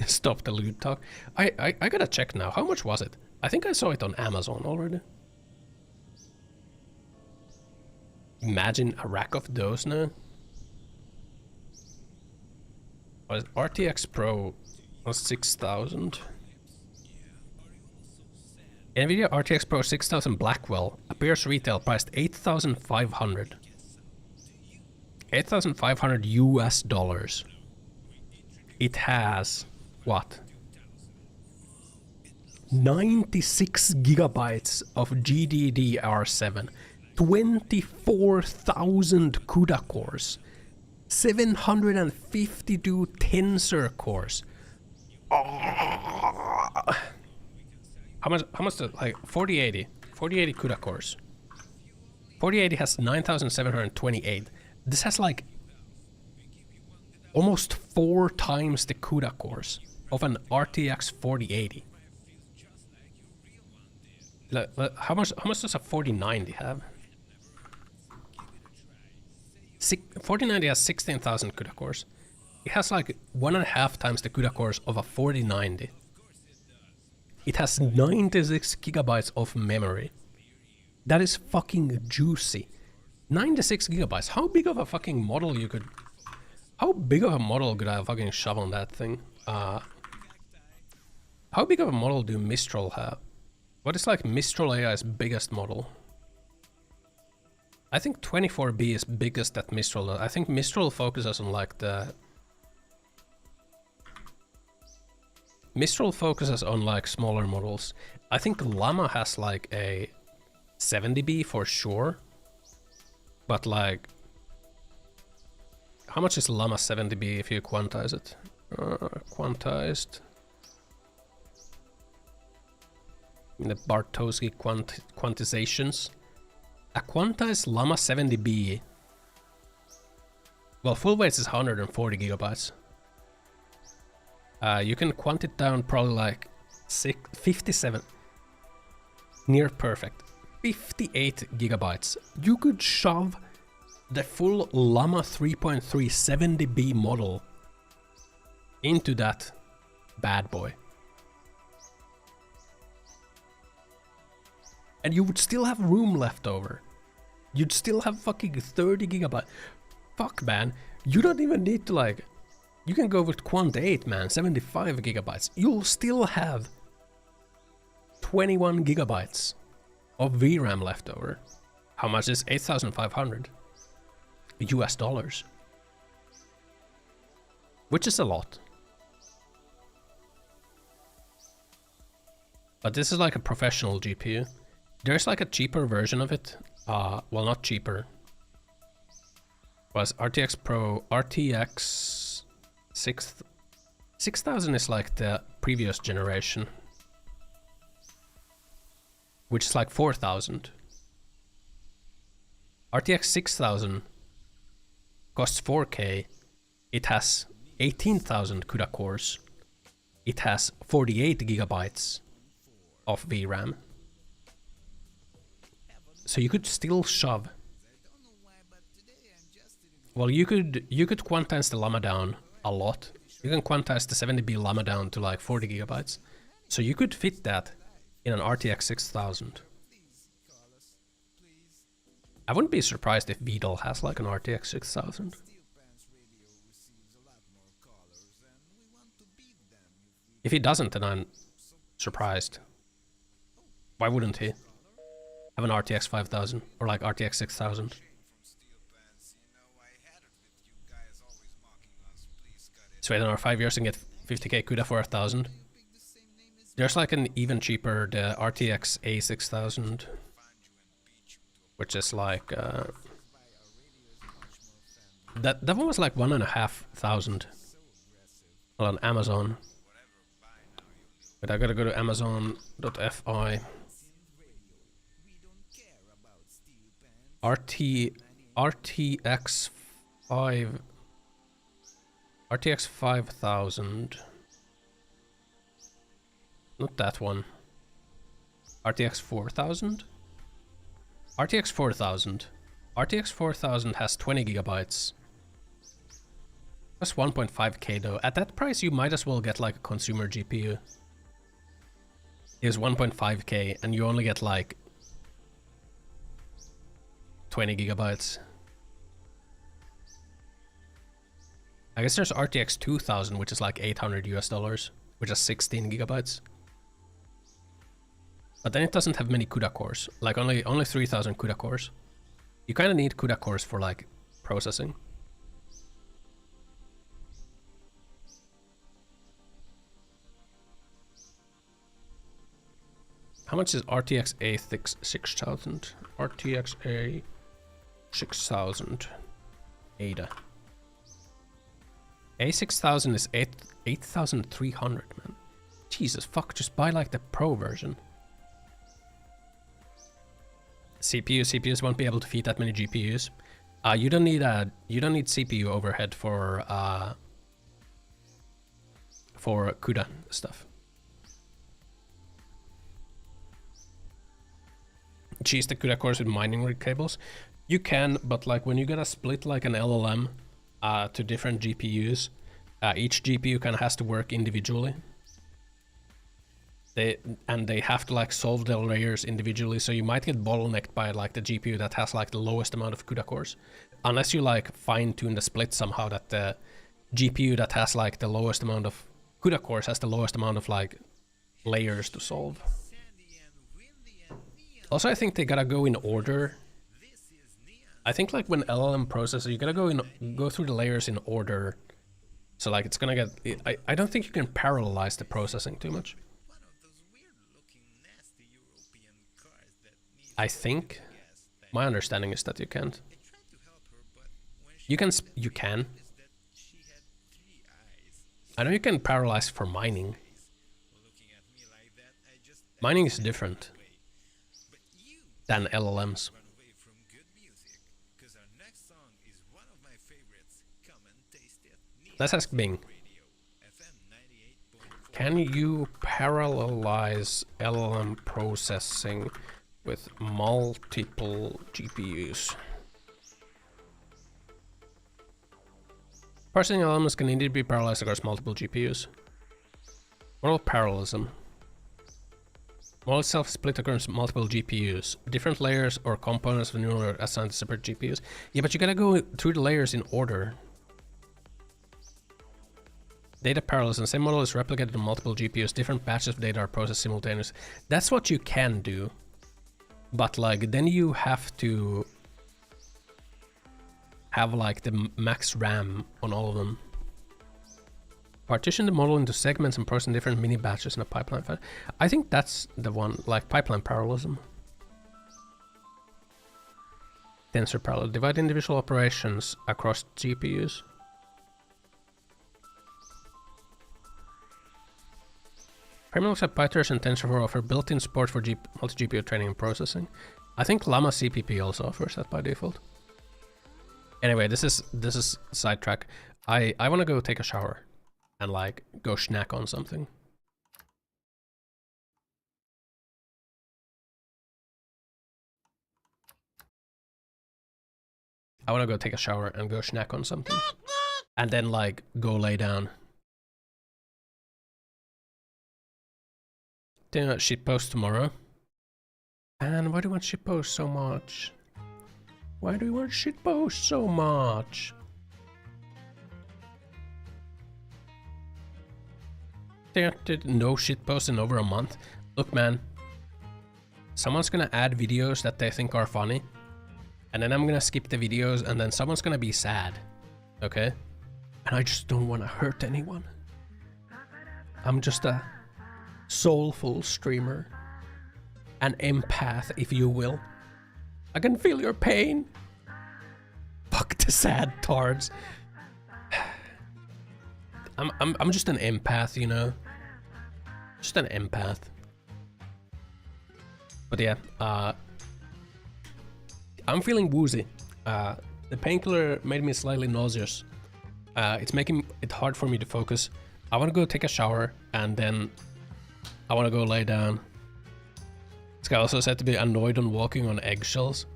Stop the loot talk. I gotta check now. How much was it? I think I saw it on Amazon already. Imagine a rack of those now. Was RTX Pro was 6,000. Nvidia RTX Pro 6000 Blackwell appears retail priced 8,500. 8,500 US dollars. It has what? 96 gigabytes of GDDR7, 24,000 CUDA cores, 752 tensor cores. How much like 4080 CUDA cores. 4080 has 9,728. This has like almost 4 times the CUDA cores of an RTX 4080. How much does a 4090 have? 4090 has 16,000 CUDA cores. It has like 1.5 times the CUDA cores of a 4090. It has 96 gigabytes of memory. That is fucking juicy. 96 gigabytes. How big of a fucking model you could... How big of a model could I fucking shove on that thing? How big of a model do Mistral have? What is like Mistral AI's biggest model? I think 24B is biggest at Mistral. I think Mistral focuses on like the... Mistral focuses on like smaller models. I think Llama has like a 70B for sure. But like... How much is Llama 70B if you quantize it? Quantized. The Bartowski quantizations. A quantized Llama 70B. Well, full weight is 140 gigabytes. You can quant it down probably like 57. Near perfect. 58 gigabytes. You could shove the full Llama 3.3 70B model into that bad boy. And you would still have room left over. You'd still have fucking 30 gigabytes. Fuck, man. You don't even need to like... You can go with Quant 8, man. 75 gigabytes. You'll still have 21 gigabytes of VRAM left over. How much is 8,500 US dollars? Which is a lot. But this is like a professional GPU. There's like a cheaper version of it. Well, not cheaper. Was RTX Pro, RTX 6000 is like the previous generation. Which is like 4,000. RTX 6000 costs 4K. It has 18,000 CUDA cores. It has 48 gigabytes of VRAM. So you could still shove. Well, you could quantize the Llama down a lot. You can quantize the 70B Llama down to like 40 gigabytes. So you could fit that in an RTX 6000. I wouldn't be surprised if VTuber has like an RTX 6000. If he doesn't, then I'm surprised. Why wouldn't he have an RTX 5000 or like RTX 6000? So wait another 5 years and get 50k CUDA for 1,000. There's like an even cheaper, the RTX A6000, which is like That one was like 1,500 on Amazon. But I gotta go to Amazon.fi. RTX 5000. Not that one. RTX 4000. RTX 4000. RTX 4000 has 20 gigabytes. That's 1.5k though. At that price, you might as well get like a consumer GPU. It's 1.5k and you only get like 20 gigabytes. I guess there's RTX 2000, which is like $800 US, which is 16 gigabytes. But then it doesn't have many CUDA cores, like only 3000 CUDA cores. You kind of need CUDA cores for like processing. How much is RTX A6000? RTX A6000 Ada. A6000 is 8,300, man. Jesus fuck, just buy like the Pro version. CPUs won't be able to feed that many GPUs. You don't need CPU overhead for CUDA stuff. Cheese the CUDA cores with mining rig cables. You can, but like when you gotta split like an LLM to different GPUs, each GPU kind of has to work individually. They have to like solve the layers individually, so you might get bottlenecked by like the GPU that has like the lowest amount of CUDA cores, unless you like fine tune the split somehow that the GPU that has like the lowest amount of CUDA cores has the lowest amount of like layers to solve. Also, I think they gotta go in order. I think like when LLM processor, you gotta go through the layers in order. So like it's gonna get. I don't think you can parallelize the processing too much. I think my understanding is that you can't. You can. I know you can parallelize for mining. Mining is different than LLMs. Let's ask Bing. Can you parallelize LLM processing with multiple GPUs? Parsing LLMs can indeed be parallelized across multiple GPUs. Model parallelism. Model itself split across multiple GPUs. Different layers or components of the neural are assigned to separate GPUs. Yeah, but you gotta go through the layers in order. Data parallelism. Same model is replicated on multiple GPUs. Different batches of data are processed simultaneously. That's what you can do. But like, then you have to have like the max RAM on all of them. Partition the model into segments and process different mini batches in a pipeline. I think that's the one, like pipeline parallelism. Tensor parallel. Divide individual operations across GPUs. Frameworks like PyTorch and TensorFlow offer built-in support for multi-GPU training and processing. I think Llama CPP also offers that by default. Anyway, this is sidetrack. I want to go take a shower and like go snack on something. I want to go take a shower and go snack on something. And then like go lay down. Then shitpost tomorrow. And why do you want shitpost so much? Why do you want shitpost so much? They did no shitpost in over a month. Look, man. Someone's gonna add videos that they think are funny. And then I'm gonna skip the videos and then someone's gonna be sad. Okay? And I just don't want to hurt anyone. I'm just a soulful streamer. An empath, if you will. I can feel your pain. Fuck. the sad tards. I'm just an empath, you know? Just an empath. But yeah, I'm feeling woozy. The painkiller made me slightly nauseous. It's making it hard for me to focus. I want to go take a shower, and then I want to go lay down. This guy also said to be annoyed on walking on eggshells.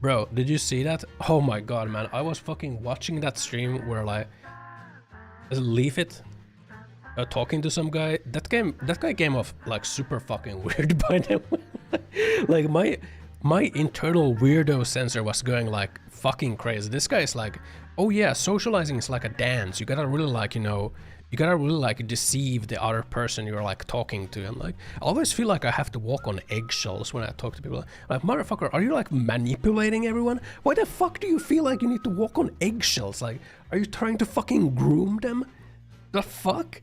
Bro, did you see that? Oh my god, man. I was fucking watching that stream where like... Leave it. Talking to some guy. That guy came off like super fucking weird by the way. Like my internal weirdo sensor was going like fucking crazy. This guy is like, oh yeah, socializing is like a dance. You gotta really like, you know, you gotta really like deceive the other person you're like talking to. And like, I always feel like I have to walk on eggshells when I talk to people. Like, motherfucker, are you like manipulating everyone? Why the fuck do you feel like you need to walk on eggshells? Like, are you trying to fucking groom them? The fuck?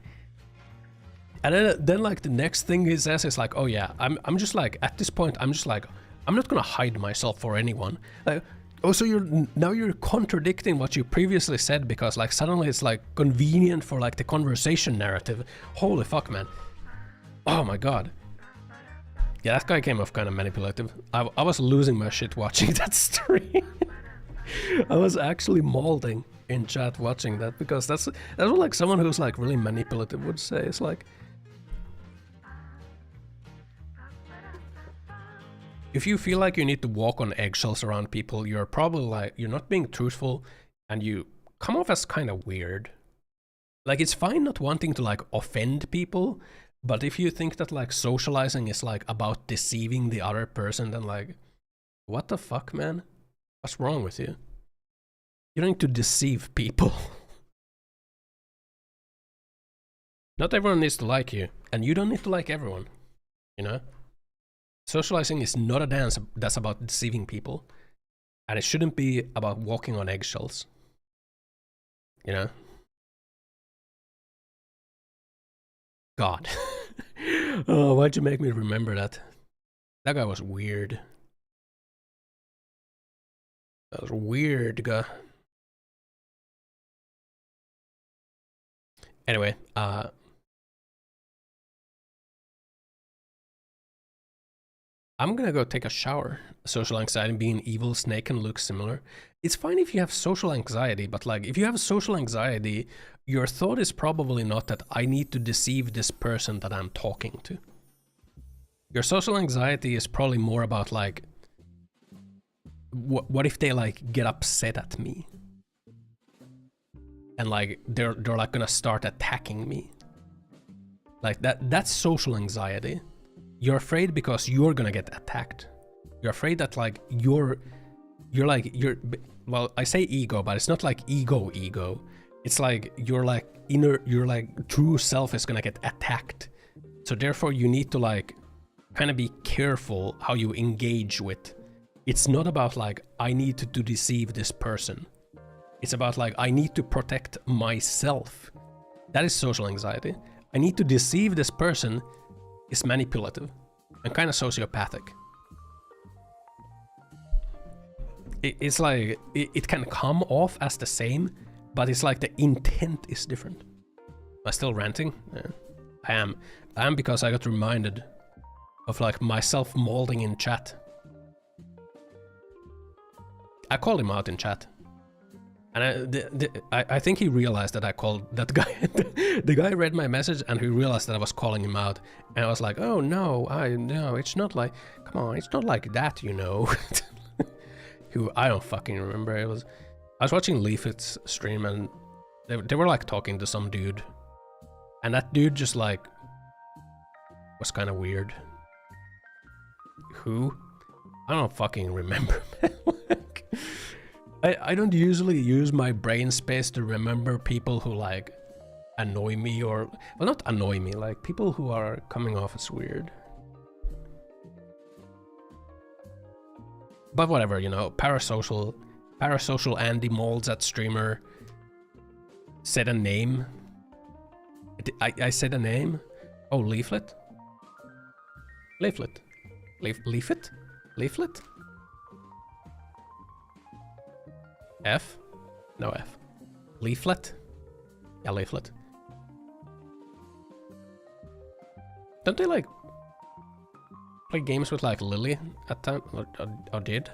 And then like the next thing he says is like, oh yeah, I'm just like, at this point, I'm just like, I'm not gonna hide myself for anyone. Like, oh, so you're contradicting what you previously said because like suddenly it's like convenient for like the conversation narrative. Holy fuck, man. Oh my god. Yeah, that guy came off kind of manipulative. I was losing my shit watching that stream. I was actually molding in chat watching that because that's what like someone who's like really manipulative would say. It's like, if you feel like you need to walk on eggshells around people, you're probably like, you're not being truthful and you come off as kind of weird. Like, it's fine not wanting to like offend people, but if you think that like socializing is like about deceiving the other person, then like, what the fuck, man? What's wrong with you? You don't need to deceive people. Not everyone needs to like you, and you don't need to like everyone, you know? Socializing is not a dance that's about deceiving people, and it shouldn't be about walking on eggshells, you know? God. Oh, why'd you make me remember that? That guy was weird. That was weird, guy. Anyway, I'm gonna go take a shower. Social anxiety being evil, snake and look similar. It's fine if you have social anxiety, but like if you have social anxiety, your thought is probably not that I need to deceive this person that I'm talking to. Your social anxiety is probably more about like, what if they like get upset at me? And like they're like gonna start attacking me. Like that's social anxiety. You're afraid because you're gonna get attacked. You're afraid that like you're well, I say ego, but it's not like ego. It's like your like your like true self is gonna get attacked. So therefore you need to like kind of be careful how you engage with. It's not about like I need to deceive this person. It's about like I need to protect myself. That is social anxiety. I need to deceive this person is manipulative and kind of sociopathic. It's like it can come off as the same, but it's like the intent is different. Am I still ranting? Yeah. I am because I got reminded of like myself molding in chat. I called him out in chat. And I think he realized that I called that guy. The guy read my message and he realized that I was calling him out. And I was like, oh no, it's not like, come on, it's not like that, you know. Who I don't fucking remember. I was watching Leafit's stream and they were like talking to some dude. And that dude just like was kind of weird. Who? I don't fucking remember. I don't usually use my brain space to remember people who like annoy me or, well, not annoy me, like people who are coming off as weird. But whatever, you know, parasocial Andy molds at streamer said a name. I said a name. Oh, Leaflet? Leaflet? Leaflet? F? No F. Leaflet? Yeah, leaflet. Don't they like play games with like Lily at time or did?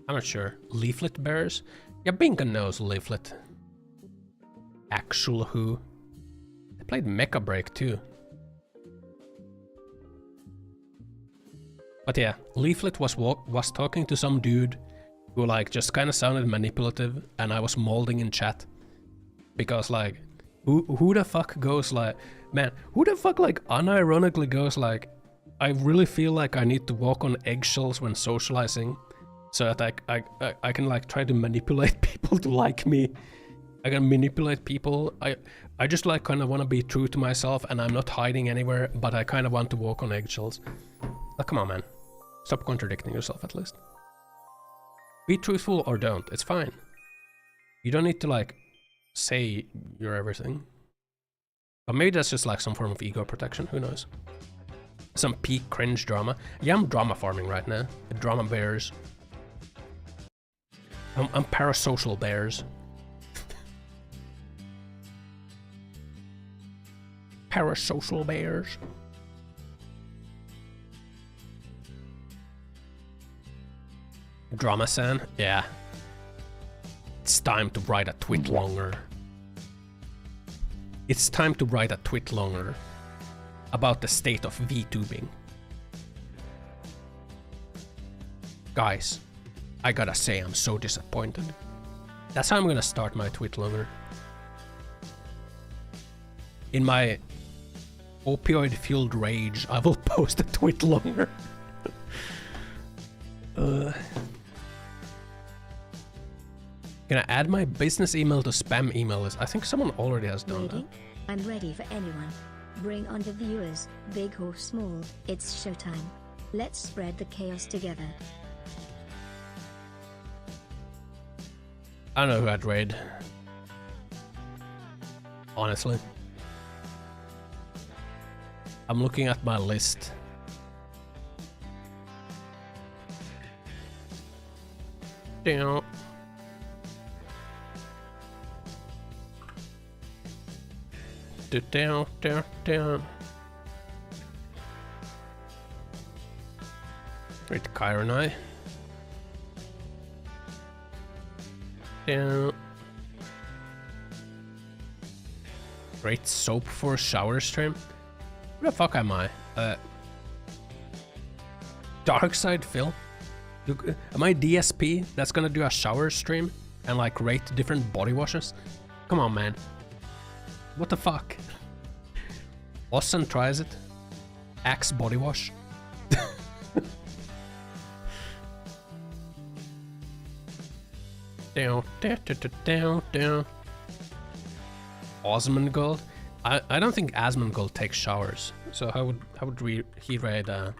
I'm not sure. Leaflet bears? Yeah, Binka knows Leaflet. Actual who? They played Mecha BREAK too. But yeah, Leaflet was talking to some dude who like just kind of sounded manipulative, and I was molding in chat because like who the fuck goes like, man, who the fuck like unironically goes like, I really feel like I need to walk on eggshells when socializing so that I can like try to manipulate people to like me. I can manipulate people. I just like kind of want to be true to myself, and I'm not hiding anywhere, but I kind of want to walk on eggshells. Like, come on, man. Stop contradicting yourself at least. Be truthful or don't. It's fine. You don't need to like say you're everything. But maybe that's just like some form of ego protection. Who knows? Some peak cringe drama. Yeah, I'm drama farming right now. The drama bears. I'm parasocial bears. Parasocial bears. Drama San? Yeah. It's time to write a tweet longer. It's time to write a tweet longer about the state of VTubing. Guys, I gotta say I'm so disappointed. That's how I'm gonna start my tweet longer. In my opioid-fueled rage, I will post a tweet longer. Can I add my business email to spam email list? I think someone already has done that.
I'm ready for anyone. Bring on the viewers, big or small, it's showtime. Let's spread the chaos together.
I don't know who I'd raid. Honestly. I'm looking at my list. Down. Down. Great Chironai. Down. Great soap for shower stream. Who the fuck am I? Darkside Phil? Am I DSP that's gonna do a shower stream and like rate different body washes? Come on, man. What the fuck? Ossan tries it. Axe body wash. Down. Asmongold. I don't think Asmongold takes showers. So how would he rate how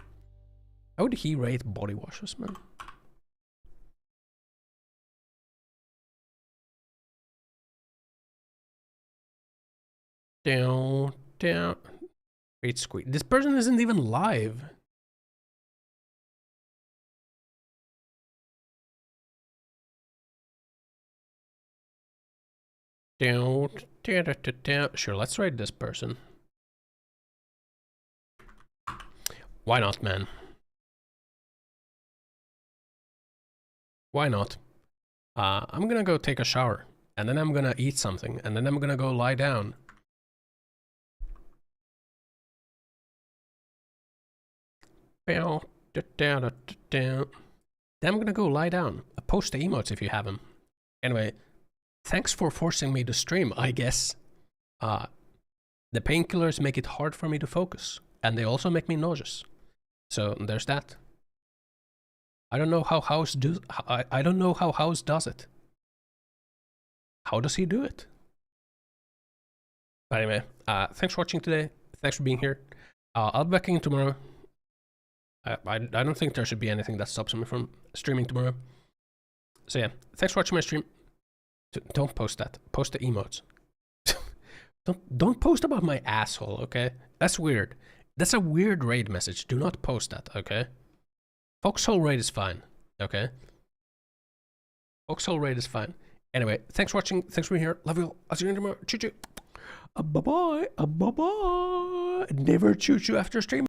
would he rate body washes, man? Down. Great squeak. This person isn't even live. Down. Sure, let's rate this person. Why not, man? Why not? I'm gonna go take a shower, and then I'm gonna eat something, and then I'm gonna go lie down. Then I'm gonna go lie down. Post the emotes if you have them. Anyway, thanks for forcing me to stream, I guess. The painkillers make it hard for me to focus, and they also make me nauseous. So there's that. I don't know how House I don't know how House does it. How does he do it? But anyway, thanks for watching today. Thanks for being here. I'll be back in tomorrow. I don't think there should be anything that stops me from streaming tomorrow. So yeah, thanks for watching my stream. Don't post that. Post the emotes. Don't post about my asshole, okay? That's weird. That's a weird raid message. Do not post that, okay? Foxhole raid is fine, okay? Voxel rate is fine. Anyway, thanks for watching. Thanks for being here. Love you all. I'll see you tomorrow. Choo choo. Bye bye. Bye bye. Never choo choo after stream.